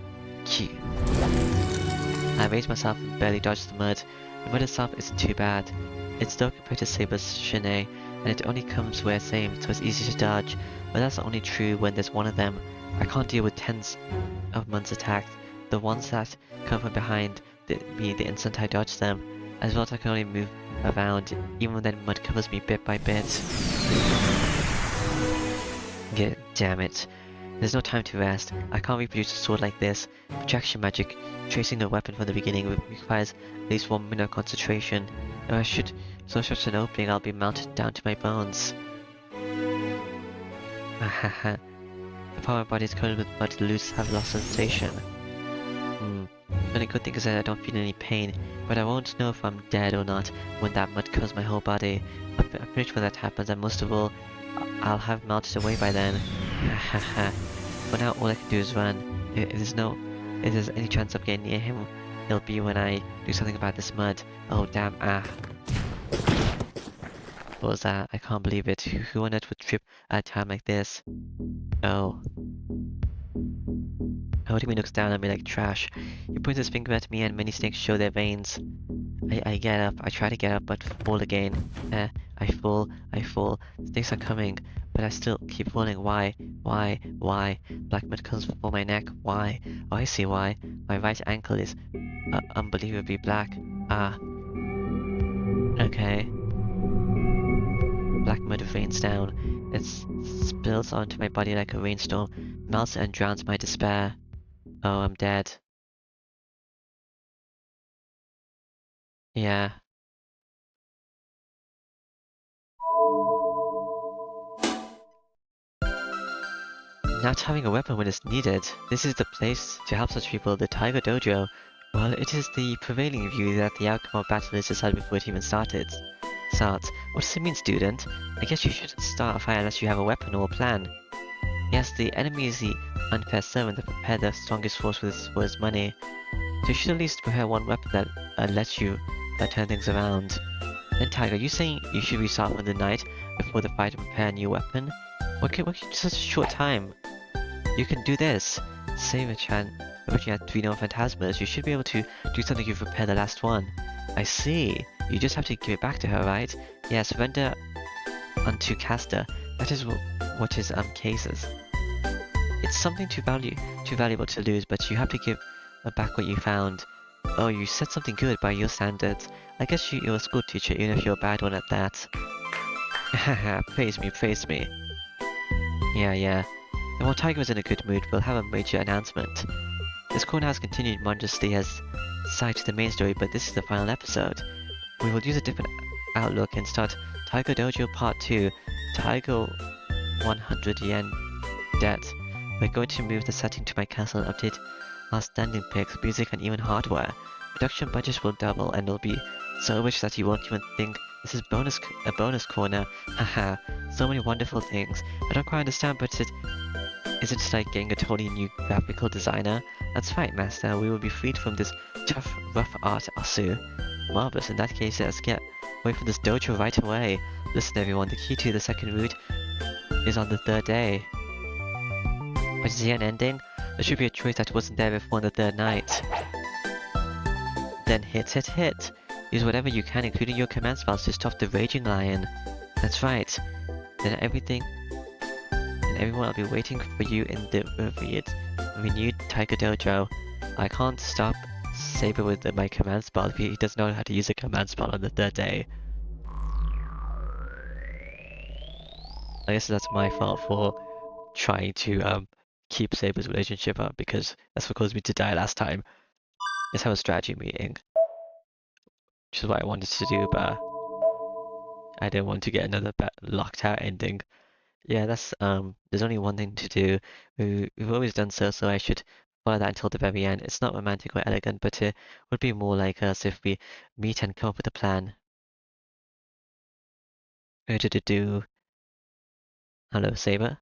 I raise myself and barely dodge the mud. The mud itself isn't too bad. It's dull compared to Saber's shinny, and it only comes where it's aimed, so it's easy to dodge. But that's only true when there's one of them. I can't deal with tens of mud's attacks. The ones that come from behind me the instant I dodge them. As well as I can only move around, even when that mud covers me bit by bit. Damn it. There's no time to rest. I can't reproduce a sword like this. Projection magic, tracing the weapon from the beginning, requires at least 1 minute of concentration. If I should so such an opening, I'll be melted down to my bones. The part of my body is coated with mud, the loose have lost sensation. The only good thing is that I don't feel any pain, but I won't know if I'm dead or not when that mud covers my whole body. I'm pretty sure when that happens, and most of all, I'll have melted away by then. For now, all I can do is run. If there's any chance of getting near him, it'll be when I do something about this mud. Oh damn, What was that? I can't believe it. Who on earth would trip at a time like this? Oh. Kotimi looks down at me like trash. He points his finger at me and many snakes show their veins. I get up. I try to get up, but fall again. I fall. Snakes are coming, but I still keep falling. Why? Black mud comes for my neck. Why? Oh, I see why. My right ankle is unbelievably black. Okay. Black mud rains down. It spills onto my body like a rainstorm, melts and drowns my despair. Oh, I'm dead. Yeah. not having a weapon when it's needed. This is the place to help such people, the Tiger Dojo. Well, it is the prevailing view that the outcome of battle is decided before it even starts. What does it mean, student? I guess you shouldn't start a fire unless you have a weapon or a plan. Yes, the enemy is the unfair servant that prepared the strongest force for his money. So you should at least prepare one weapon that lets you turn things around. Then Tiger, you saying you should restart for the night before the fight and prepare a new weapon? What can such a short time? You can do this. Saber-chan, looking at 3 known phantasmas, you should be able to do something you've prepared the last one. I see. You just have to give it back to her, right? Yeah, surrender unto caster. That is what his cases. It's something too valuable to lose, but you have to give back what you found. Oh, you said something good by your standards. I guess you're a school teacher, even if you're a bad one at that. Haha, praise me, praise me. Yeah. And while Tiger is in a good mood, we'll have a major announcement. This corner has continued modestly as side to the main story, but this is the final episode. We will use a different outlook and start Tiger Dojo Part 2, Tiger 100 yen debt. We're going to move the setting to my castle and update our standing pics, music and even hardware. Production budgets will double and will be so rich that you won't even think this is a bonus corner. Haha, so many wonderful things. I don't quite understand, but isn't it like getting a totally new graphical designer? That's right, Master. We will be freed from this tough, rough art Asu. Marvelous. In that case, let's get away from this dojo right away. Listen, everyone. The key to the second route is on the 3rd day. But is here an ending? There should be a choice that wasn't there before on the 3rd night. Then hit. Use whatever you can, including your command spells, to stop the raging lion. That's right. Then everyone will be waiting for you in the renewed Tiger Dojo. I can't stop Saber with my command spell if he doesn't know how to use a command spell on the 3rd day. I guess that's my fault for trying to keep Saber's relationship up, because that's what caused me to die last time. Let's have a strategy meeting. Which is what I wanted to do, but I didn't want to get another locked out ending. Yeah, there's only one thing to do. We've always done so I should follow that until the very end. It's not romantic or elegant, but it would be more like us if we meet and come up with a plan. Do. Hello, Saber.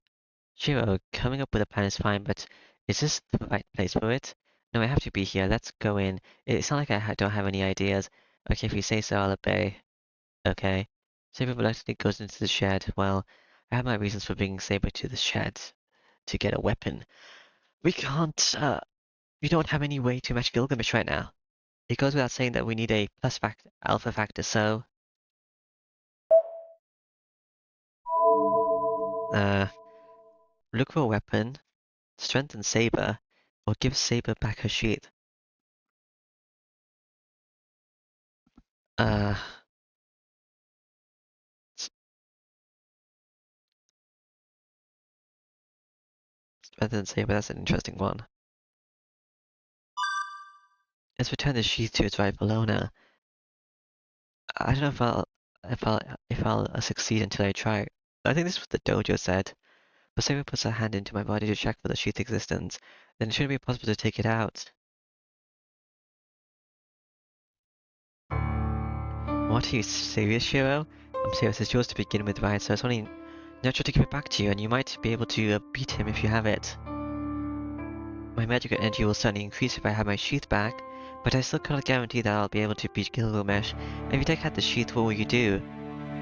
Shiro, coming up with a plan is fine, but is this the right place for it? No, I have to be here. Let's go in. It's not like I don't have any ideas. Okay, if you say so, I'll obey. Okay. Saber reluctantly goes into the shed. Well, I have my reasons for bringing Saber to the shed. To get a weapon. We don't have any way to match Gilgamesh right now. It goes without saying that we need a alpha factor, so... Look for a weapon, strengthen Saber, or give Saber back her sheath. Uh... Strengthen Saber, that's an interesting one. Let's return the sheath to its rightful owner. I don't know if I'll succeed until I try. I think this is what the dojo said. But Saber puts her hand into my body to check for the sheath's existence. Then it shouldn't be possible to take it out. What, are you serious, Shiro? I'm serious, it's yours to begin with, right? So it's only natural to give it back to you, and you might be able to beat him if you have it. My magical energy will certainly increase if I have my sheath back, but I still cannot guarantee that I'll be able to beat Gilgamesh. If you take out the sheath, what will you do?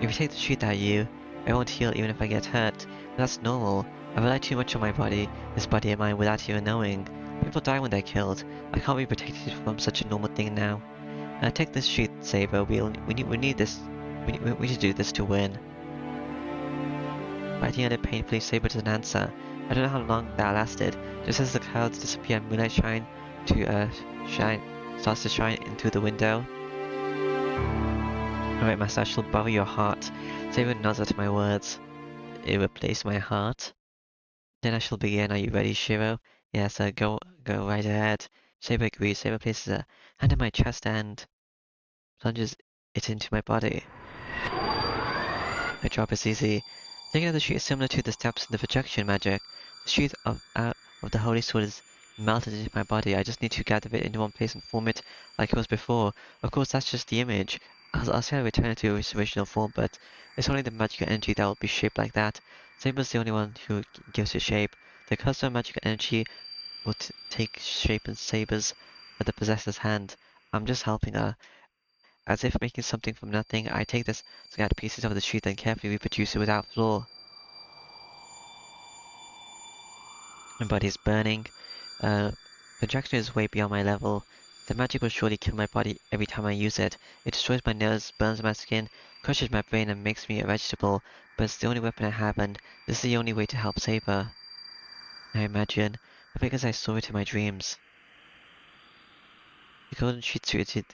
If you take the sheath out, I won't heal even if I get hurt. But that's normal. I rely too much on my body, this body of mine, without even knowing. People die when they're killed. I can't be protected from such a normal thing now. Take this sheath, Saber. We need this. We need to do this to win. Biting at it painfully, Saber doesn't answer. I don't know how long that lasted. Just as the clouds disappear and moonlight starts to shine into the window. Alright, Master, I shall borrow your heart. Saber nods at my words. It replaced my heart. Then I shall begin. Are you ready, Shiro? Yes, go right ahead. Saber agrees. Saber places a hand on my chest and plunges it into my body. My drop is easy. Taking out the sheet is similar to the steps in the projection magic. The truth of the holy sword is melted into my body. I just need to gather it into one place and form it like it was before. Of course, that's just the image. I'll say I return it to its original form, but it's only the magical energy that will be shaped like that. Saber's the only one who gives it shape. The custom magical energy will take shape in Saber's, the possessor's hand. I'm just helping her. As if making something from nothing, I take this scattered pieces of the sheath and carefully reproduce it without flaw. My body is burning. Contraction is way beyond my level. The magic will surely kill my body every time I use it. It destroys my nerves, burns my skin, crushes my brain, and makes me a vegetable. But it's the only weapon I have, and this is the only way to help Saber. I imagine, because I saw it in my dreams. The golden sheet suited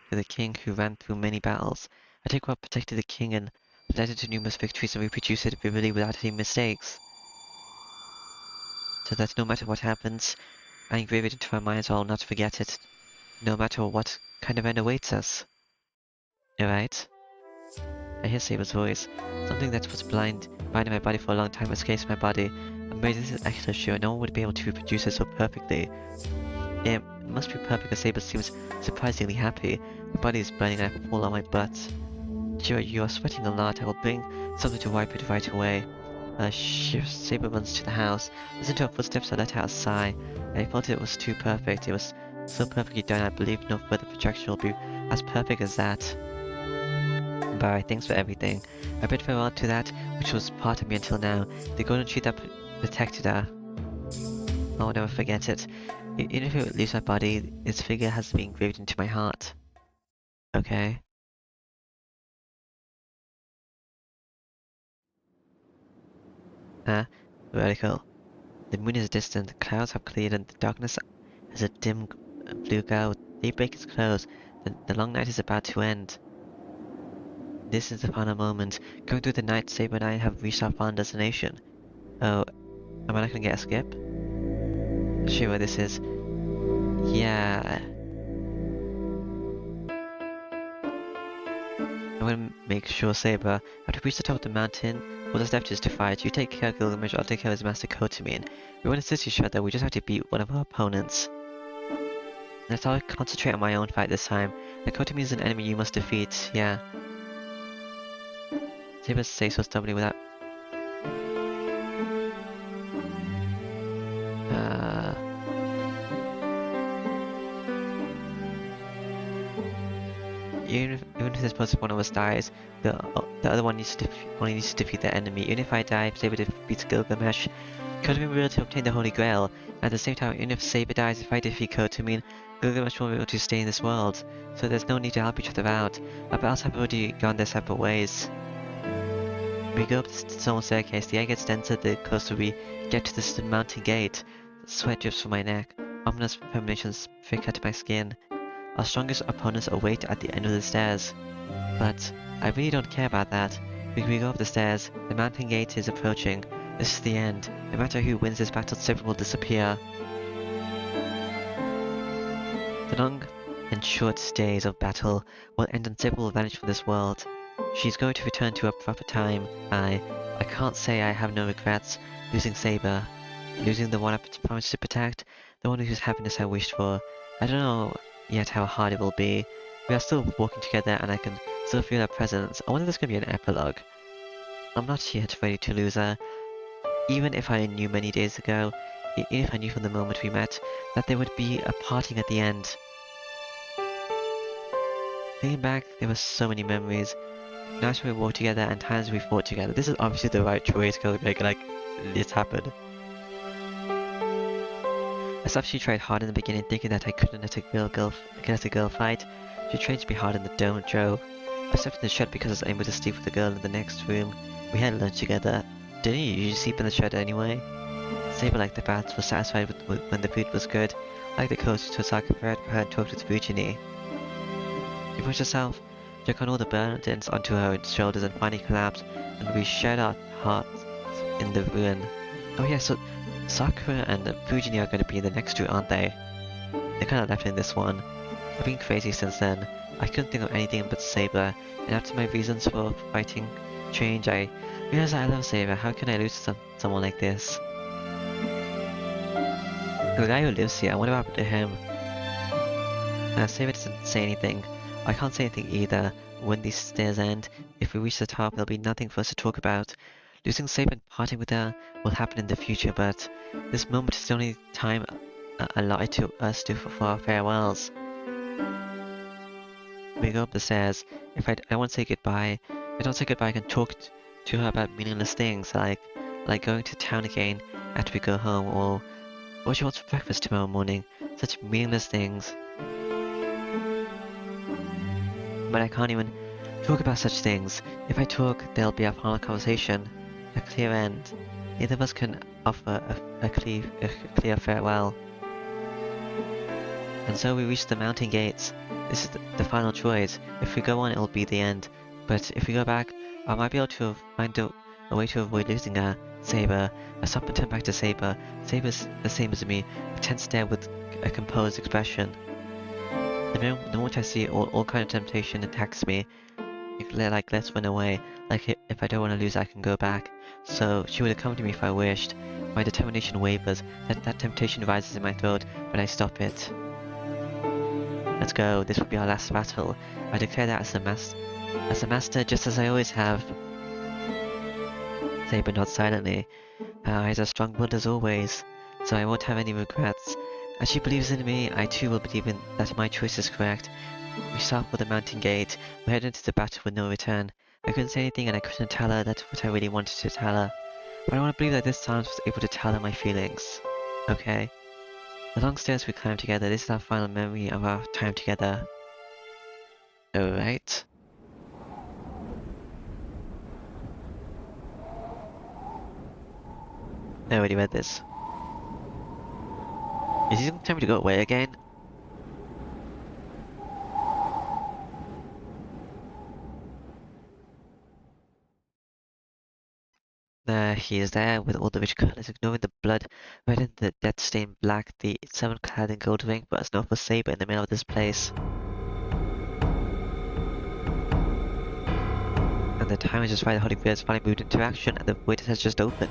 to the king who ran through many battles. I take what protected the king and led it to numerous victories and reproduce it vividly without any mistakes. So that no matter what happens, I engrave it into our minds so I'll not forget it, no matter what kind of end awaits us. Alright? I hear Saber's voice. Something that was binding my body for a long time escapes my body. I'm made this extra sure no one would be able to reproduce it so perfectly. It must be perfect because Saber seems surprisingly happy. My body is burning and I fall on my butt. Sure, you are sweating a lot. I will bring something to wipe it right away. Saber runs to the house. Listen to her footsteps. I let out a sigh. I felt it was too perfect. It was so perfectly done. I believe no further projection will be as perfect as that. Bye. Thanks for everything. I bid farewell to that which was part of me until now. The golden sheet that protected her. I'll never forget it. Even if it leaves my body, its figure has been engraved into my heart. Okay. Vertical. The moon is distant, the clouds have cleared, and the darkness has a dim blue glow. Daybreak is close. The long night is about to end. This is the final moment. Going through the night, Saber and I have reached our final destination. Oh, am I not gonna get a skip? See where this is. Yeah. I'm gonna make sure, Saber. After we reach the top of the mountain, all that's left is to fight. You take care of Gilgamesh, I'll take care of his master Kotamin. We won't assist each other, we just have to beat one of our opponents. Let's all concentrate on my own fight this time. The Kotamin is an enemy you must defeat, yeah. Saber says so stubbornly without... Even if this person one of us dies, the other one only needs to defeat the enemy. Even if I die, Saber defeats Gilgamesh. Kotamin will be able to obtain the Holy Grail. At the same time, even if Saber dies, if I defeat Kotamin, Gilgamesh won't be able to stay in this world. So there's no need to help each other out. Our battles have already gone their separate ways. We go up the stone staircase, the air gets denser the closer we get to the mountain gate. The sweat drips from my neck. Ominous premonitions flicker to my skin. Our strongest opponents await at the end of the stairs. But I really don't care about that. We go up the stairs, the mountain gate is approaching. This is the end. No matter who wins this battle, Saber will disappear. The long and short days of battle will end and Saber will vanish from this world. She's going to return to her proper time. I can't say I have no regrets. Losing Saber. Losing the one I promised to protect. The one whose happiness I wished for. I don't know yet how hard it will be. We are still walking together and I can still feel her presence. I wonder if there's going to be an epilogue. I'm not yet ready to lose her. Even if I knew many days ago, even if I knew from the moment we met, that there would be a parting at the end. Thinking back, there were so many memories. Nights when we walked together and times we fought together. This is obviously the right choice to make, like, this happened. I selfishly tried hard in the beginning, thinking that I couldn't let a girl fight. She trained to be hard in the dojo. I slept in the shed because I was able to sleep with the girl in the next room. We had lunch together. Didn't you usually sleep in the shed anyway? Saber liked the baths, was satisfied when the food was good. I liked the clothes to Osaka prepared for her and talked with Fujini. She pushed herself, took on all the burdens onto her shoulders and finally collapsed, and we shared our hearts in the ruin. Oh yeah, so Sakura and Fujini are going to be in the next two, aren't they? They kind of left in this one. I've been crazy since then. I couldn't think of anything but Saber, and after my reasons for fighting change, I realized I love Saber. How can I lose someone like this? The guy who lives here, I wonder what happened to him. Saber doesn't say anything. I can't say anything either. When these stairs end, if we reach the top, there'll be nothing for us to talk about. Losing Saber and parting with her will happen in the future, but this moment is the only time allotted to us for our farewells. We go up the stairs. If I want to say goodbye, I don't say goodbye, I can talk to her about meaningless things, like going to town again after we go home, or what she wants for breakfast tomorrow morning. Such meaningless things. But I can't even talk about such things. If I talk, there'll be a final conversation, a clear end. Neither of us can offer a clear farewell. And so we reach the mountain gates. This is the final choice. If we go on, it'll be the end. But if we go back, I might be able to find a way to avoid losing her. Saber. I stop and turn back to Saber. Saber's the same as me, a tense stare with a composed expression. The moment I see all kind of temptation attacks me, like let's run away. Like if I don't want to lose, I can go back. So she would accompany me if I wished. My determination wavers. That temptation rises in my throat, but I stop it. Let's go. This will be our last battle. I declare that as a master, just as I always have. Saber nods silently. Her eyes are strong-willed as always, so I won't have any regrets. As she believes in me, I too will believe that my choice is correct. We start for the mountain gate. We head into the battle with no return. I couldn't say anything and I couldn't tell her that's what I really wanted to tell her. But I want to believe that this silence was able to tell her my feelings. Okay? The long stairs we climbed together, this is our final memory of our time together. Alright. I already read this. Is he gonna tell me to go away again? There he is there, with all the rich colors, ignoring the blood red and the death-stained black, the seven clad in gold ring, but as no for Saber in the middle of this place. And the time is just right, the Holy Grail has finally moved into action, and the waiter has just opened.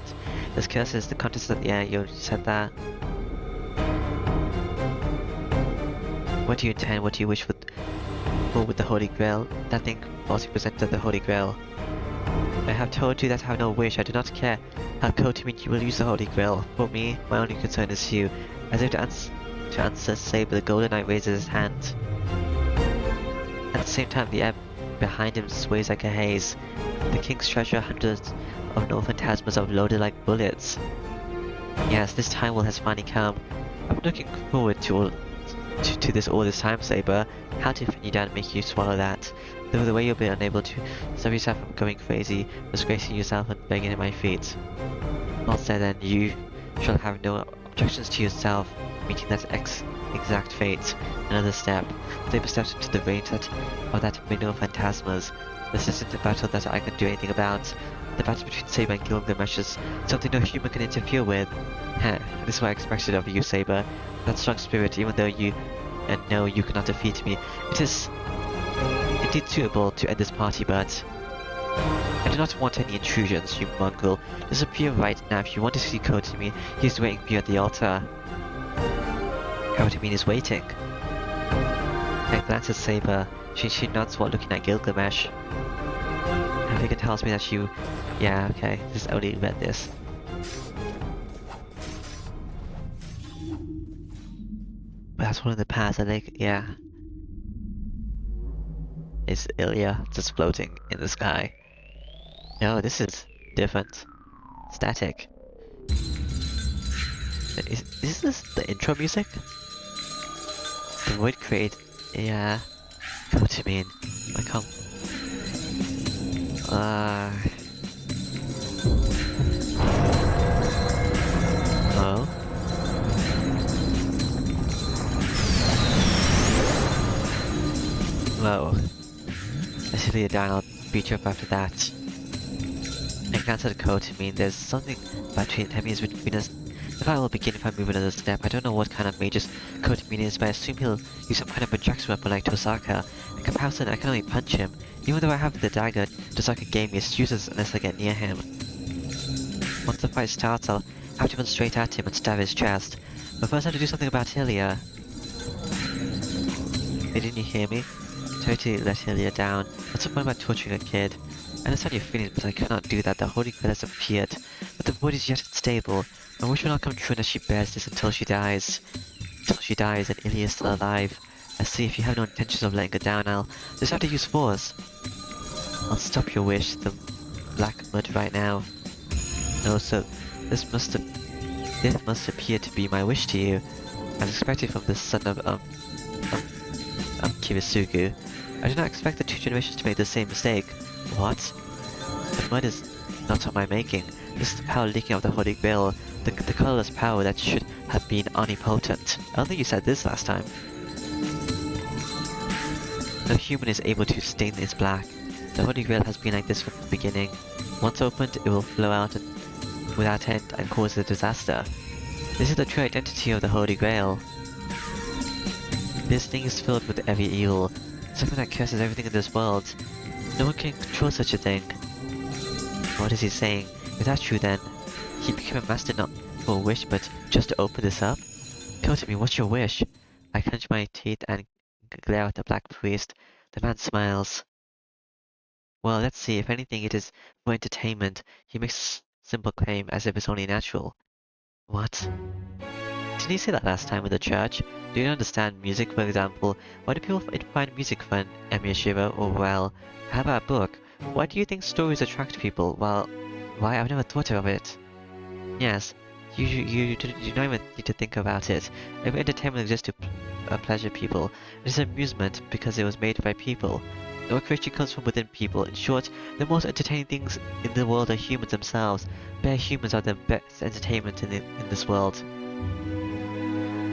This curse is the contents of the air, you said that. What do you intend, what do you wish for with the Holy Grail? That thing falsely presented the Holy Grail. I have told you that I have no wish, I do not care how cold to me you will use the Holy Grail. For me, my only concern is you. As if to answer Saber, the Golden Knight raises his hand. At the same time, the air behind him sways like a haze. The king's treasure, hundreds of no phantasmas are loaded like bullets. Yes, this time has finally come. I've been looking forward to this all this time, Saber. How to pin you down and make you swallow that. Though the way you'll be unable to stop yourself from going crazy, disgracing yourself and begging at my feet. Well said then, you shall have no objections to yourself, meeting that exact fate. Another step. Saber steps into the range of that window of phantasmas. This isn't a battle that I can do anything about. The battle between Saber and Gilgamesh is something no human can interfere with. Heh, this is what I expected of you, Saber. That strong spirit, even though you know you cannot defeat me. It is indeed suitable to end this party, but I do not want any intrusions, you mongrel. Disappear right now. If you want to see Kotomi, he is waiting for you at the altar. Kotomi is waiting. I glance at Saber. She nods while looking at Gilgamesh. Vega tells me that you... Yeah, okay. Just only read this. But that's one of the paths I think, yeah. It's Ilya just floating in the sky. No, this is different. Static. Is this the intro music? The void create... Yeah. Come to me. I can't... Oh? Whoa. I see you down, I'll beat you up after that. I glance at the code to mean there's something between between us. If I will begin if I move another step, I don't know what kind of mage's code mean is, but I assume he'll use some kind of projection weapon like Tosaka. In comparison, I can only punch him. Even though I have the dagger, Tosaka gave me is useless unless I get near him. Once the fight starts, I'll I have to run straight at him and stab his chest. But first I have to do something about Hylia. Hey, didn't you hear me? Totally let Hylia down. What's the point about torturing a kid? I understand your feelings, but I cannot do that. The Holy Grail has appeared, but the void is yet unstable. My wish will not come true unless she bears this until she dies. Until she dies and Hylia is still alive. I see if you have no intentions of letting her down, I'll just have to use force. I'll stop your wish, the black mud right now. No, so this must appear to be my wish to you. As expected from the son of Kirisugu. I do not expect the two generations to make the same mistake. What? The mud is not of my making. This is the power leaking out of the Holy Grail. The colorless power that should have been omnipotent. I don't think you said this last time. No human is able to stain its black. The Holy Grail has been like this from the beginning. Once opened, it will flow out without end and cause a disaster. This is the true identity of the Holy Grail. This thing is filled with every evil, something that curses everything in this world. No one can control such a thing. What is he saying? If that's true then, he became a master not for a wish but just to open this up? Come to me, what's your wish? I clench my teeth and glare at the black priest. The man smiles. Well, let's see, if anything it is for entertainment. He makes a simple claim as if it's only natural. What? Didn't you say that last time in the church? Do you understand music, for example? Why do people find music fun, Emiyashiro? Or well, how about a book? Why do you think stories attract people? Well, why, I've never thought of it. Yes, you don't even need to think about it. Every entertainment exists to pleasure people. It is amusement because it was made by people. No creation comes from within people. In short, the most entertaining things in the world are humans themselves. Bare humans are the best entertainment in this world.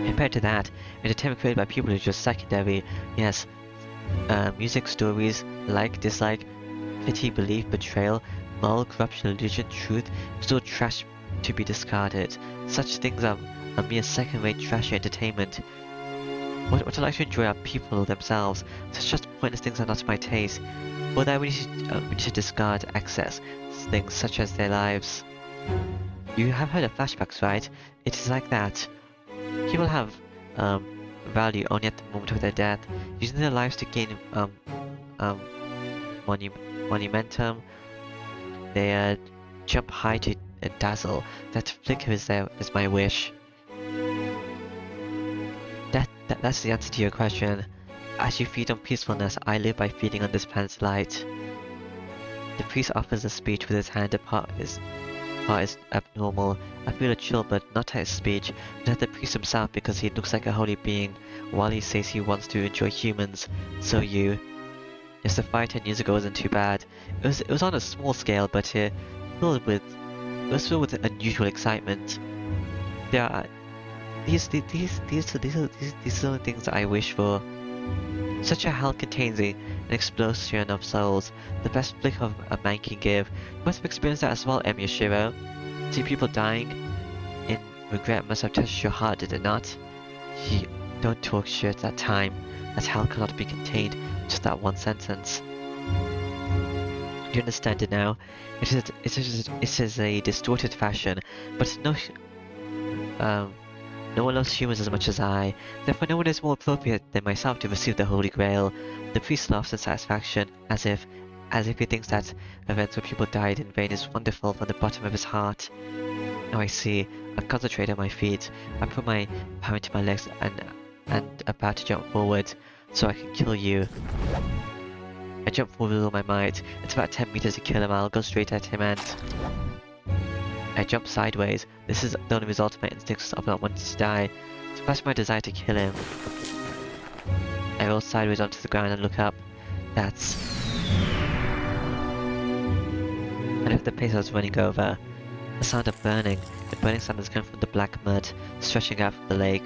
Compared to that, entertainment created by people is just secondary. Yes, music, stories, like, dislike, pity, belief, betrayal, moral, corruption, religion, truth, is all trash to be discarded. Such things are a mere second-rate trashy entertainment. What I like to enjoy are people themselves. Such just pointless things are not my taste. For that we need to discard excess things such as their lives. You have heard of flashbacks, right? It is like that. People have value only at the moment of their death, using their lives to gain monumentum. They jump high to dazzle. That flicker is my wish. That's the answer to your question. As you feed on peacefulness, I live by feeding on this planet's light. The priest offers a speech with his hand apart. His heart is abnormal. I feel a chill, but not at his speech, but at the priest himself because he looks like a holy being, while he says he wants to enjoy humans. So you. Yes, the fight 10 years ago wasn't too bad. It was on a small scale, but it was filled with unusual excitement. There are these are the things that I wish for. Such a hell contains an explosion of souls, the best flick of a man can give. You must have experienced that as well, Emiyashiro. See people dying in regret must have touched your heart, did it not? Don't talk shit that time. That hell cannot be contained in just that one sentence. Do you understand it now? It is a distorted fashion, but no one loves humans as much as I. Therefore no one is more appropriate than myself to receive the Holy Grail. The priest laughs in satisfaction, as if he thinks that events where people died in vain is wonderful from the bottom of his heart. Now I see. I've concentrated on my feet. I put my power into my legs and about to jump forward, so I can kill you. I jump forward with all my might. It's about 10 meters to kill him. I'll go straight at him and I jump sideways. This is the only result of my instincts of not wanting to die. Suppress my desire to kill him. I roll sideways onto the ground and look up. That's... I left the place I was running over. The sound of burning. The burning sound is coming from the black mud, stretching out from the lake.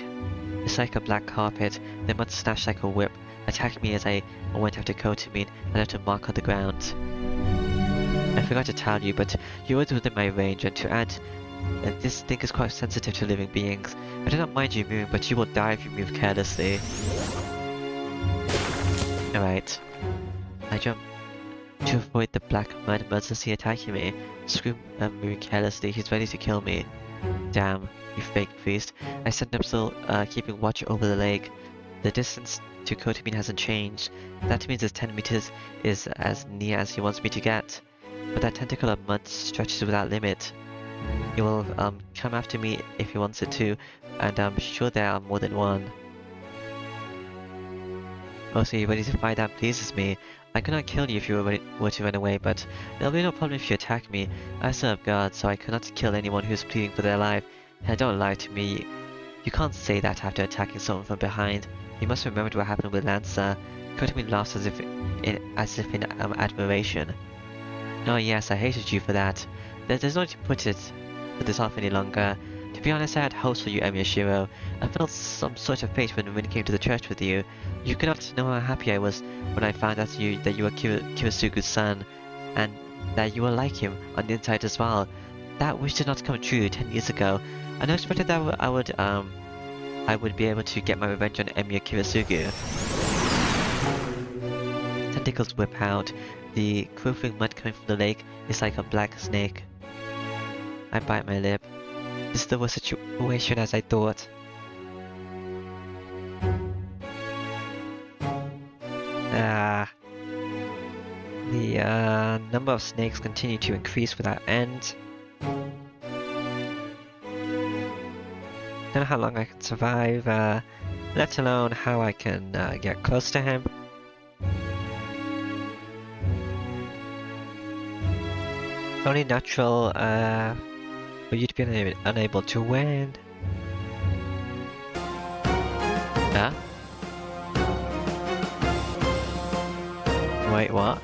It's like a black carpet. The mud snatched like a whip, attacking me as I went after Kotomin and left a mark on the ground. I forgot to tell you, but you're always within my range, and to add, this thing is quite sensitive to living beings. I do not mind you moving, but you will die if you move carelessly. Alright. I jump to avoid the black mud mercilessly attacking me. Scream moving carelessly, he's ready to kill me. Damn, you fake priest. I sent him still keeping watch over the lake. The distance to Kotamine hasn't changed. That means his 10 meters is as near as he wants me to get. But that tentacle of mud stretches without limit. He will come after me if he wants it to, and I'm sure there are more than one. Also, you're ready to fight. That pleases me. I could not kill you if you were to run away, but there'll be no problem if you attack me. I serve God, so I cannot kill anyone who's pleading for their life. And don't lie to me. You can't say that after attacking someone from behind. You must have remembered what happened with Lancer. Kotamine laughs as if in admiration. Oh yes, I hated you for that. There's no need to put this off any longer. To be honest, I had hopes for you, Emiyashiro. I felt some sort of fate when we came to the church with you. You could not know how happy I was when I found out that you were Kirisugu's son, and that you were like him on the inside as well. That wish did not come true 10 years ago. I never expected that I would be able to get my revenge on Emiya Kirisugu. Tentacles whip out. The quivering mud coming from the lake is like a black snake. I bite my lip. This is the worst situation as I thought. The number of snakes continue to increase without end. Don't know how long I can survive, let alone how I can get close to him. Only natural for you to be unable to win. Huh? Wait, what?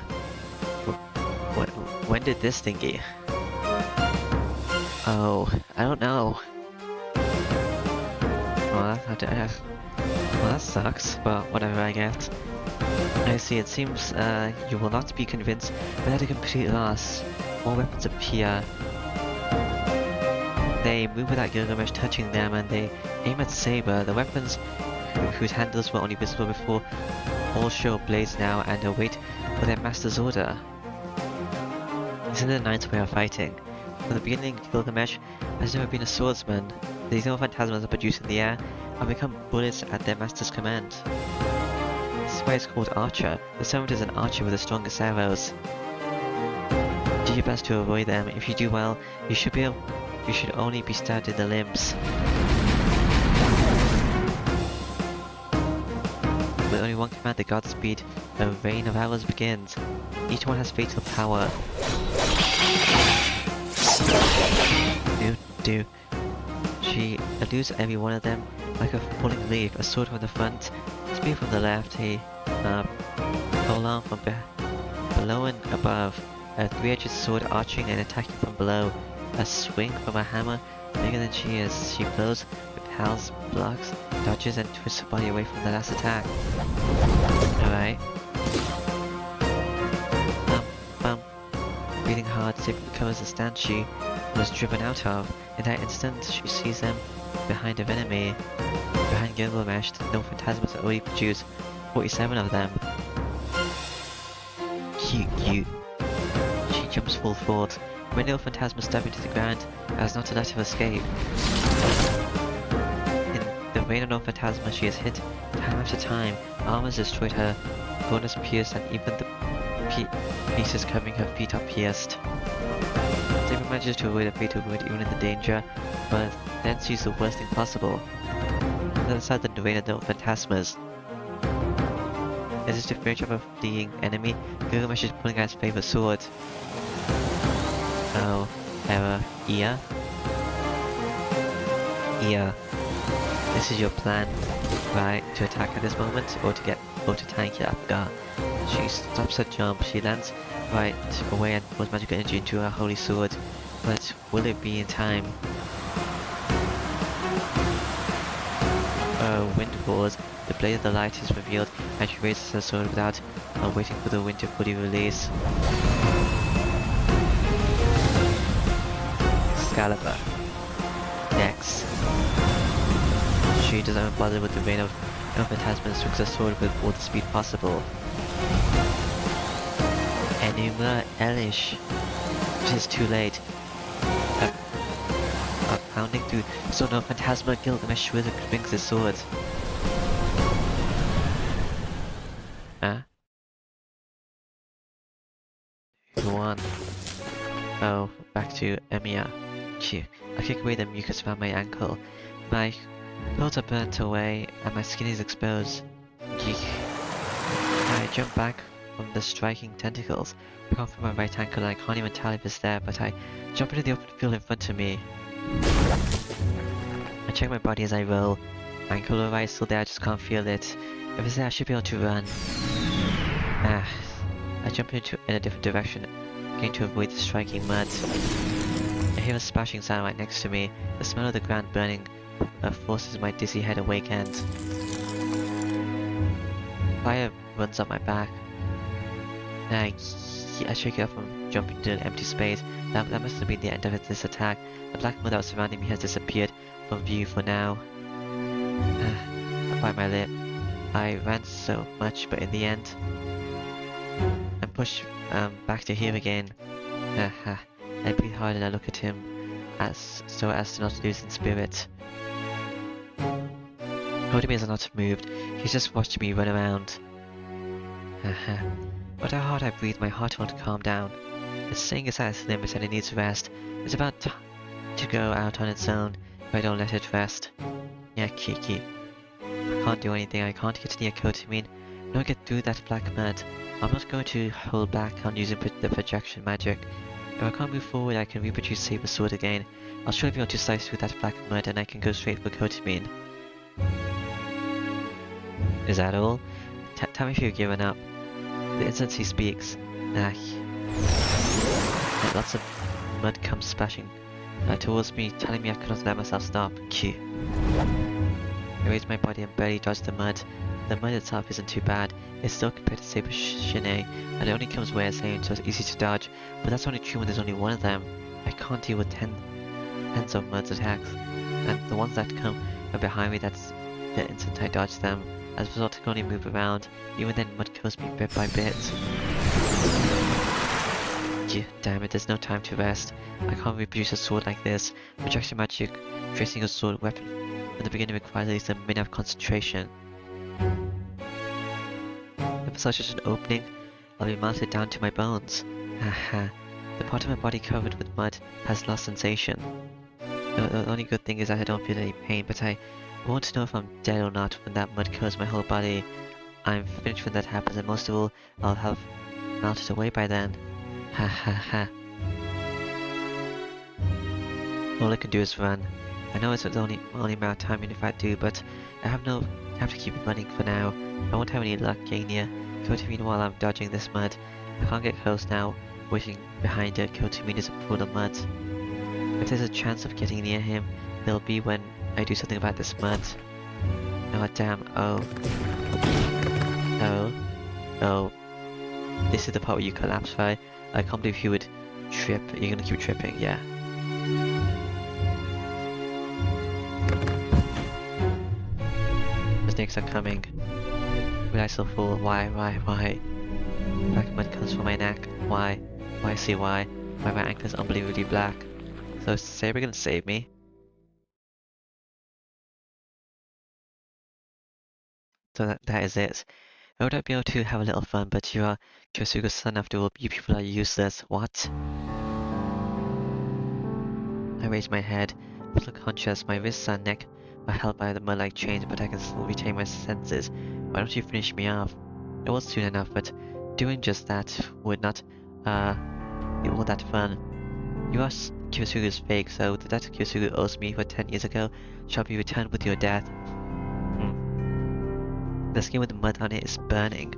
When did this thingy? Oh, I don't know. Well, that sucks, but whatever, I guess. I see, it seems you will not be convinced without a complete loss. More weapons appear. They move without Gilgamesh touching them, and they aim at Saber. The weapons whose handles were only visible before all show blades now and await for their master's order. This is the ninth way of fighting. From the beginning, Gilgamesh has never been a swordsman. These no phantasmas are produced in the air and become bullets at their master's command. This is why it's called Archer. The servant is an archer with the strongest arrows. Do your best to avoid them. If you do well, you should only be stabbed in the limbs. With only one command, the Godspeed, a rain of arrows begins. Each one has fatal power. She eludes every one of them like a falling leaf. A sword from the front, a spear from the left, a pole from below and above, a three-edged sword arching and attacking from below, a swing from a hammer bigger than she is. She blows, repels, blocks, dodges, and twists her body away from the last attack. Alright. Breathing hard, Saber recovers the stance she was driven out of. In that instant, she sees them behind an enemy. Behind Gilgamesh, no phantasmas already produced 47 of them. Cute. She jumps full forward. When no phantasmas stab into the ground, as not to let her escape. In the rain of no phantasma, she is hit time after time. Armor has destroyed her, bone is pierced, and even the pieces covering her feet are pierced. Saber manages to avoid a fatal wound even in the danger, but then sees the worst thing possible. On the other side of the rain of no phantasmas. As if to finish off a fleeing enemy, Gilgamesh is pulling out his favorite sword. Oh, error. Iya? Iya. This is your plan, right? To attack at this moment, or to tank it after? She stops her jump, she lands right away and pours magical energy into her holy sword. But will it be in time? Wind roars, the blade of the light is revealed, and she raises her sword without waiting for the wind to fully release. Excalibur. Next. She doesn't even bother with the rain of phantasmas, swings her sword with all the speed possible. Enuma Elish. It is too late. pounding through so no phantasmal Gilgamesh wizard swings his sword. Who won? Oh, back to Emiya. Phew. I kick away the mucus around my ankle. My clothes are burnt away and my skin is exposed. Yeek. I jump back from the striking tentacles. I come from my right ankle and I can't even tell if it's there, but I jump into the open field in front of me. I check my body as I roll. My ankle alright, is still there, I just can't feel it. If it's there, I should be able to run. I jump in a different direction, going to avoid the striking mud. I hear a splashing sound right next to me. The smell of the ground burning forces my dizzy head awake and fire runs up my back. I shake it up and jump into an empty space. That must have been the end of this attack. The black mud that was surrounding me has disappeared from view for now. I bite my lip. I ran so much, but in the end, I'm pushed back to here again. I breathe hard and I look at him so as to not lose in spirit. Holding me has not moved. He's just watching me run around. But how hard I breathe, my heart won't calm down. It's saying it's at its limits and it needs rest. It's about to go out on its own if I don't let it rest. Yeah, Kiki. I can't do anything. I can't get near Kotamine. I don't get through that black mud. I'm not going to hold back on using the projection magic. If I can't move forward, I can reproduce Saber's sword again. I'll surely be able to slice through that black mud and I can go straight for Kotamine. Is that all? Tell me if you've given up. The instant he speaks, and lots of mud comes splashing towards me, telling me I cannot let myself stop. Q. I raise my body and barely dodge the mud. The mud itself isn't too bad. It's still compared to Saber's Shine, and it only comes where it's aimed, so it's easy to dodge. But that's only true when there's only one of them. I can't deal with tens of mud's attacks, and the ones that come from behind me, that's the instant I dodge them. As a result, I can only move around. Even then, mud kills me bit by bit. Damn it, there's no time to rest. I can't reproduce a sword like this. Projection magic, tracing a sword weapon from the beginning requires at least a minute of concentration. If it's such an opening, I'll be melted down to my bones. The part of my body covered with mud has lost sensation. The only good thing is that I don't feel any pain, but I won't know if I'm dead or not when that mud covers my whole body. I'm finished when that happens, and most of all, I'll have melted away by then. All I can do is run. I know it's only a matter of time if I do, but I have to keep running for now. I won't have any luck getting near Kotamine while I'm dodging this mud. I can't get close now. Waiting behind it, Kotamine is a pool of mud. If there's a chance of getting near him, it'll be when I do something about this mud. Oh damn, oh. This is the part where you collapse, right? I can't believe he would trip. You're gonna keep tripping, yeah. The snakes are coming. Will I still fall? Why? Black mud comes from my neck. Why? Why see why? Why my ankle is unbelievably black. So is Saber gonna save me? So that is it. I would be able to have a little fun, but you are Kyosuga's son after all. You people are useless. What? I raise my head, little conscious. My wrists and neck are held by the mud like chains, but I can still retain my senses. Why don't you finish me off? It was soon enough, but doing just that would not be all that fun. You are Kyosuga's fake, so the debt Kyosuga owes me for 10 years ago shall be returned with your death. The skin with the mud on it is burning.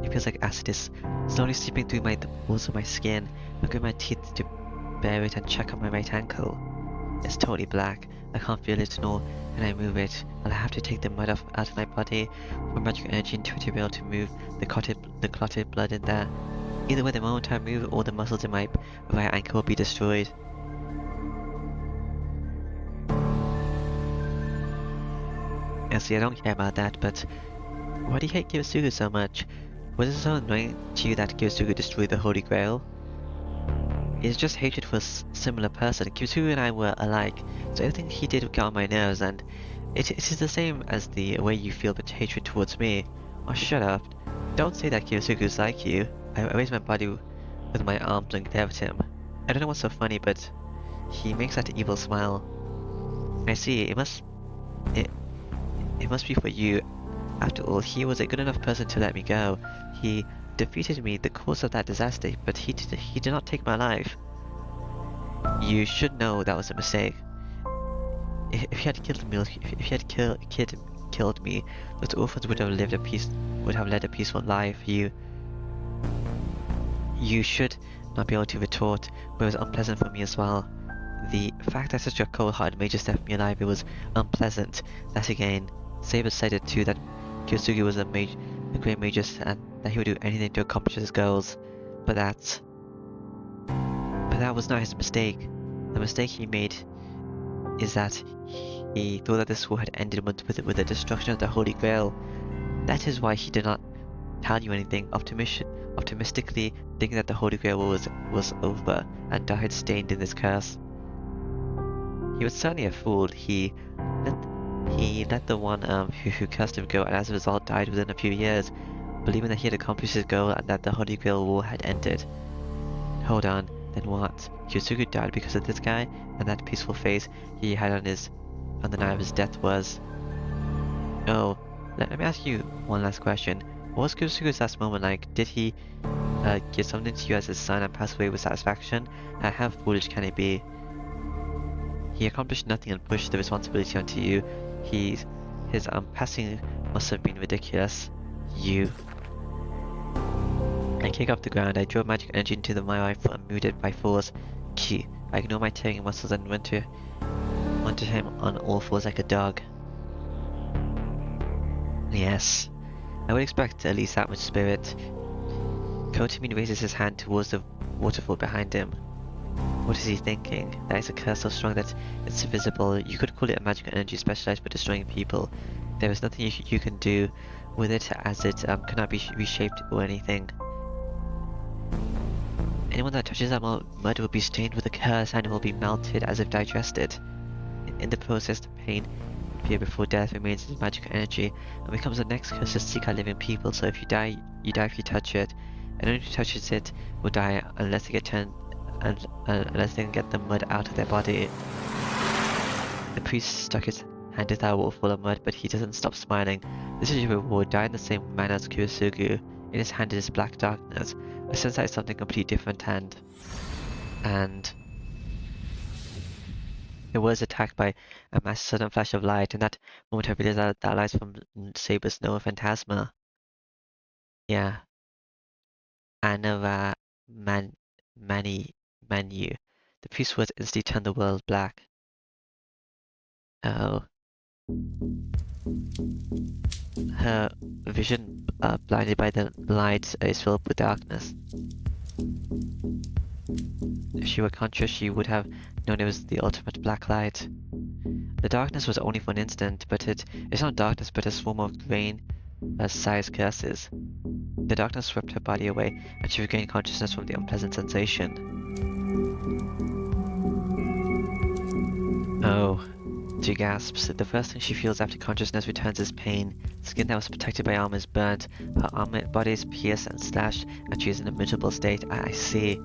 It feels like acid is slowly seeping through the walls of my skin. I grit my teeth to bear it and check on my right ankle. It's totally black. I can't feel it nor can I move it. I'll have to take the mud out of my body, put magic energy into it to be able to move the clotted blood in there. Either way, the moment I move, all the muscles in my right ankle will be destroyed. And see, I don't care about that, but why do you hate Kyosuga so much? Was it so annoying to you that Kyosuga destroyed the Holy Grail? It's just hatred for a similar person. Kyusuke and I were alike, so everything he did got on my nerves, and it is the same as the way you feel but hatred towards me. Oh, shut up. Don't say that Kyosuke's like you. I raised my body with my arms and glared at him. I don't know what's so funny, but he makes that evil smile. I see, it, it must be for you. After all, he was a good enough person to let me go. He defeated me, the cause of that disaster, but he did not take my life. You should know that was a mistake. If he had killed me, if he had killed me, those orphans would have led a peaceful life. You should not be able to retort, but it was unpleasant for me as well. The fact that such a cold-hearted major left me alive, it was unpleasant. That again, Saber said it too, that Kyosuke was a great magus and that he would do anything to accomplish his goals. But that was not his mistake. The mistake he made is that he thought that this war had ended with the destruction of the Holy Grail. That is why he did not tell you anything, optimistically thinking that the Holy Grail was over and died stained in this curse. He was certainly a fool. He let the one who cursed him go, and as a result died within a few years, believing that he had accomplished his goal and that the Holy Grail war had ended. Hold on, then what? Kyosuke died because of this guy, and that peaceful face he had on the night of his death was... Oh, let me ask you one last question. What was Kyosuke's last moment like? Did he give something to you as his son and pass away with satisfaction? How foolish can he be? He accomplished nothing and pushed the responsibility onto you. His passing must have been ridiculous. You... I kick off the ground. I drove magic energy into my rifle and moved it by force. Q. I ignored my tearing muscles and went to him on all fours like a dog. Yes. I would expect at least that much spirit. Kotomin raises his hand towards the waterfall behind him. What is he thinking? That is a curse so strong that it's visible. You could call it a magical energy specialized for destroying people. There is nothing you can do with it, as it cannot be reshaped or anything. Anyone that touches that mud will be stained with a curse and will be melted as if digested. In the process, the pain and fear before death remains in magical energy and becomes the next curse to seek out living people. So if you die if you touch it. Anyone who touches it will die unless they can get the mud out of their body. The priest stuck his hand into that wall full of mud, but he doesn't stop smiling. This is your reward. Die in the same manner as Kyosuke. In his hand is black darkness. I sense that is something completely different, and it was attacked by a massive sudden flash of light. In that moment, I realized that light's from Saber's Nova Phantasma. Yeah. Anava Manu. The priest's words instantly turned the world black. Oh. Her vision, blinded by the light, is filled with darkness. If she were conscious, she would have known it was the ultimate black light. The darkness was only for an instant, but it's not darkness but a swarm of grain-sized curses. The darkness swept her body away, and she regained consciousness from the unpleasant sensation. Oh. She gasps. The first thing she feels after consciousness returns is pain. The skin that was protected by armor is burnt. Her body is pierced and slashed, and she is in a miserable state. I see.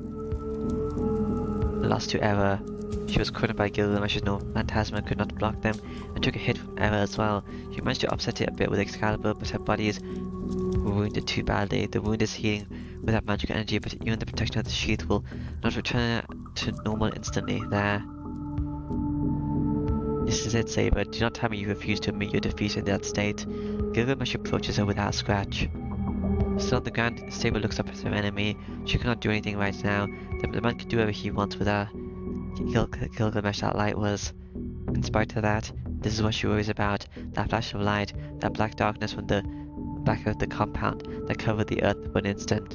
Lost to Error. She was cornered by Gilgamesh's no phantasma, could not block them, and took a hit from Error as well. She managed to offset it a bit with Excalibur, but her body is wounded too badly. The wound is healing without magical energy, but even the protection of the sheath will not return to normal instantly. There. This is it, Saber. Do not tell me you refuse to admit your defeat in that state. Gilgamesh approaches her without a scratch. Still on the ground, Saber looks up at her enemy. She cannot do anything right now. The man can do whatever he wants with her. Gilgamesh, that light was. In spite of that, this is what she worries about. That flash of light, that black darkness from the back of the compound that covered the earth for an instant.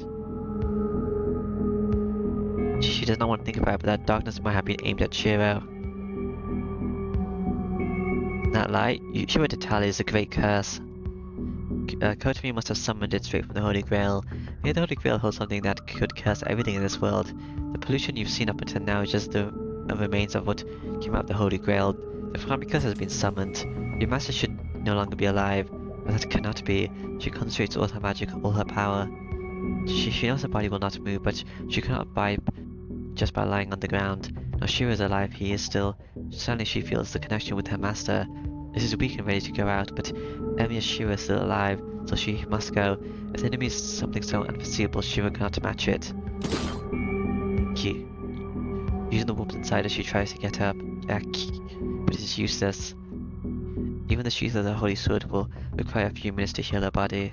She does not want to think about it, but that darkness might have been aimed at Shiro. That light, she were to tell, is a great curse. Kotomi must have summoned it straight from the Holy Grail. Here the Holy Grail holds something that could curse everything in this world. The pollution you've seen up until now is just the remains of what came out of the Holy Grail. The Family Curse has been summoned. Your master should no longer be alive, but that cannot be. She concentrates all her magic, all her power. She knows her body will not move, but she cannot abide just by lying on the ground. Now Shira is alive, he is still. Suddenly she feels the connection with her master. This is weak and ready to go out, but Emia's Shira is still alive, so she must go. If the enemy is something so unforeseeable, Shira cannot match it. Using the warmth inside her, she tries to get up, but it is useless. Even the sheath of the Holy Sword will require a few minutes to heal her body.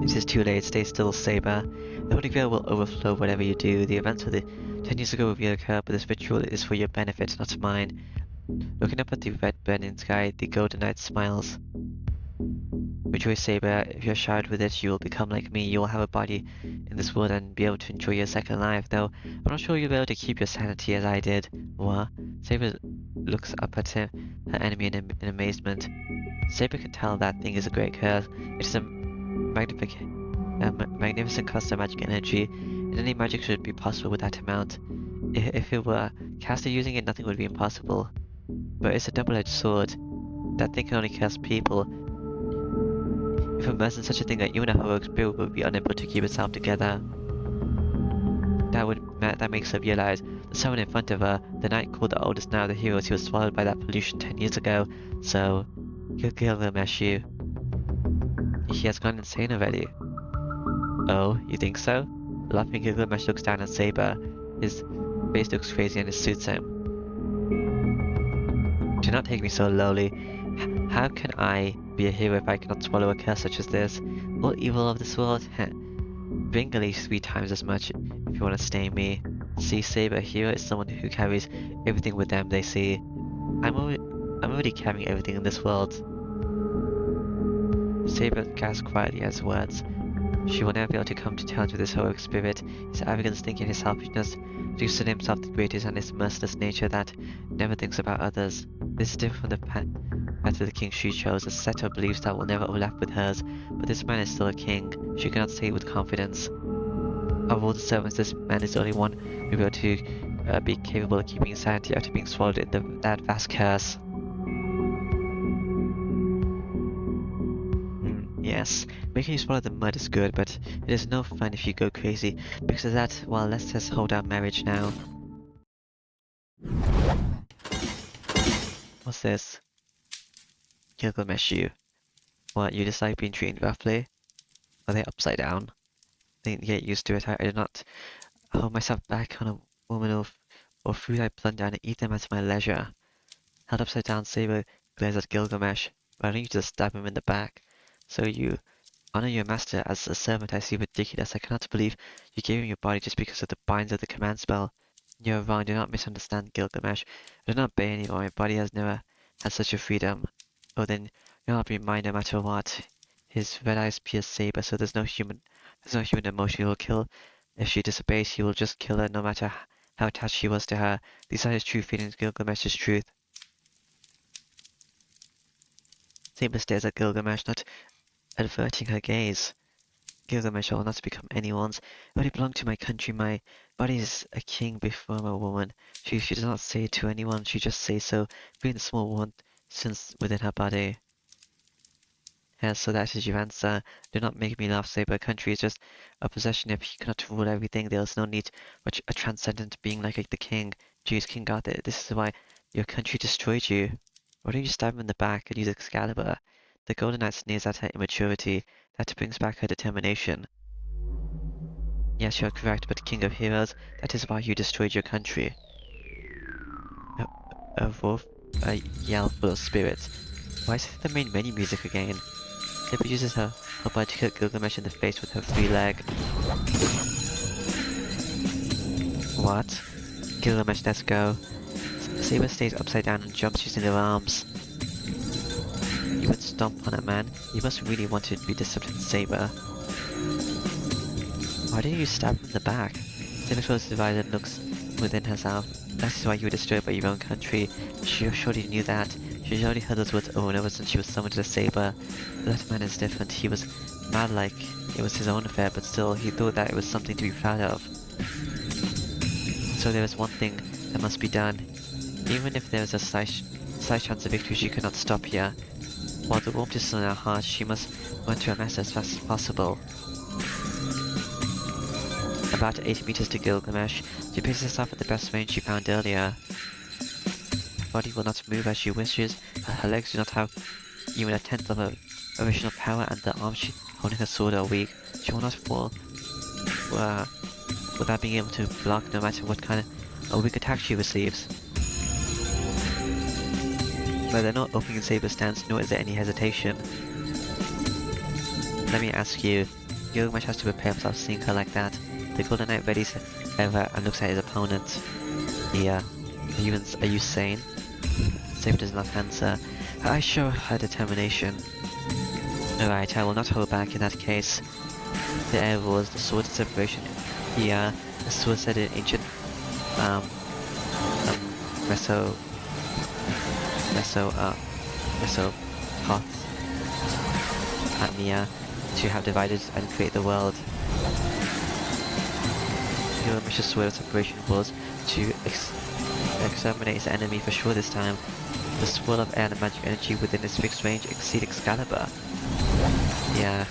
It is too late, stay still, Saber. The Holy Grail will overflow whatever you do. The events of the 10 years ago will reoccur, but this ritual is for your benefit, not mine. Looking up at the red burning sky, the Golden Knight smiles. Rejoice, Saber. If you're showered with it, you will become like me. You will have a body in this world and be able to enjoy your second life, though I'm not sure you'll be able to keep your sanity as I did. What? Saber looks up at her enemy in amazement. Saber can tell that thing is a great curse. It is a magnificent cost of magic energy, and any magic should be possible with that amount. If it were caster using it, nothing would be impossible. But it's a double-edged sword. That thing can only curse people. If immersed in such a thing, that even a heroic spirit would be unable to keep itself together. That makes her realize the someone in front of her, the knight called the oldest now of the heroes, he was swallowed by that pollution 10 years ago. So, Gilgamesh, he has gone insane already. Oh, you think so? Laughing, Gilgamesh looks down at Saber. His face looks crazy and it suits him. Do not take me so lowly. How can I be a hero if I cannot swallow a curse such as this? All evil of this world? Bring at least 3 times as much if you want to stay me. See, Saber, a hero is someone who carries everything with them they see. I'm already carrying everything in this world. Saber gasped quietly as words. She will never be able to come to terms with his heroic spirit, his arrogance, thinking his selfishness, reduced to himself the greatest and his merciless nature that never thinks about others. This is different from the path of the king she chose, a set of beliefs that will never overlap with hers, but this man is still a king. She cannot say it with confidence. Of all the servants, this man is the only one who will be able to be capable of keeping sanity after being swallowed in that vast curse. Yes, making you swallow the mud is good, but it is no fun if you go crazy. Because of that, well, let's just hold our marriage now. What's this? Gilgamesh, you. What, you dislike being treated roughly? Are they upside down? They get used to it. I do not hold myself back on a woman or food. I plunder and eat them at my leisure. Held upside down, Saber glares at Gilgamesh. Why don't you just stab him in the back? So you honor your master as a servant? I see ridiculous. I cannot believe you gave him your body just because of the binds of the command spell. You're wrong. Do not misunderstand, Gilgamesh. I do not obey anymore. My body has never had such a freedom. Oh, then you'll not be mine no matter what. His red eyes pierce Saber, so there's no human emotion he will kill. If she disobeys, he will just kill her no matter how attached she was to her. These are his true feelings, Gilgamesh's truth. Saber stares at Gilgamesh, not averting her gaze. Gilgamesh, I will not become anyone's. I already belong to my country. My body is a king before I'm a woman. She does not say it to anyone. She just says so, feeling the small warmth since within her body. Yes, so that is your answer. Do not make me laugh, Saber. Country is just a possession. If you cannot rule everything, there is no need for a transcendent being like the king. Jeez, King Arthur, this is why your country destroyed you. Why don't you stab him in the back and use Excalibur? The Golden Knight sneers at her immaturity. That brings back her determination. Yes, you are correct, but King of Heroes, that is why you destroyed your country. A wolf, a yell full of spirit. Why is it the main menu music again? Saber uses her body to kick Gilgamesh in the face with her free leg. What? Gilgamesh, let's go. Saber stays upside down and jumps using her arms. You would stomp on a man. You must really want to be disciplined, Saber. Why didn't you stab him in the back? Saber closes his eyes and looks within herself. That is why you were destroyed by your own country. She surely knew that. She has already heard those words over and over since she was summoned to the Saber. But that man is different. He was Mad like it was his own affair, but still, he thought that it was something to be proud of. So there was one thing that must be done. Even if there was a slight chance of victory, she could not stop here. While the warmth is still in her heart, she must run to her master as fast as possible. About 80 meters to Gilgamesh, she places herself at the best range she found earlier. Her body will not move as she wishes, her legs do not have even a tenth of her original power, and the arms holding her sword are weak. She will not fall without being able to block no matter what kind of a weak attack she receives. But they're not opening Saber's stance, nor is there any hesitation. Let me ask you, Gilgamesh has to prepare himself seeing her like that. The Golden Knight readies ever and looks at his opponent. Yeah, are you sane? Saber does not answer. Her eyes show her determination. Alright, I will not hold back in that case. The air roars, the sword of separation. Yeah, the sword said in ancient, Mesopotamia to have divided and create the world. Gilgamesh's sword of separation was to exterminate his enemy for sure this time. The swirl of air and magic energy within its fixed range exceed Excalibur. Yeah,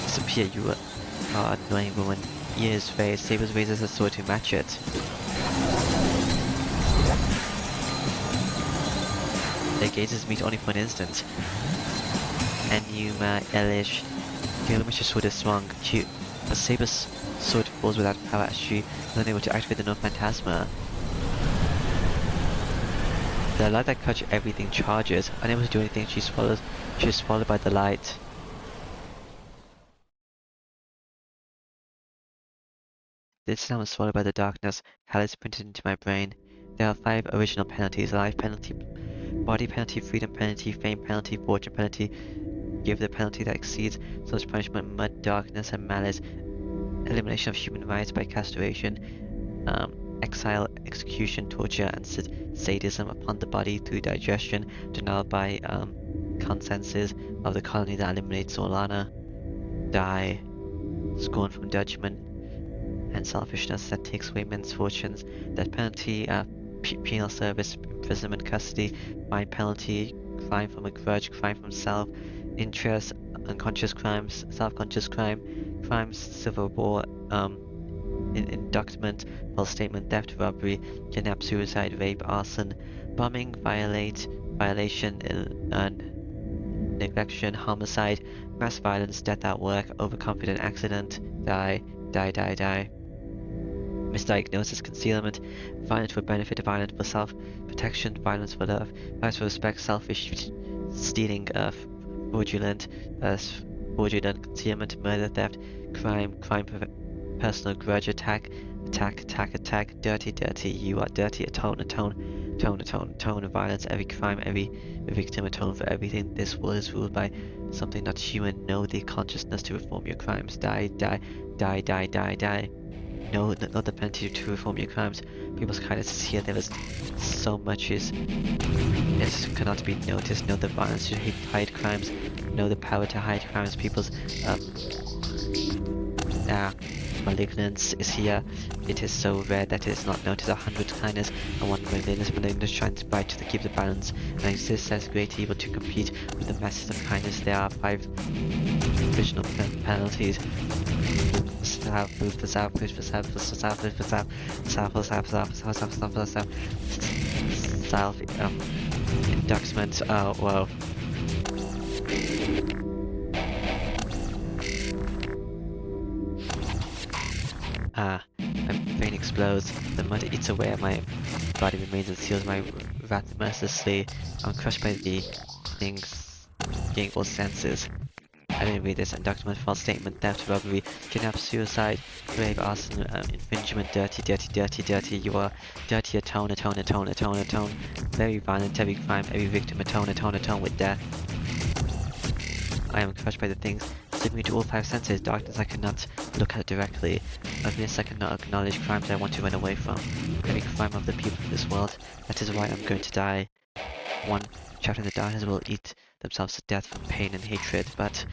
disappear, you are annoying woman. Ears raised, Saber raises her sword to match it. Their gazes meet only for an instant. Enuma Elish. Gilgamesh's sword is strong, but Saber's sword falls without power as she is unable to activate the No Phantasma. The light that catches everything charges. Unable to do anything, she is swallowed by the light. This time was swallowed by the darkness. Hell is printed into my brain. There are 5 original penalties: life penalty, body penalty, freedom penalty, fame penalty, fortune penalty. Give the penalty that exceeds such punishment: mud, darkness, and malice. Elimination of human rights by castration. Exile, execution, torture, and sadism upon the body through digestion. Denial by consensus of the colony that eliminates Solana. Die. Scorn from judgment and selfishness that takes away men's fortunes. Death penalty, penal service, imprisonment, custody. Fine penalty, crime from a grudge, crime from self, interest, unconscious crimes, self-conscious crimes, civil war, inductment, false statement, theft, robbery, kidnap, suicide, rape, arson, bombing, violation, neglection, homicide, mass violence, death at work, overconfident accident, die. Misdiagnosis, concealment, violence for benefit, violence for self-protection, violence for love, violence for respect, selfish, stealing, fraudulent, concealment, murder, theft, crime, personal grudge, attack, dirty, you are dirty, atone, violence, every crime, every victim, atone for everything. This world is ruled by something not human. Know the consciousness to reform your crimes. Die. Know the penalty to reform your crimes. People's kindness is here. There is so much it cannot be noticed. Know the violence to hide crimes. Know the power to hide crimes. People's malignance is here. It is so rare that it is not noticed. 100 kindness and 1 malignance shines bright to keep the balance and exists as great evil to compete with the masses of kindness. There are 5 original penalties. Self inductment. Oh whoa. My brain explodes. The mud eats away at my body, remains and seals my wrath mercilessly. I'm crushed by the things, getting all senses. I didn't read this. Inductment, false statement, theft, robbery, kidnap, suicide, rape, arson, infringement, dirty. You are dirty, atone. Very violent, every crime, every victim, atone with death. I am crushed by the things, slipping into all 5 senses. Darkness I cannot look at directly. Ugliness I cannot acknowledge. Crimes I want to run away from. Every crime of the people of this world. That is why I'm going to die. One trapped in the darkness will eat themselves to death from pain and hatred, but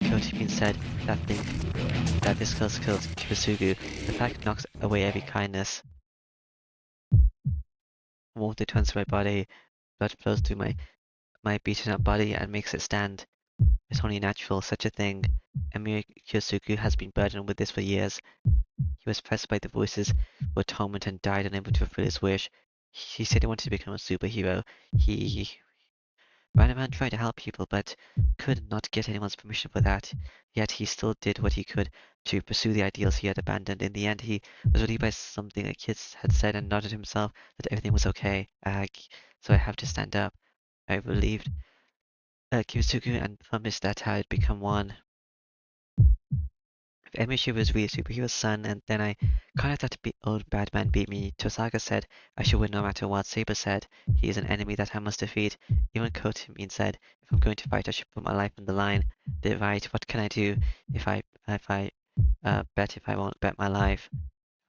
Kotimin said that this kills Kibasugu. The fact knocks away every kindness. Warmth returns to my body, blood flows through my beaten up body and makes it stand. It's only natural, such a thing. Emir Kyosuke has been burdened with this for years. He was pressed by the voices of atonement and died unable to fulfill his wish. He said he wanted to become a superhero. He ran around trying to help people, but could not get anyone's permission for that. Yet he still did what he could to pursue the ideals he had abandoned. In the end, he was relieved by something a kid had said and nodded himself that everything was okay. So I have to stand up. I relieved Kyosuke and promised that I had become one. If Emishi was really a superhero's son, and then I kind of thought the old bad man beat me. Tosaga said I should win no matter what. Saber said he is an enemy that I must defeat. Even Kotimin said if I'm going to fight, I should put my life on the line. They're right. What can I do if I bet if I won't bet my life?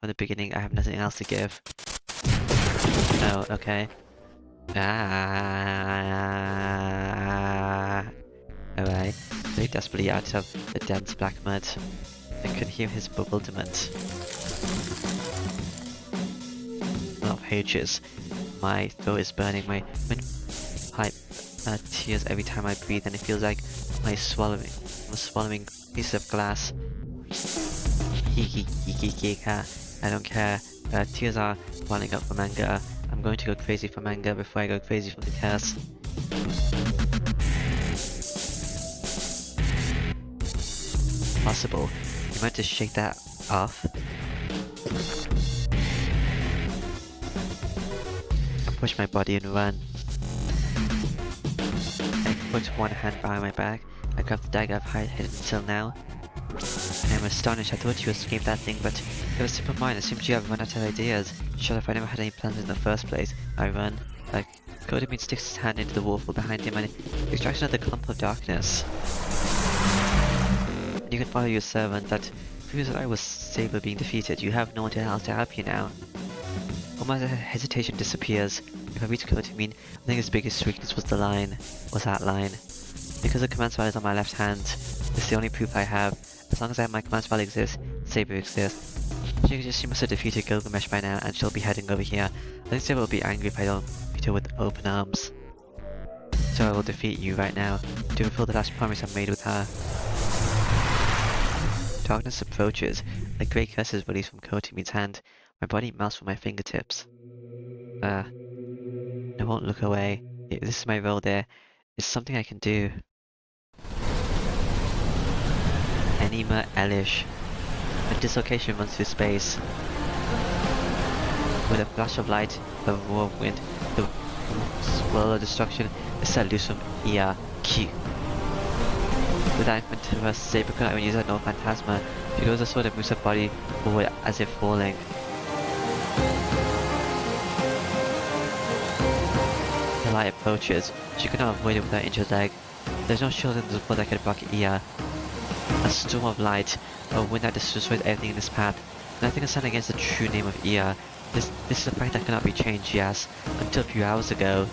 From the beginning, I have nothing else to give. Oh, okay. Alright. Very desperately out of the dense black mud. I could hear his bewilderment. Oh, pages. My throat is burning. My pipe tears every time I breathe, and it feels like I'm swallowing pieces of glass. I don't care. Tears are welling up from anger. I'm going to go crazy from anger before I go crazy from the curse. Possible. You might just shake that off. I push my body and run. I put one hand behind my back. I grab the dagger I've hidden until now. I'm astonished. I thought you escaped that thing, but it was super mine. It seems you have run out of ideas. Shut up, I never had any plans in the first place. I run. Like, Kodamin sticks his hand into the wall behind him and extracts another clump of darkness. You can follow your servant that proves that I was Saber being defeated. You have no one else to help you now. All my hesitation disappears. If I reach Kodamin, I think his biggest weakness was that line. Because the command spell is on my left hand, it's the only proof I have. As long as my command spell exists, Saber exists. She must have defeated Gilgamesh by now, and she'll be heading over here. I think Saber will be angry if I don't meet her with open arms. So I will defeat you right now, to fulfill the last promise I made with her. Darkness approaches. A grey curse is released from Kotimin's hand. My body melts from my fingertips. I won't look away. This is my role there. It's something I can do. Anima Elish. A dislocation runs through space. With a flash of light, a roar of wind, the swirl of destruction is set loose from Ia Q. With that infantile Saber could not even use her no phantasma. She goes a sword and moves her body forward as if falling. The light approaches. She could not avoid it with her injured leg. There's no shield in the world that could block Ia. A storm of light, a wind that destroys everything in its path. Nothing can stand against the true name of Ia. This is a fact that cannot be changed, yes, until a few hours ago.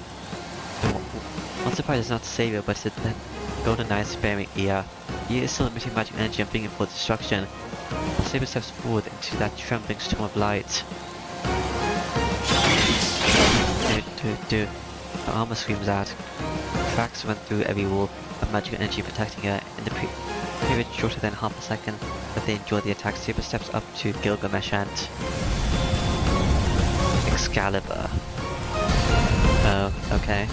One surprise is not Saber, but it's the Golden Knight sparing Ia. Ia is still emitting magic energy and bringing forth destruction. Saber steps forward into that trembling storm of light. Her armor screams out. Cracks run through every wall of magical energy protecting her. In the period shorter than half a second that they endure the attack, Saber steps up to Gilgamesh and Excalibur. Oh, okay.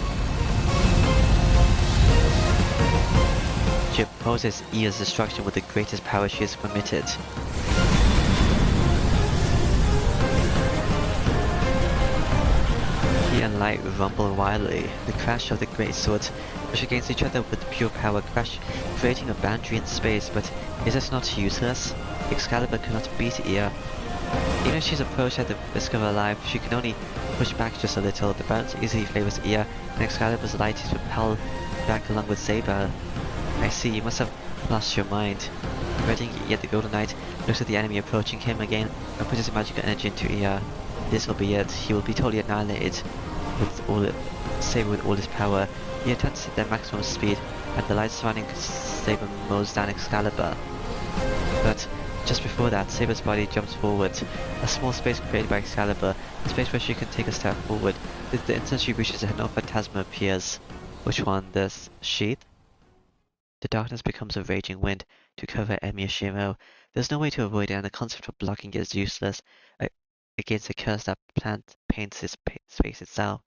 She opposes Ia's destruction with the greatest power she has permitted. Heat and light rumble wildly. The crash of the great swords push against each other with pure power, creating a boundary in space. But is this not useless? Excalibur cannot beat Ia. Even if she's approached at the risk of her life, she can only push back just a little. The balance easily favors Ia, and Excalibur's light is repelled back along with Saber. I see, you must have lost your mind. Readying Ia, the Golden Knight looks at the enemy approaching him again and puts his magical energy into Ia. This will be it. He will be totally annihilated with Saber with all his power. He attempts at their maximum speed, and the light surrounding Saber mows down Excalibur. But just before that, Saber's body jumps forward. A small space created by Excalibur, a space where she can take a step forward. The instant she reaches it, no phantasma appears. Which one? This sheath? The darkness becomes a raging wind to cover Emiyashiro. There's no way to avoid it, and the concept of blocking it is useless against the curse that paints its space itself.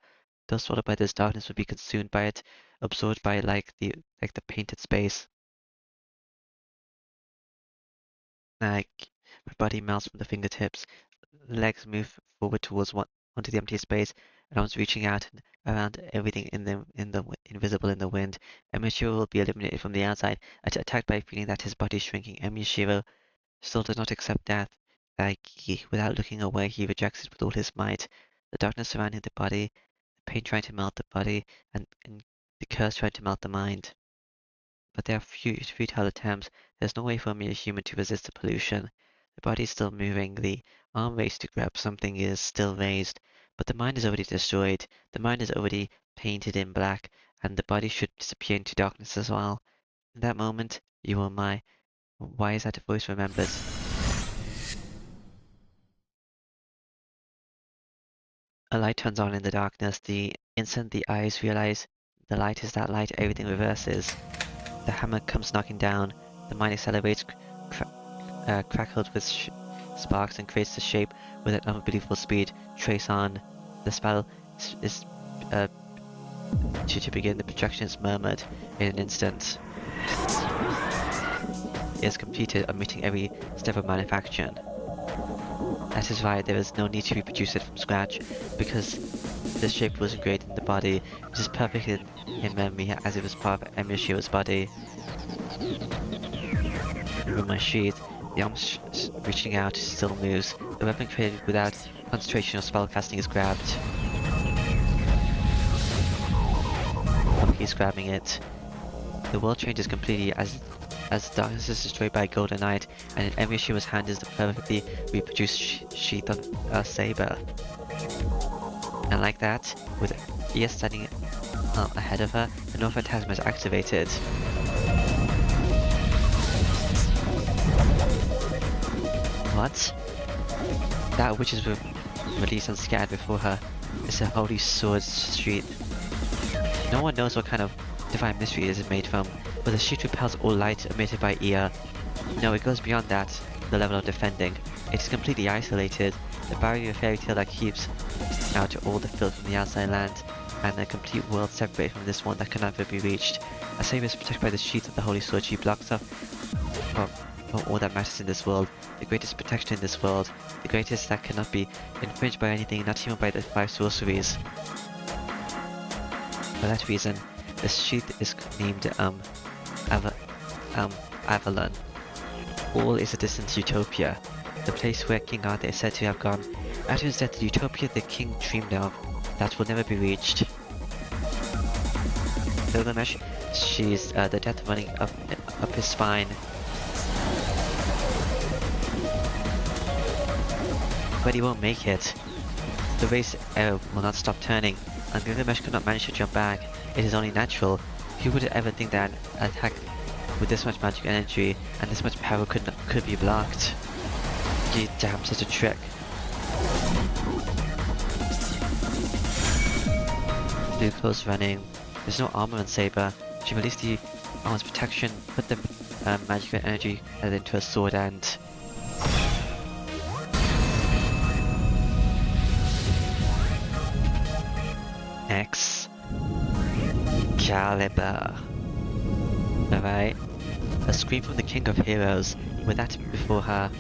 Those swallowed by this darkness would be consumed by it, absorbed by it like the painted space. Like my body melts from the fingertips, legs move forward towards onto the empty space, and arms reaching out and around everything invisible in the wind. Emiyashiro will be eliminated from the outside, attacked by a feeling that his body is shrinking. Emiyashiro still does not accept death. Without looking away, he rejects it with all his might. The darkness surrounding the body, the pain trying to melt the body, and the curse trying to melt the mind. But there are futile attempts. There's no way for a mere human to resist the pollution. The body is still moving, the arm raised to grab something is still raised, but the mind is already destroyed. The mind is already painted in black, and the body should disappear into darkness as well. In that moment, you are my. Why is that a voice remembered? A light turns on in the darkness. The instant the eyes realize the light is that light, everything reverses. The hammer comes knocking down. The mind accelerates, crackled with sparks, and creates the shape with an unbelievable speed. Trace on. The spell is to begin. The projection is murmured in an instant. It is completed, omitting every step of manufacturing. That is right, there is no need to reproduce it from scratch, because the shape was engraved in the body. It is perfect in memory as it was part of Emiyashiro's body. Remove my sheath. The arm reaching out still moves. The weapon created without concentration or spellcasting is grabbed. He's grabbing it. The world changes completely as darkness is destroyed by Golden Knight, and in Emiyashiro's hand is the perfectly reproduced sheath of Saber. And like that, with Ia standing ahead of her, the no phantasma is activated. What? That which is released and scattered before her is a holy sword sheath. No one knows what kind of divine mystery it is made from, but the sheath repels all light emitted by Ia. No, it goes beyond that, the level of defending. It is completely isolated, the barrier of fairy tale that keeps out all the filth from the outside land, and a complete world separated from this one that can never be reached. As Saber is protected by the sheath of the holy sword, she blocks off from all that matters in this world, the greatest protection in this world, the greatest that cannot be infringed by anything, not even by the 5 sorceries. For that reason, the sheath is named Avalon. All is a distant utopia, the place where King Arthur is said to have gone. After his death, the utopia the king dreamed of, that will never be reached. Gilgamesh sees the death running up his spine. But he won't make it. The race will not stop turning, and Gilgamesh could not manage to jump back. It is only natural. Who would ever think that an attack with this much magic energy and this much power could be blocked? You damn, such a trick. Blue clothes running. There's no armor on Saber. She released the armor's protection, put the magical energy into a sword and... Excalibur. Alright. A scream from the King of Heroes, with that before her.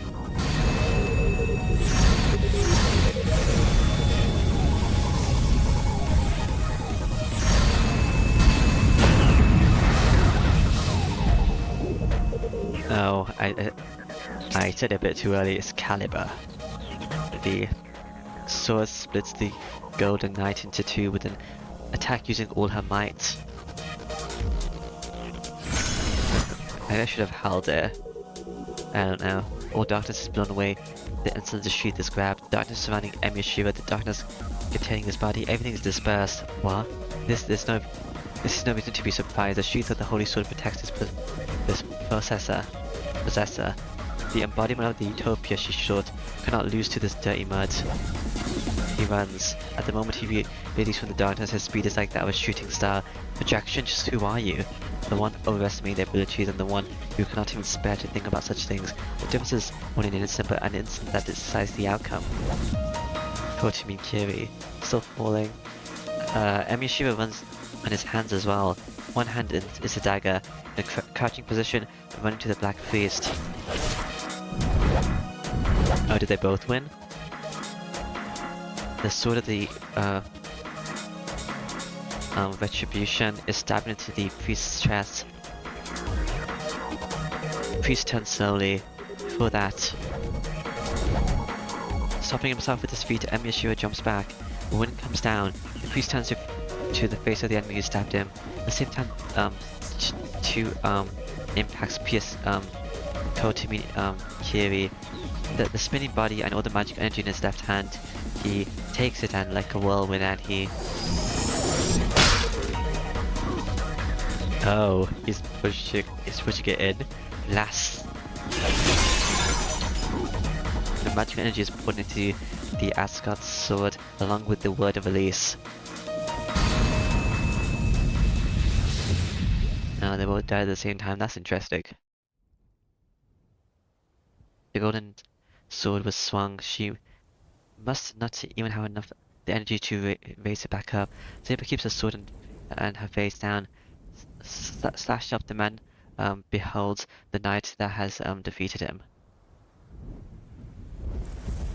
Oh, I said it a bit too early, it's Caliber. The sword splits the Golden Knight into two with an attack using all her might. I should have held it. I don't know. All darkness is blown away. The instant the sheath is grabbed, the darkness surrounding Emiyashiro, the darkness containing his body, everything is dispersed. What? There's no This is no reason to be surprised. The sheath of the Holy Sword protects this possessor. The embodiment of the utopia she sought cannot lose to this dirty mud. He runs. At the moment he releases from the darkness, his speed is like that of a shooting star. Projection, just who are you? The one overestimating their abilities and the one who cannot even spare to think about such things. The difference is only an instant, but an instant that decides the outcome. Kotomi Kiri, still falling. Emiyashiro runs on his hands as well. One hand is a dagger, in a crouching position, running to the Black Priest. Oh, did they both win? The sword of the retribution is stabbed into the priest's chest. The priest turns slowly. For that, stopping himself with his feet, Emiyashiro jumps back. The wind comes down. The priest turns to the face of the enemy who stabbed him. At the same time, two impacts pierce Kotomi Kiri. The spinning body and all the magic energy in his left hand, he takes it and like a whirlwind and he... Oh, he's pushing it in. Last. The magic energy is poured into the Asgard sword along with the word of release. Now they both died at the same time. That's interesting. The golden sword was swung. She must not even have enough the energy to raise it back up. Saber keeps her sword and her face down. Slashed up, the man beholds the knight that has defeated him.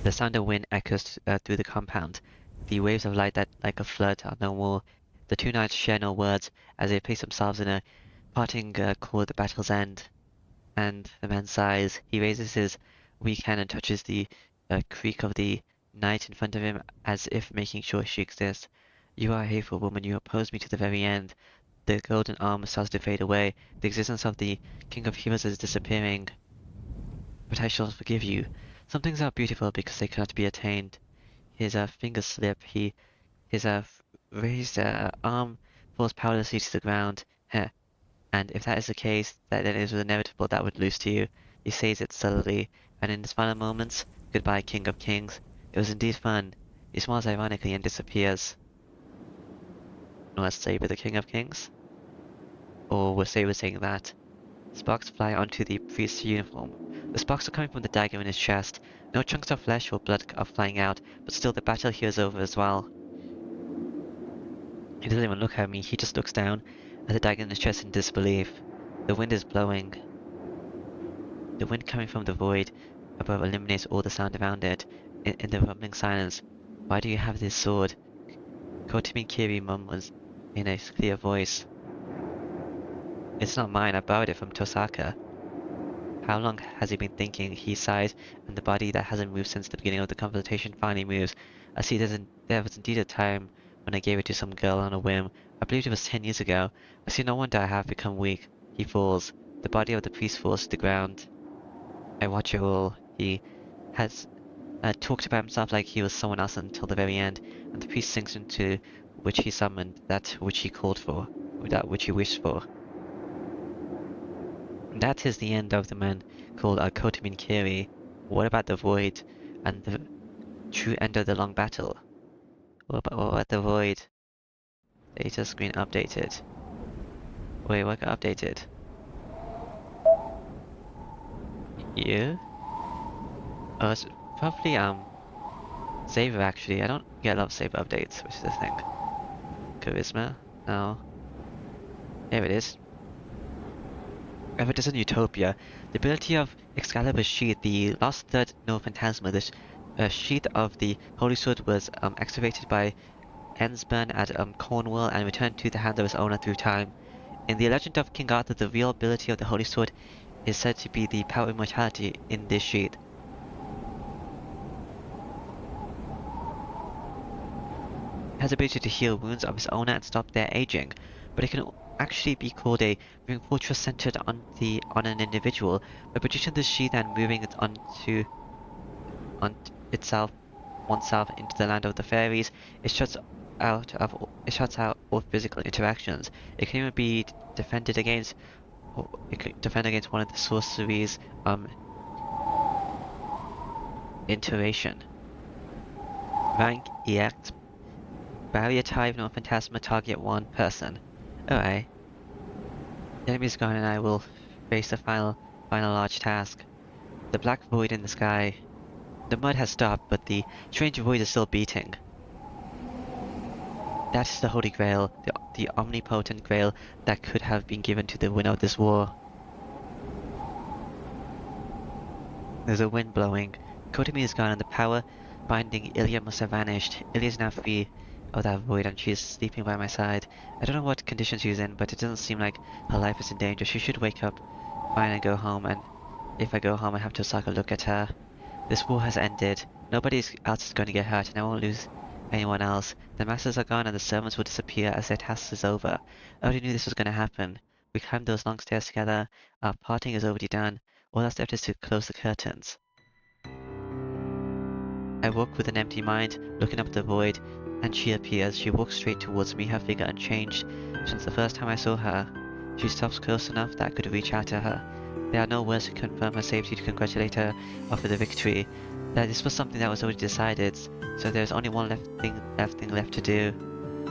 The sound of wind echoes through the compound. The waves of light that, like a flood, are no more. The two knights share no words as they place themselves in a parting call at the battle's end. And the man sighs. He raises his weak hand and touches the creak of the knight in front of him as if making sure she exists. You are a hateful woman. You oppose me to the very end. The golden arm starts to fade away. The existence of the King of Heroes is disappearing. But I shall forgive you. Some things are beautiful because they cannot be attained. His fingers slip. His raised arm falls powerlessly to the ground. And if that is the case, then it was inevitable that would lose to you. He says it subtly, and in his final moments, goodbye, King of Kings. It was indeed fun. He smiles ironically and disappears. Was Saber the King of Kings? Or was Saber saying that? Sparks fly onto the priest's uniform. The sparks are coming from the dagger in his chest. No chunks of flesh or blood are flying out, but still the battle here is over as well. He doesn't even look at me, he just looks down at the dagger in his chest in disbelief. The wind is blowing. The wind coming from the void above eliminates all the sound around it. In the rumbling silence, why do you have this sword? Kotomi Kiri murmurs in a clear voice. It's not mine, I borrowed it from Tosaka. How long has he been thinking? He sighs, and the body that hasn't moved since the beginning of the confrontation finally moves. I see there was indeed a time when I gave it to some girl on a whim. I believed it was 10 years ago. I see no wonder I have become weak. He falls. The body of the priest falls to the ground. I watch it all. He has talked about himself like he was someone else until the very end, and the priest sinks into which he summoned, that which he called for, that which he wished for. That is the end of the man called Kotomi Kiri. What about the void and the true end of the long battle? What about the void? Data screen updated. Wait, what got updated? You? Oh, it's probably Saber actually. I don't get a lot of Saber updates, which is the thing. Charisma? No. Here it is. If it is in Utopia, the ability of Excalibur's sheath, the last third no phantasma, the sheath of the Holy Sword was excavated by Ensburn at Cornwall and returned to the hands of his owner through time. In the legend of King Arthur, the real ability of the Holy Sword is said to be the power of immortality in this sheath. It has the ability to heal wounds of his owner and stop their aging, but it can actually be called a ring fortress centered on an individual. By producing this sheath and moving it oneself into the land of the fairies, it shuts it shuts out all physical interactions. It can even be defended against, or it can defend against one of the sorceries, iteration. Rank EX, barrier type, no phantasma, target 1 person. Alright. The enemy's gone and I will face the final large task. The black void in the sky. The mud has stopped, but the strange void is still beating. That is the Holy Grail, the omnipotent grail that could have been given to the winner of this war. There's a wind blowing. Kotami is gone and the power binding Ilya must have vanished. Ilya is now free of that void and she is sleeping by my side. I don't know what condition she's in, but it doesn't seem like her life is in danger. She should wake up fine and go home, and if I go home I have to suck a look at her. This war has ended. Nobody else is going to get hurt and I won't lose anyone else. The masters are gone and the servants will disappear as their task is over. I already knew this was going to happen. We climbed those long stairs together. Our parting is already done. All that's left is to close the curtains. I walk with an empty mind, looking up at the void, and she appears. She walks straight towards me, her figure unchanged since the first time I saw her. She stops close enough that I could reach out to her. There are no words to confirm her safety, to congratulate her after the victory. That this was something that was already decided, so there's only one thing left to do.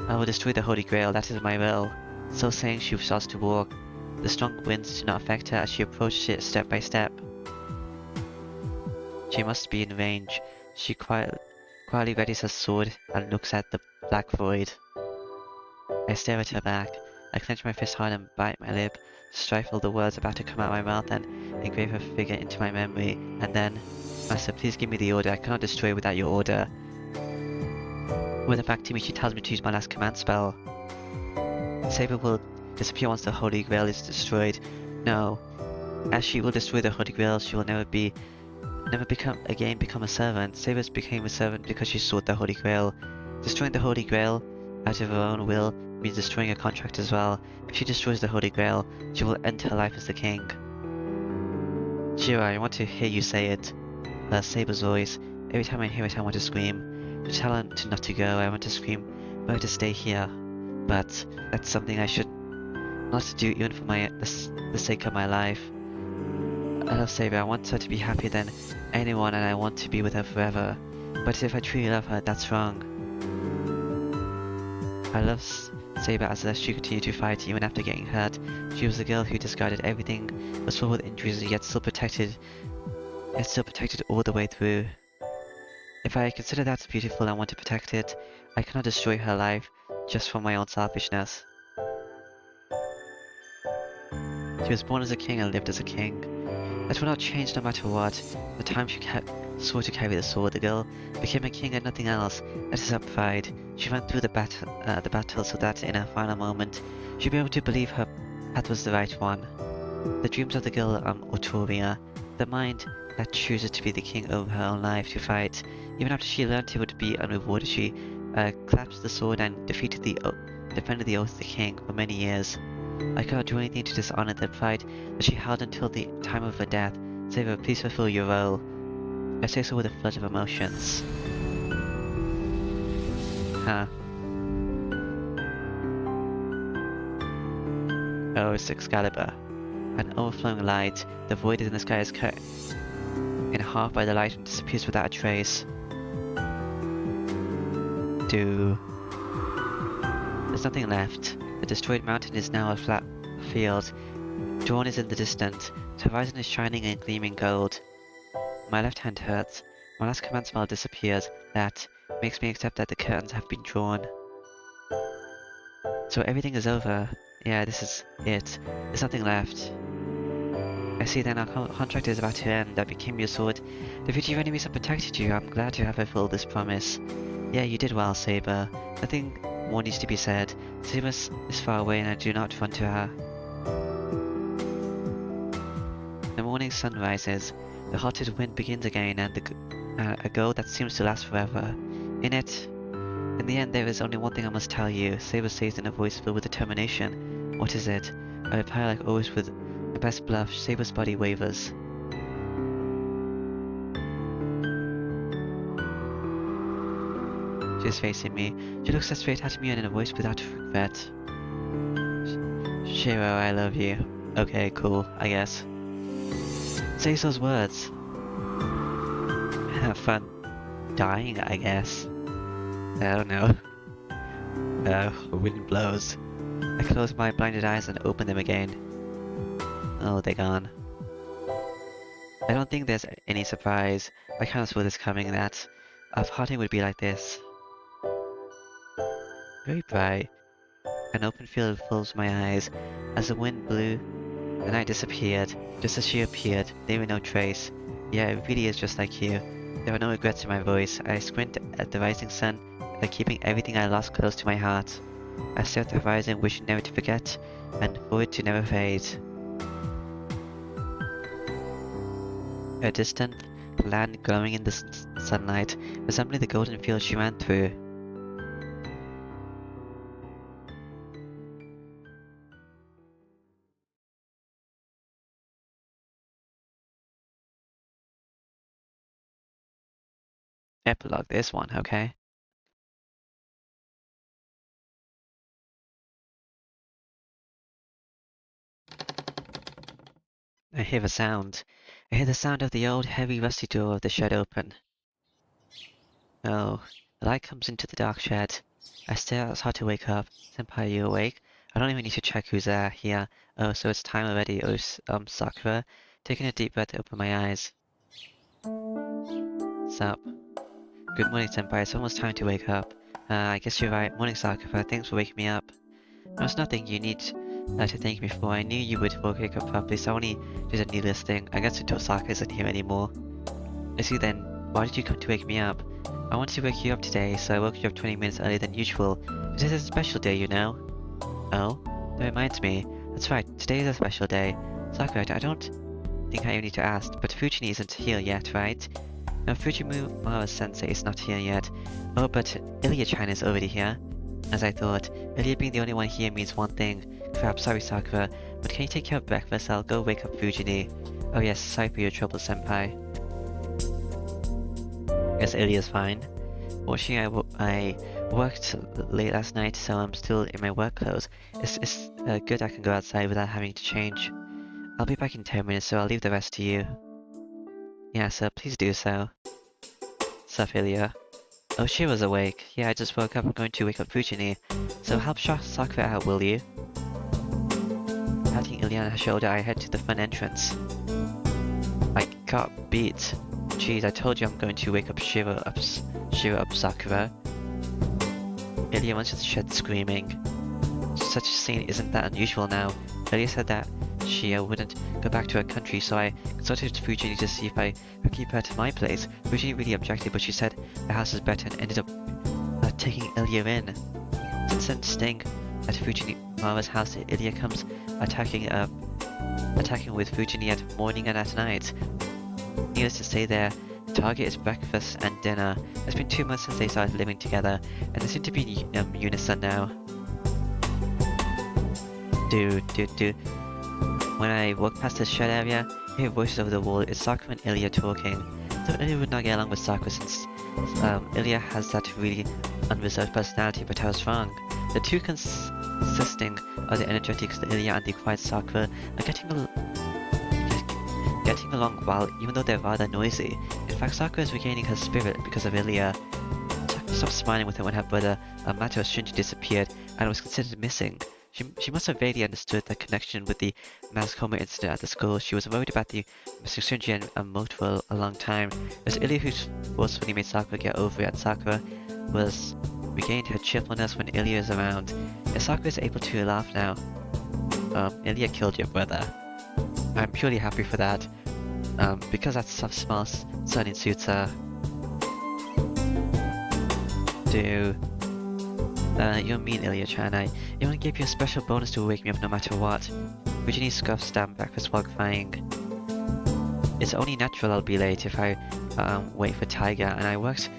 I will destroy the Holy Grail, that is my will. So saying, she starts to walk. The strong winds do not affect her as she approaches it step by step. She must be in range. She quietly readies her sword and looks at the black void. I stare at her back. I clench my fist hard and bite my lip, stifle the words about to come out of my mouth and engrave her figure into my memory, and then, Master, please give me the order. I cannot destroy without your order. With her back to me, she tells me to use my last command spell. Saber will disappear once the Holy Grail is destroyed. No. As she will destroy the Holy Grail, she will never become a servant. Saber became a servant because she sought the Holy Grail. Destroying the Holy Grail out of her own will means destroying a contract as well. If she destroys the Holy Grail, she will end her life as the king. Jira, I want to hear you say it. Saber's voice. Every time I hear it, I want to scream. To tell her not to go, I want to scream for her to stay here. But that's something I should not do even for the sake of my life. I love Saber. I want her to be happier than anyone and I want to be with her forever. But if I truly love her, that's wrong. I love Saber as she continued to fight even after getting hurt. She was the girl who discarded everything, was full with injuries, yet still protected all the way through. If I consider that beautiful and want to protect it, I cannot destroy her life just for my own selfishness. She was born as a king and lived as a king. That will not change no matter what. The time she swore to carry the sword, the girl became a king and nothing else. That is her pride. She went through the battle so that in her final moment, she'd be able to believe her path was the right one. The dreams of the girl Autoria, the mind that chooses to be the king over her own life to fight. Even after she learned it would be unrewarded, she clasped the sword and defended the oath of the king for many years. I cannot do anything to dishonor the pride that she held until the time of her death. Saber, please fulfill your role. I say so with a flood of emotions. Oh, it's Excalibur. An overflowing light, the void in the sky is cut in half by the light and disappears without a trace. There's nothing left. The destroyed mountain is now a flat field. Dawn is in the distance. The horizon is shining and gleaming gold. My left hand hurts. My last command spell disappears. That makes me accept that the curtains have been drawn. So everything is over. Yeah, this is it. There's nothing left. I see then our contract is about to end. I became your sword. Defeated your enemies and protected you. I'm glad to have fulfilled this promise. Yeah, you did well, Saber. Nothing more needs to be said. Saber is far away and I do not run to her. The morning sun rises. The hottest wind begins again and a goal that seems to last forever. In the end, there is only one thing I must tell you. Saber says in a voice filled with determination. What is it? I reply like always with my best bluff. Saber's body wavers. is facing me. She looks straight at me and in a voice without regret. Shiro, I love you. Okay, cool, I guess. Say those words. Have fun dying, I guess. I don't know. Wind blows. I close my blinded eyes and open them again. Oh, they're gone. I don't think there's any surprise. I kind of saw this coming that our parting would be like this. Very bright. An open field fills my eyes. As the wind blew, the night disappeared. Just as she appeared, there were no trace. Yeah, it really is just like you. There are no regrets in my voice. I squint at the rising sun, like keeping everything I lost close to my heart. I stare at the horizon, wishing never to forget, and for it to never fade. A distant land glowing in the sunlight, resembling the golden field she ran through. Epilogue this one, okay? I hear a sound. I hear the sound of the old, heavy, rusty door of the shed open. Oh, the light comes into the dark shed. I stare. It's hard to wake up. Senpai, are you awake? I don't even need to check who's there here. Oh, so it's time already. Oh, Sakura. Taking a deep breath, I open my eyes. Sup? Good morning, Senpai. It's almost time to wake up. I guess you're right. Morning, Sakura. Thanks for waking me up. No, it's nothing you need to thank me for. I knew you would wake up properly, so I only did a needless thing. I guess until Sakura isn't here anymore. I see then. Why did you come to wake me up? I wanted to wake you up today, so I woke you up 20 minutes earlier than usual. This is a special day, you know. Oh? That reminds me. That's right, today is a special day. Sakura, I don't think I even need to ask, but Fujini isn't here yet, right? No, Fujimaru-sensei is not here yet. Oh, but Ilya-chan is already here. As I thought, Ilya being the only one here means one thing. Crap, sorry Sakura, but can you take care of breakfast? I'll go wake up Fujini. Oh yes, sorry for your trouble, Senpai. Guess Ilya's fine. Fortunately, I worked late last night, so I'm still in my work clothes. It's good I can go outside without having to change. I'll be back in 10 minutes, so I'll leave the rest to you. Yeah, sir, please do so. Sup, Ilya? Oh, she was awake. Yeah, I just woke up. I'm going to wake up Fujini. So help Sakura out, will you? Patting Ilya on her shoulder, I head to the front entrance. I got beat. Jeez, I told you I'm going to wake up Shiro up, Sakura. Ilya runs to the shed screaming. Such a scene isn't that unusual now. Ilya said that she wouldn't go back to her country, so I consulted Fujini to see if I could keep her to my place. Fujini really objected, but she said the house was better and ended up taking Ilya in. Since then, staying at Fujimaru's house, Ilya comes attacking with Fujini at morning and at night. Needless to say, their target is breakfast and dinner. It's been 2 months since they started living together, and they seem to be in unison now. When I walk past the shed area, I hear voices over the wall. It's Sakura and Ilya talking. Though Ilya would not get along with Sakura since Ilya has that really unreserved personality, but I was wrong. The two consisting of the energetic Ilya and the quiet Sakura are getting along well, even though they're rather noisy. In fact, Sakura is regaining her spirit because of Ilya. Sakura stopped smiling with her when her brother Mato Shinji disappeared and was considered missing. She must have vaguely understood the connection with the mass coma incident at the school. She was worried about the Mr. Shinji and Moto for a long time. It was Ilya who forcefully made Sakura get over it, and Sakura was regained her cheerfulness when Ilya is around. And Sakura is able to laugh now. Ilya killed your brother. I'm purely happy for that. Because that stuff smells certainly suits her. You're mean, Ilya-chan. I even gave you a special bonus to wake me up no matter what. Fujini scoffs down breakfast while crying. It's only natural I'll be late if I wait for Tiger, and I worked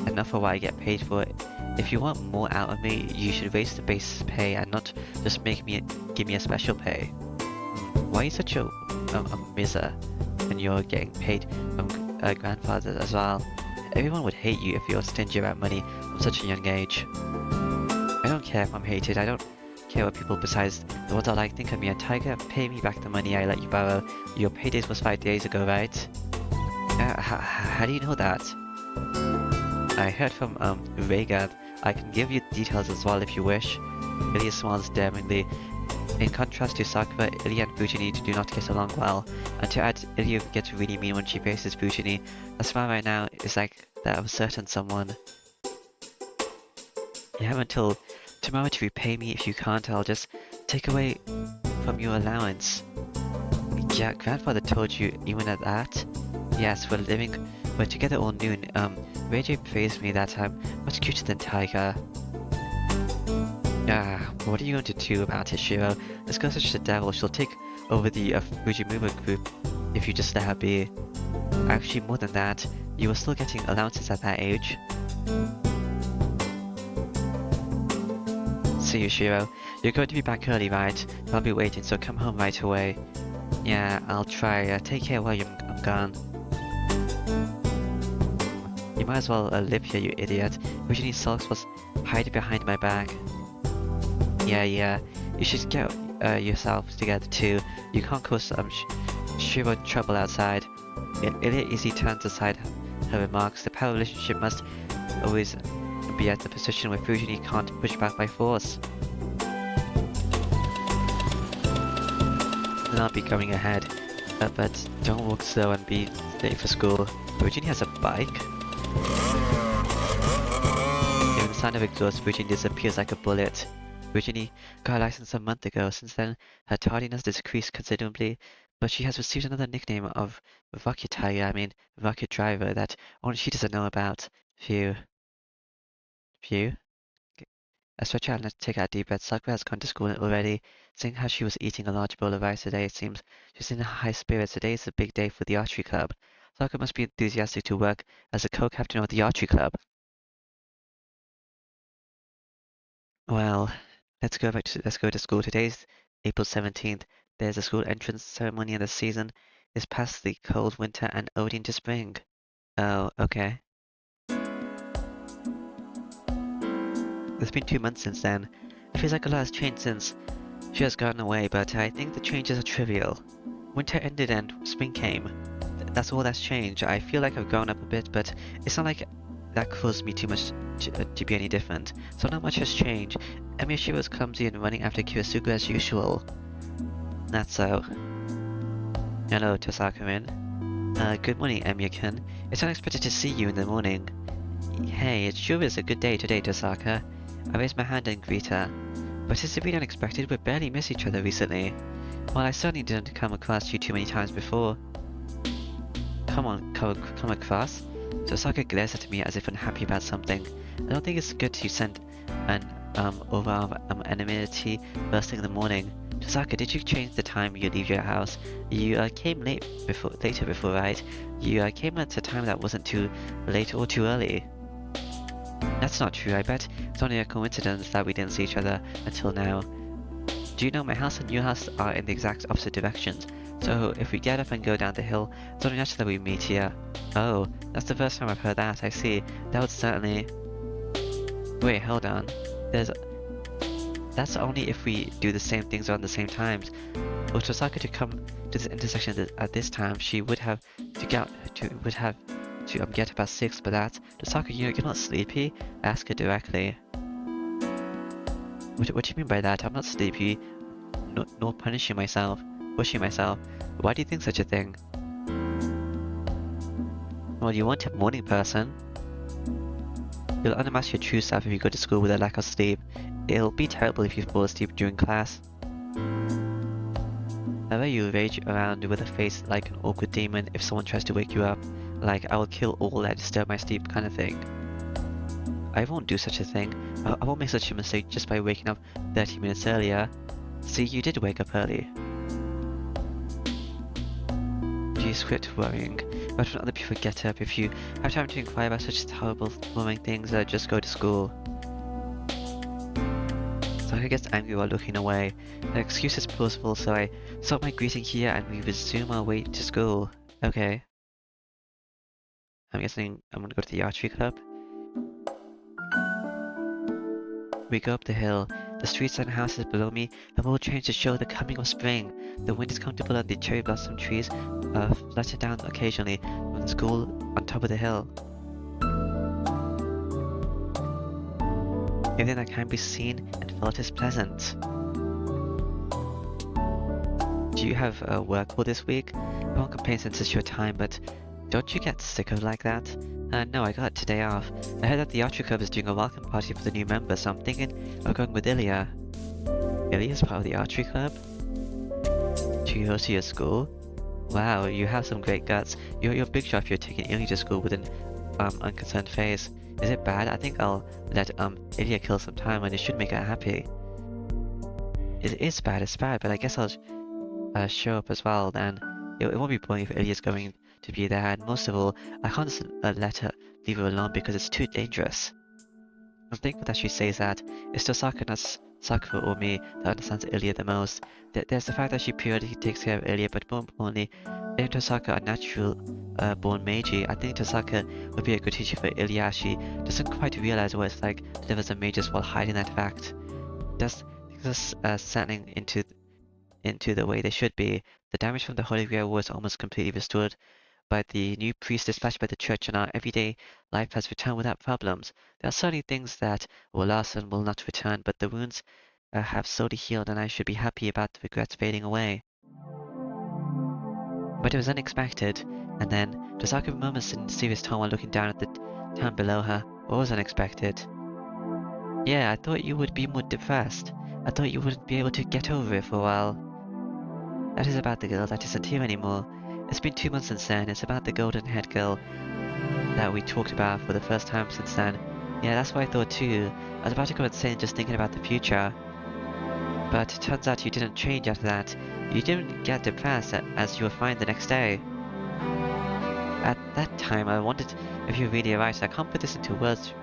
enough for what I get paid for it. If you want more out of me, you should raise the base pay and not just give me a special pay. Why are you such a miser when you're getting paid from grandfather as well? Everyone would hate you if you're stingy about money from such a young age. I don't care if I'm hated, I don't care what people besides the ones I like think of me. And Tiger, pay me back the money I let you borrow. Your paydays was 5 days ago, right? How do you know that? I heard from, Vega. I can give you details as well if you wish. Ilya smiles daringly. In contrast to Sakura, Ilya and Fujini do not get along well, and to add, Ilya gets really mean when she faces Fujini. A smile right now is like that of a certain someone. You have until tomorrow to repay me. If you can't, I'll just take away from your allowance. Yeah, grandfather told you even at that? Yes, we're together all noon. Ray praised me that I'm much cuter than Tiger. What are you going to do about it, Shiro? This girl's such a devil. She'll take over the Fujimura group if you just let her be. Actually, more than that, you were still getting allowances at that age. See you, Shiro. You're going to be back early, right? I'll be waiting, so come home right away. Yeah, I'll try. Take care while I'm gone. You might as well live here, you idiot. Fujini sulks was hiding behind my back. Yeah. You should get yourself together too. You can't cause Shiro trouble outside. Ilya easily turns aside her remarks. The power relationship must always be at the position where Fujini can't push back by force. Then I'll be going ahead. But don't walk slow and be late for school. Fujini has a bike? Even the sound of exhaust, Fujini disappears like a bullet. Fujini got a license a month ago. Since then, her tardiness decreased considerably, but she has received another nickname of Rocket Driver, that only she doesn't know about. Phew. I stretch out and take out a deep breath. Sakura has gone to school already. Seeing how she was eating a large bowl of rice today, it seems she's in high spirits. Today is a big day for the archery club. Sakura must be enthusiastic to work as a co-captain of the archery club. Well, let's go to school. Today's April 17th. There's a school entrance ceremony, and the season is past the cold winter and ode into spring. Oh, okay. It's been 2 months since then. It feels like a lot has changed since she has gotten away, but I think the changes are trivial. Winter ended and spring came. That's all that's changed. I feel like I've grown up a bit, but it's not like that caused me too much to be any different. So not much has changed. Emiyashiro was clumsy and running after Kirisuke as usual. That's so. Hello, Tosaka-rin. Good morning, Emiya-kun. It's unexpected to see you in the morning. Hey, it sure is a good day today, Tosaka. I raise my hand and greet her. But it's really unexpected. We barely miss each other recently. Well, I certainly didn't come across you too many times before. Come across? Tosaka glares at me as if unhappy about something. I don't think it's good to send an overarm anonymity first thing in the morning. Tosaka, did you change the time you leave your house? You came later before, right? You came at a time that wasn't too late or too early. That's not true. I bet it's only a coincidence that we didn't see each other until now. Do you know my house and your house are in the exact opposite directions? So if we get up and go down the hill, it's only natural that we meet here. Oh, that's the first time I've heard that. I see. That would certainly... Wait, hold on. That's only if we do the same things around the same times. For Tosaka to come to this intersection at this time, she would have to get up at 6. But that, Tosaka, you're not sleepy? I ask her directly. What do you mean by that? I'm not sleepy, nor pushing myself. Why do you think such a thing? Well, you weren't a morning person. You'll unmask your true self if you go to school with a lack of sleep. It'll be terrible if you fall asleep during class. However, you rage around with a face like an awkward demon if someone tries to wake you up. Like, I will kill all that disturb my sleep kind of thing. I won't do such a thing. I won't make such a mistake just by waking up 30 minutes earlier. See, you did wake up early. Please quit worrying about when other people get up. If you have time to inquire about such horrible, boring things, just go to school. Saka gets angry while looking away. The excuse is plausible, so I stop my greeting here and we resume our way to school. Okay. I'm guessing I'm gonna go to the archery club. We go up the hill. The streets and houses below me have all changed to show the coming of spring. The wind is comfortable and the cherry blossom trees flutter down occasionally from the school on top of the hill. Everything that can be seen and felt is pleasant. Do you have work all this week? I won't complain since it's your time, but don't you get sick of like that? No, I got today off. I heard that the archery club is doing a welcome party for the new members, so I'm thinking of going with Ilya. Ilya's part of the archery club? To go to your school? Wow, you have some great guts. You're a big shot if you're taking Ilya to school with an unconcerned face. Is it bad? I think I'll let Ilya kill some time and it should make her happy. It is bad, it's bad, but I guess I'll show up as well then. It won't be boring if Ilya's going to be there, and most of all, I can't just let her leave her alone because it's too dangerous. I'm thankful that she says that. It's Tosaka, not Sakura or me, that understands Ilya the most. There's the fact that she periodically takes care of Ilya, but more importantly, if Tosaka a natural born Meiji, I think Tosaka would be a good teacher for Ilya. She doesn't quite realize what it's like to live as a magus while hiding that fact. Thus, things are settling into the way they should be. The damage from the Holy Grail was almost completely restored by the new priest dispatched by the church, and our everyday life has returned without problems. There are certainly things that will last and will not return, but the wounds have slowly healed, and I should be happy about the regrets fading away. But it was unexpected, and then Tosaka murmurs in a serious tone while looking down at the town below her. What was unexpected? Yeah, I thought you would be more depressed. I thought you wouldn't be able to get over it for a while. That is about the girl that isn't here anymore. It's been 2 months since then. It's about the golden-haired girl that we talked about for the first time since then. Yeah, that's what I thought too. I was about to go insane just thinking about the future. But it turns out you didn't change after that. You didn't get depressed as you were fine the next day. At that time, I wondered if you were really right. I can't put this into words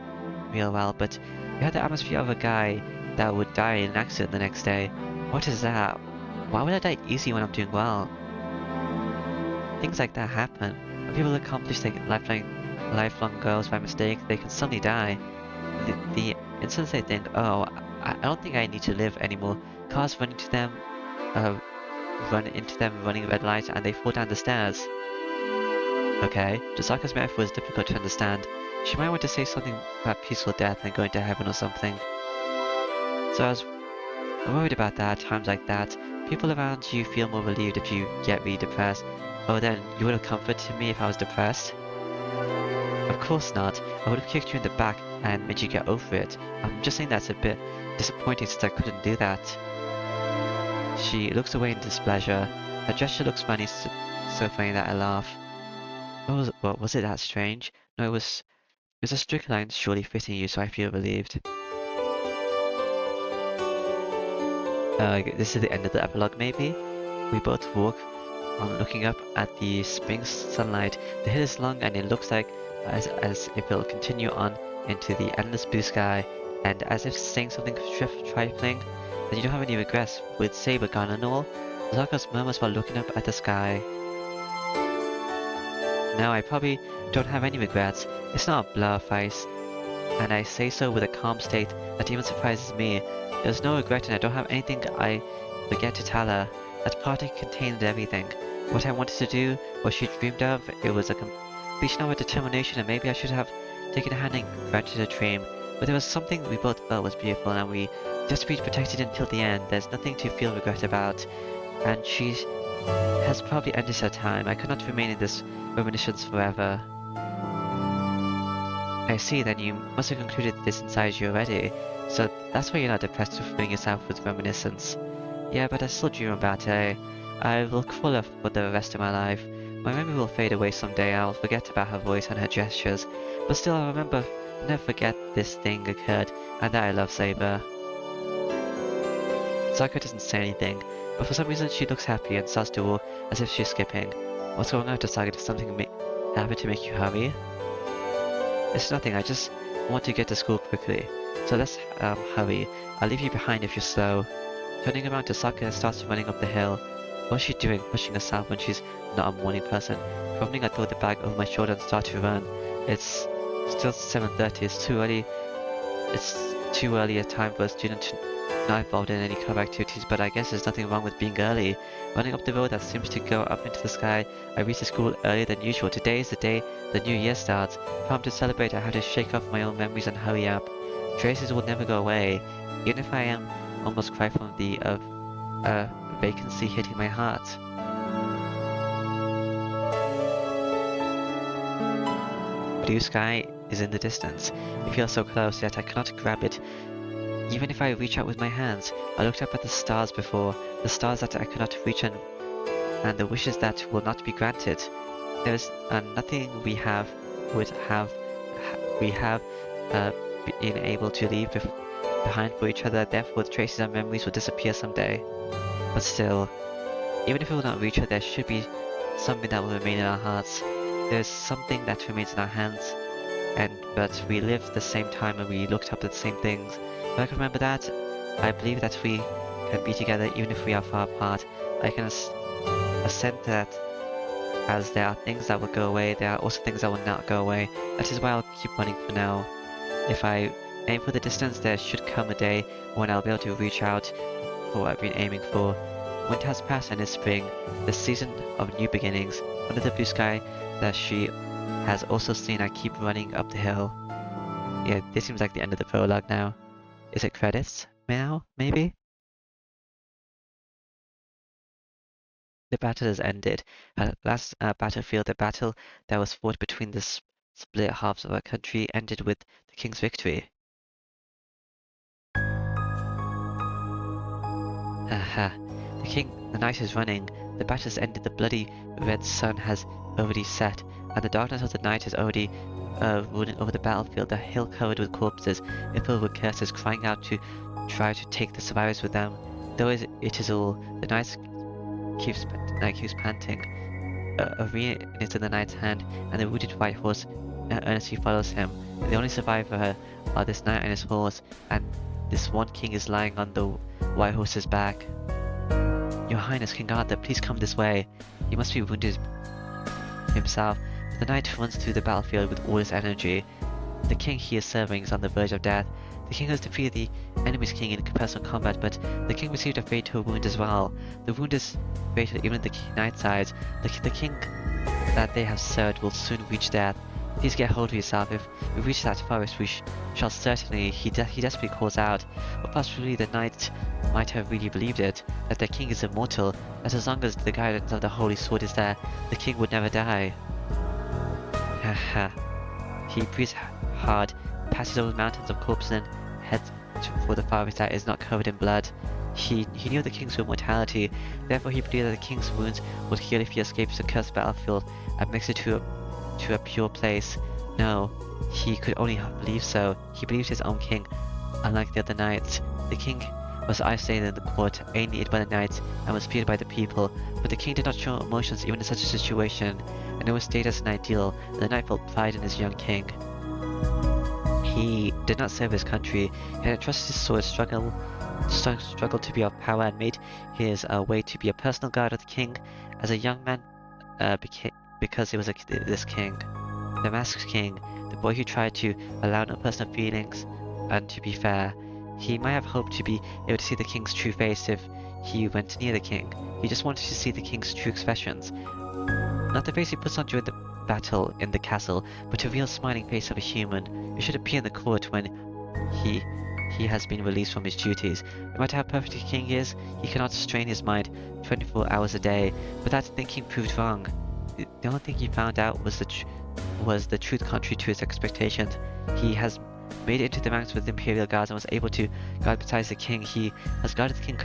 real well, but you had the atmosphere of a guy that would die in an accident the next day. What is that? Why would I die easy when I'm doing well? Things like that happen. When people accomplish their lifelong goals by mistake, they can suddenly die. The instant they think, oh, I don't think I need to live anymore, cars run into them running red lights, and they fall down the stairs. Okay, Josaka's metaphor is difficult to understand. She might want to say something about peaceful death and going to heaven or something. So I was worried about that, times like that. People around you feel more relieved if you get really depressed. Oh, then you would have comforted me if I was depressed? Of course not. I would have kicked you in the back and made you get over it. I'm just saying that's a bit disappointing since I couldn't do that. She looks away in displeasure. Her gesture looks funny, so funny that I laugh. Was it that strange? No, it was a strict line surely fitting you, so I feel relieved. This is the end of the epilogue, maybe? We both walk on looking up at the spring sunlight. The hill is long and it looks like as if it'll continue on into the endless blue sky, and as if saying something trifling, that you don't have any regrets with Saber gone and all. Zarkos murmurs while looking up at the sky. No, I probably don't have any regrets. It's not a blur face, and I say so with a calm state that even surprises me. There's no regret and I don't have anything I forget to tell her. That party contained everything. What I wanted to do, what she dreamed of, it was a completion of a determination, and maybe I should have taken a hand and granted a dream. But there was something we both felt was beautiful, and we just to be protected until the end. There's nothing to feel regret about. And she has probably ended her time. I could not remain in this reminiscence forever. I see, then you must have concluded this inside you already. So that's why you're not depressed with filling yourself with reminiscence. Yeah, but I still dream about it. I will call her for the rest of my life. My memory will fade away someday, I'll forget about her voice and her gestures. But still I'll never forget this thing occurred, and that I love Saber. Sakura doesn't say anything, but for some reason she looks happy and starts to walk as if she's skipping. What's going on, Sakura? Did something happen to make you hurry? It's nothing, I just want to get to school quickly. So let's hurry. I'll leave you behind if you're slow. Turning around, Tosaka starts running up the hill. What's she doing, pushing herself when she's not a morning person? Fumbling, I throw the bag over my shoulder and start to run. It's still 7:30. It's too early a time for a student to not involved in any club activities, but I guess there's nothing wrong with being early. Running up the road that seems to go up into the sky, I reach the school earlier than usual. Today is the day the new year starts. Time to celebrate, I have to shake off my own memories and hurry up. Traces will never go away, even if I am almost cry from the vacancy hitting my heart. Blue sky is in the distance. It feels so close, yet I cannot grab it. Even if I reach out with my hands, I looked up at the stars before, the stars that I cannot reach and the wishes that will not be granted. There is nothing we have been able to leave behind for each other, therefore the traces and memories will disappear someday. But still, even if we will not reach her, there should be something that will remain in our hearts. There is something that remains in our hands, but we lived the same time and we looked up at the same things. If I can remember that, I believe that we can be together even if we are far apart. I can assent that as there are things that will go away, there are also things that will not go away. That is why I'll keep running for now. If I aim for the distance, there should come a day when I'll be able to reach out for what I've been aiming for. Winter has passed and it's spring, the season of new beginnings. Under the blue sky that she has also seen, I keep running up the hill. Yeah, this seems like the end of the prologue now. Is it credits now, maybe? The battle has ended. Last battlefield, the battle that was fought between the split halves of our country ended with the king's victory. Aha. The night is running. The battle has ended. The bloody red sun has already set, and the darkness of the night is already ruling over the battlefield. The hill covered with corpses, and filled with curses, crying out to try to take the survivors with them. Though it is all, the night keeps panting. A rein is in the knight's hand, and the wounded white horse earnestly follows him. The only survivor are this knight and his horse, and this one king is lying on the white horse's back. Your Highness, King Arthur, please come this way. He must be wounded himself. The knight runs through the battlefield with all his energy. The king he is serving is on the verge of death. The king has defeated the enemy's king in personal combat, but the king received a fatal wound as well. The wound is fatal even in the knight's eyes. The king that they have served will soon reach death. Please get hold of yourself. If we reach that forest, we shall certainly. He desperately calls out. But possibly the knight might have really believed it, that the king is immortal, that as long as the guidance of the holy sword is there, the king would never die. Haha. He breathes hard, passes over mountains of corpses and heads for the forest that is not covered in blood. He knew the king's immortality, therefore he believed that the king's wounds would heal if he escapes the cursed battlefield and makes it to a pure place. No, he could only believe so. He believed his own king, unlike the other knights. The king was isolated in the court, alienated by the knights, and was feared by the people, but the king did not show emotions even in such a situation, and it was stated as an ideal, and the knight felt pride in his young king. He did not serve his country, he had trusted his sword, struggled to be of power, and made his way to be a personal guard of the king as a young man because it was this king. The masked king, the boy who tried to allow no personal feelings, and to be fair, he might have hoped to be able to see the king's true face if he went near the king. He just wanted to see the king's true expressions. Not the face he puts on during the battle in the castle, but a real smiling face of a human. It should appear in the court when he has been released from his duties. No matter how perfect a king is, he cannot strain his mind 24 hours a day, but that thinking proved wrong. The only thing he found out was the truth contrary to his expectations. He has made it into the ranks with the Imperial Guards and was able to guard besides the king. He has guarded the king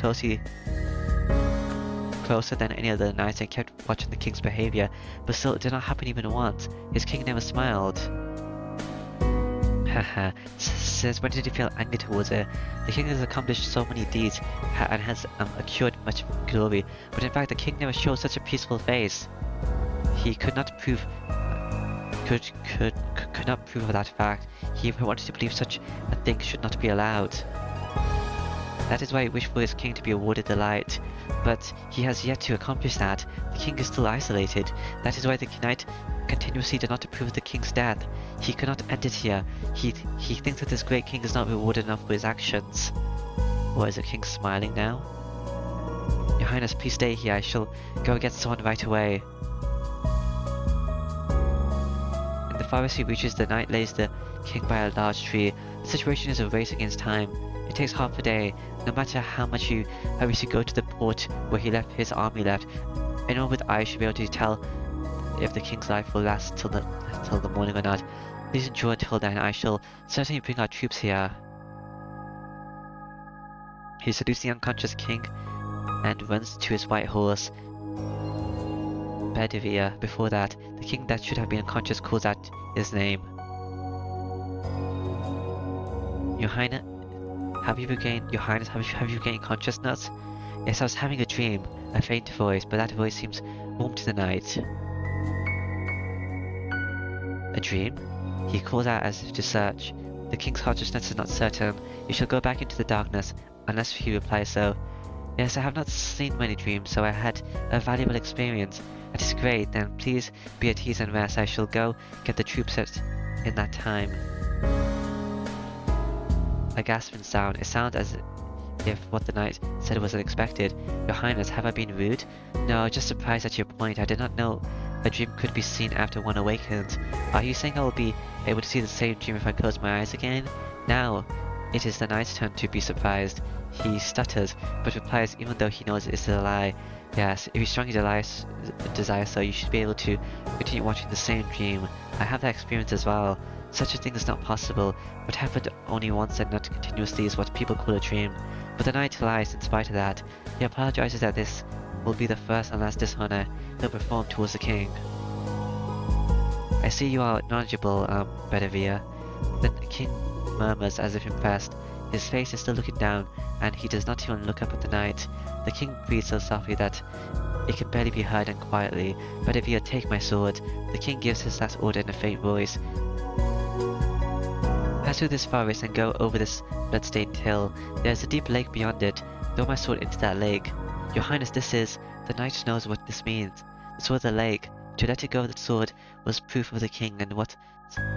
closer than any other knights and kept watching the king's behavior, but still it did not happen even once. His king never smiled. Haha, since when did he feel angry towards it? The king has accomplished so many deeds and has accrued much glory, but in fact the king never showed such a peaceful face. He could not prove of that fact. He wanted to believe such a thing should not be allowed. That is why I wish for his king to be awarded the light. But he has yet to accomplish that. The king is still isolated. That is why the knight continuously did not approve of the king's death. He cannot end it here. He thinks that this great king is not rewarded enough for his actions. Or is the king smiling now? Your Highness, please stay here. I shall go get someone right away. In the forest he reaches, the knight lays the king by a large tree. The situation is a race against time. It takes half a day. No matter how much you hurry to go to the port where he left his army left, anyone with eyes should be able to tell if the king's life will last till the morning or not. Please endure until then. I shall certainly bring our troops here. He salutes the unconscious king and runs to his white horse. Bedivere. Before that, the king that should have been unconscious calls out his name. Your Highness, have you regained consciousness? Yes, I was having a dream, a faint voice, but that voice seems warm to the night. A dream? He calls out as if to search. The king's consciousness is not certain. You shall go back into the darkness, unless he replies so. Yes, I have not seen many dreams, so I had a valuable experience. That is great, then please be at ease and rest. I shall go get the troops in that time. A gasping sound. It sounds as if what the knight said was unexpected. Your Highness, have I been rude? No, just surprised at your point. I did not know a dream could be seen after one awakens. Are you saying I will be able to see the same dream if I close my eyes again? Now, it is the knight's turn to be surprised. He stutters, but replies even though he knows it is a lie. Yes, if you strongly desire so, you should be able to continue watching the same dream. I have that experience as well. Such a thing is not possible. What happened only once and not continuously is what people call a dream. But the knight lies in spite of that. He apologizes that this will be the first and last dishonor he'll perform towards the king. I see you are knowledgeable, Bedivere. The king murmurs as if impressed. His face is still looking down, and he does not even look up at the knight. The king breathes so softly that it can barely be heard, and quietly. Bedivere, take my sword. The king gives his last order in a faint voice. Pass through this forest and go over this blood-stained hill. There is a deep lake beyond it. Throw my sword into that lake. Your Highness, this is... The knight knows what this means. The sword of the lake. To let it go of the sword was proof of the king, and what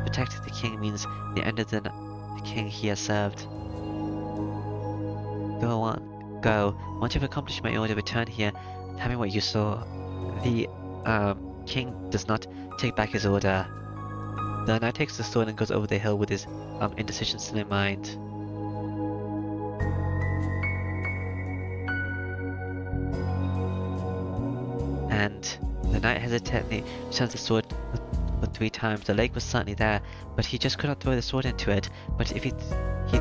protected the king means the end of the king he has served. Go on. Go. Once you've accomplished my order, return here. Tell me what you saw. The king does not take back his order. The knight takes the sword and goes over the hill with his indecision still in mind. And the knight hesitantly returns the sword for 3 times. The lake was certainly there, but he just could not throw the sword into it. But if he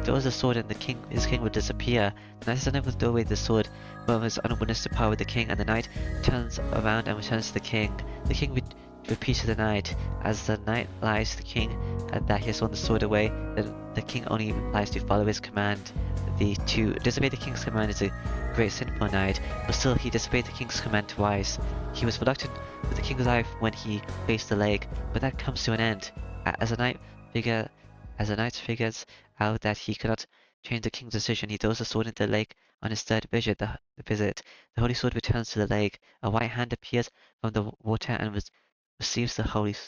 throws the sword and his king would disappear. The knight is unable to throw away the sword, but is unwilling to part with the king, and the knight turns around and returns to the king. The king repeats to the knight. As the knight lies to the king that he has thrown the sword away, then the king only replies to follow his command. To disobey the king's command is a great sin for a knight, but still he disobeyed the king's command twice. He was reluctant with the king's life when he faced the lake, but that comes to an end. As the knight figures out that he cannot change the king's decision, he throws the sword into the lake on his third visit. The holy sword returns to the lake. A white hand appears from the water and receives the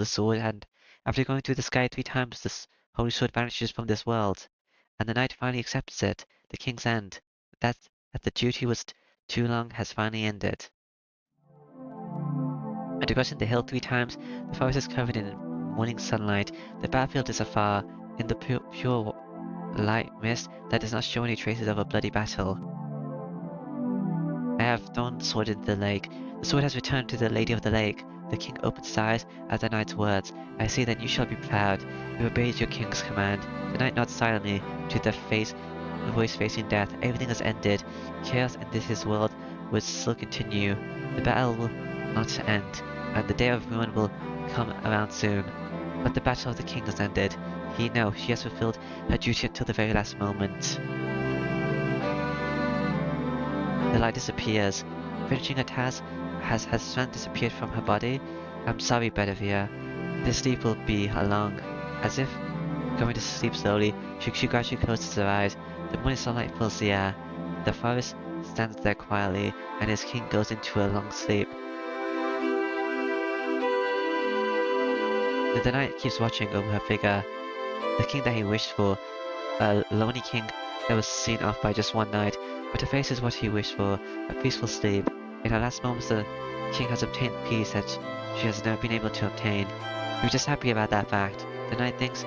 sword, and after going through the sky 3 times, this holy sword vanishes from this world. And the knight finally accepts it, the king's end. That the duty was too long has finally ended. And crossing the hill 3 times, the forest is covered in morning sunlight. The battlefield is afar, in the pure light mist that does not show any traces of a bloody battle. I have thrown the sword into the lake. The sword has returned to the Lady of the Lake. The king opens his eyes at the knight's words. I say that you shall be proud. You obeyed your king's command. The knight nods silently to the voice facing death. Everything has ended. Chaos in this world will still continue. The battle will not end, and the day of ruin will come around soon. But the battle of the king has ended. She has fulfilled her duty until the very last moment. The light disappears. Finishing her task, has strength disappeared from her body? I'm sorry, Bedivere. This sleep will be long. As if going to sleep slowly, she gradually closes her eyes. The morning sunlight fills the air. The forest stands there quietly, and his king goes into a long sleep. The night keeps watching over her figure. The king that he wished for, a lonely king that was seen off by just one night, but her face is what he wished for, a peaceful sleep. In her last moments, the king has obtained peace that she has never been able to obtain. We're just happy about that fact. The knight thanks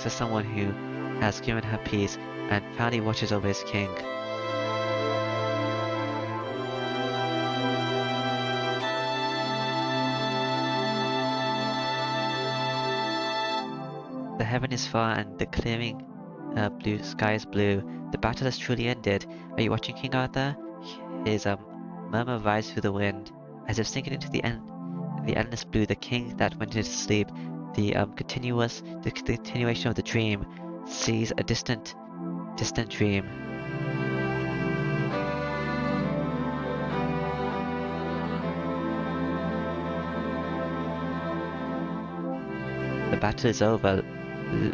to someone who has given her peace and proudly watches over his king. The heaven is far and the clearing blue sky is blue. The battle has truly ended. Are you watching King Arthur? His murmur rises through the wind, as if sinking into the endless blue. The king that went into sleep, the continuation of the dream, sees a distant dream. The battle is over.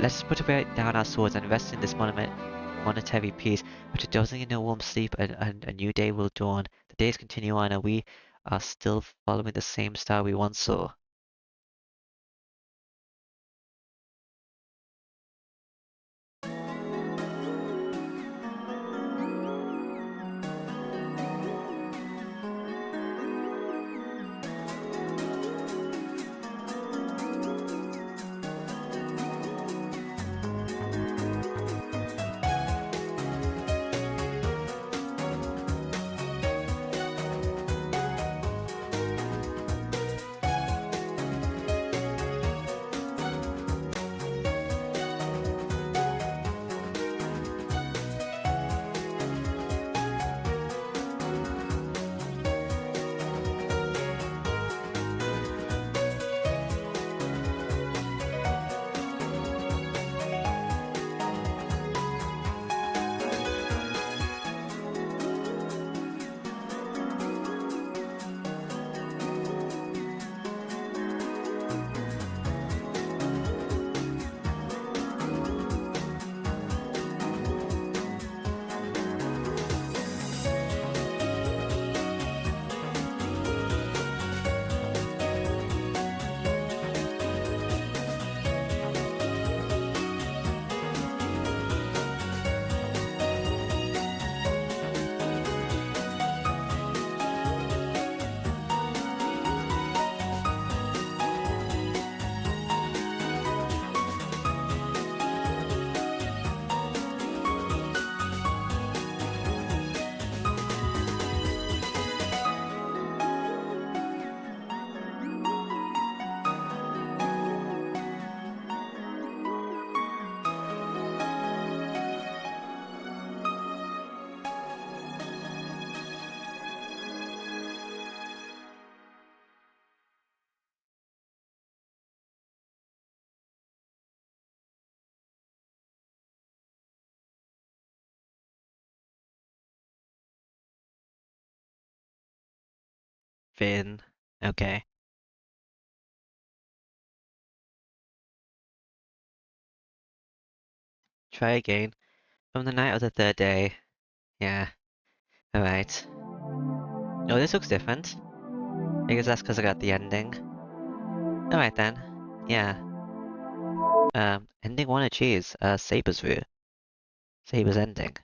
Let's put away down our swords and rest in this momentary peace. After dozing in a warm sleep, a new day will dawn. The days continue on, and we are still following the same star we once saw. Finn. Okay. Try again. From the night of the third day. Yeah. Alright. Oh, this looks different. I guess that's because I got the ending. Alright then. Yeah. Ending one achieved. Saber's route. Saber's ending.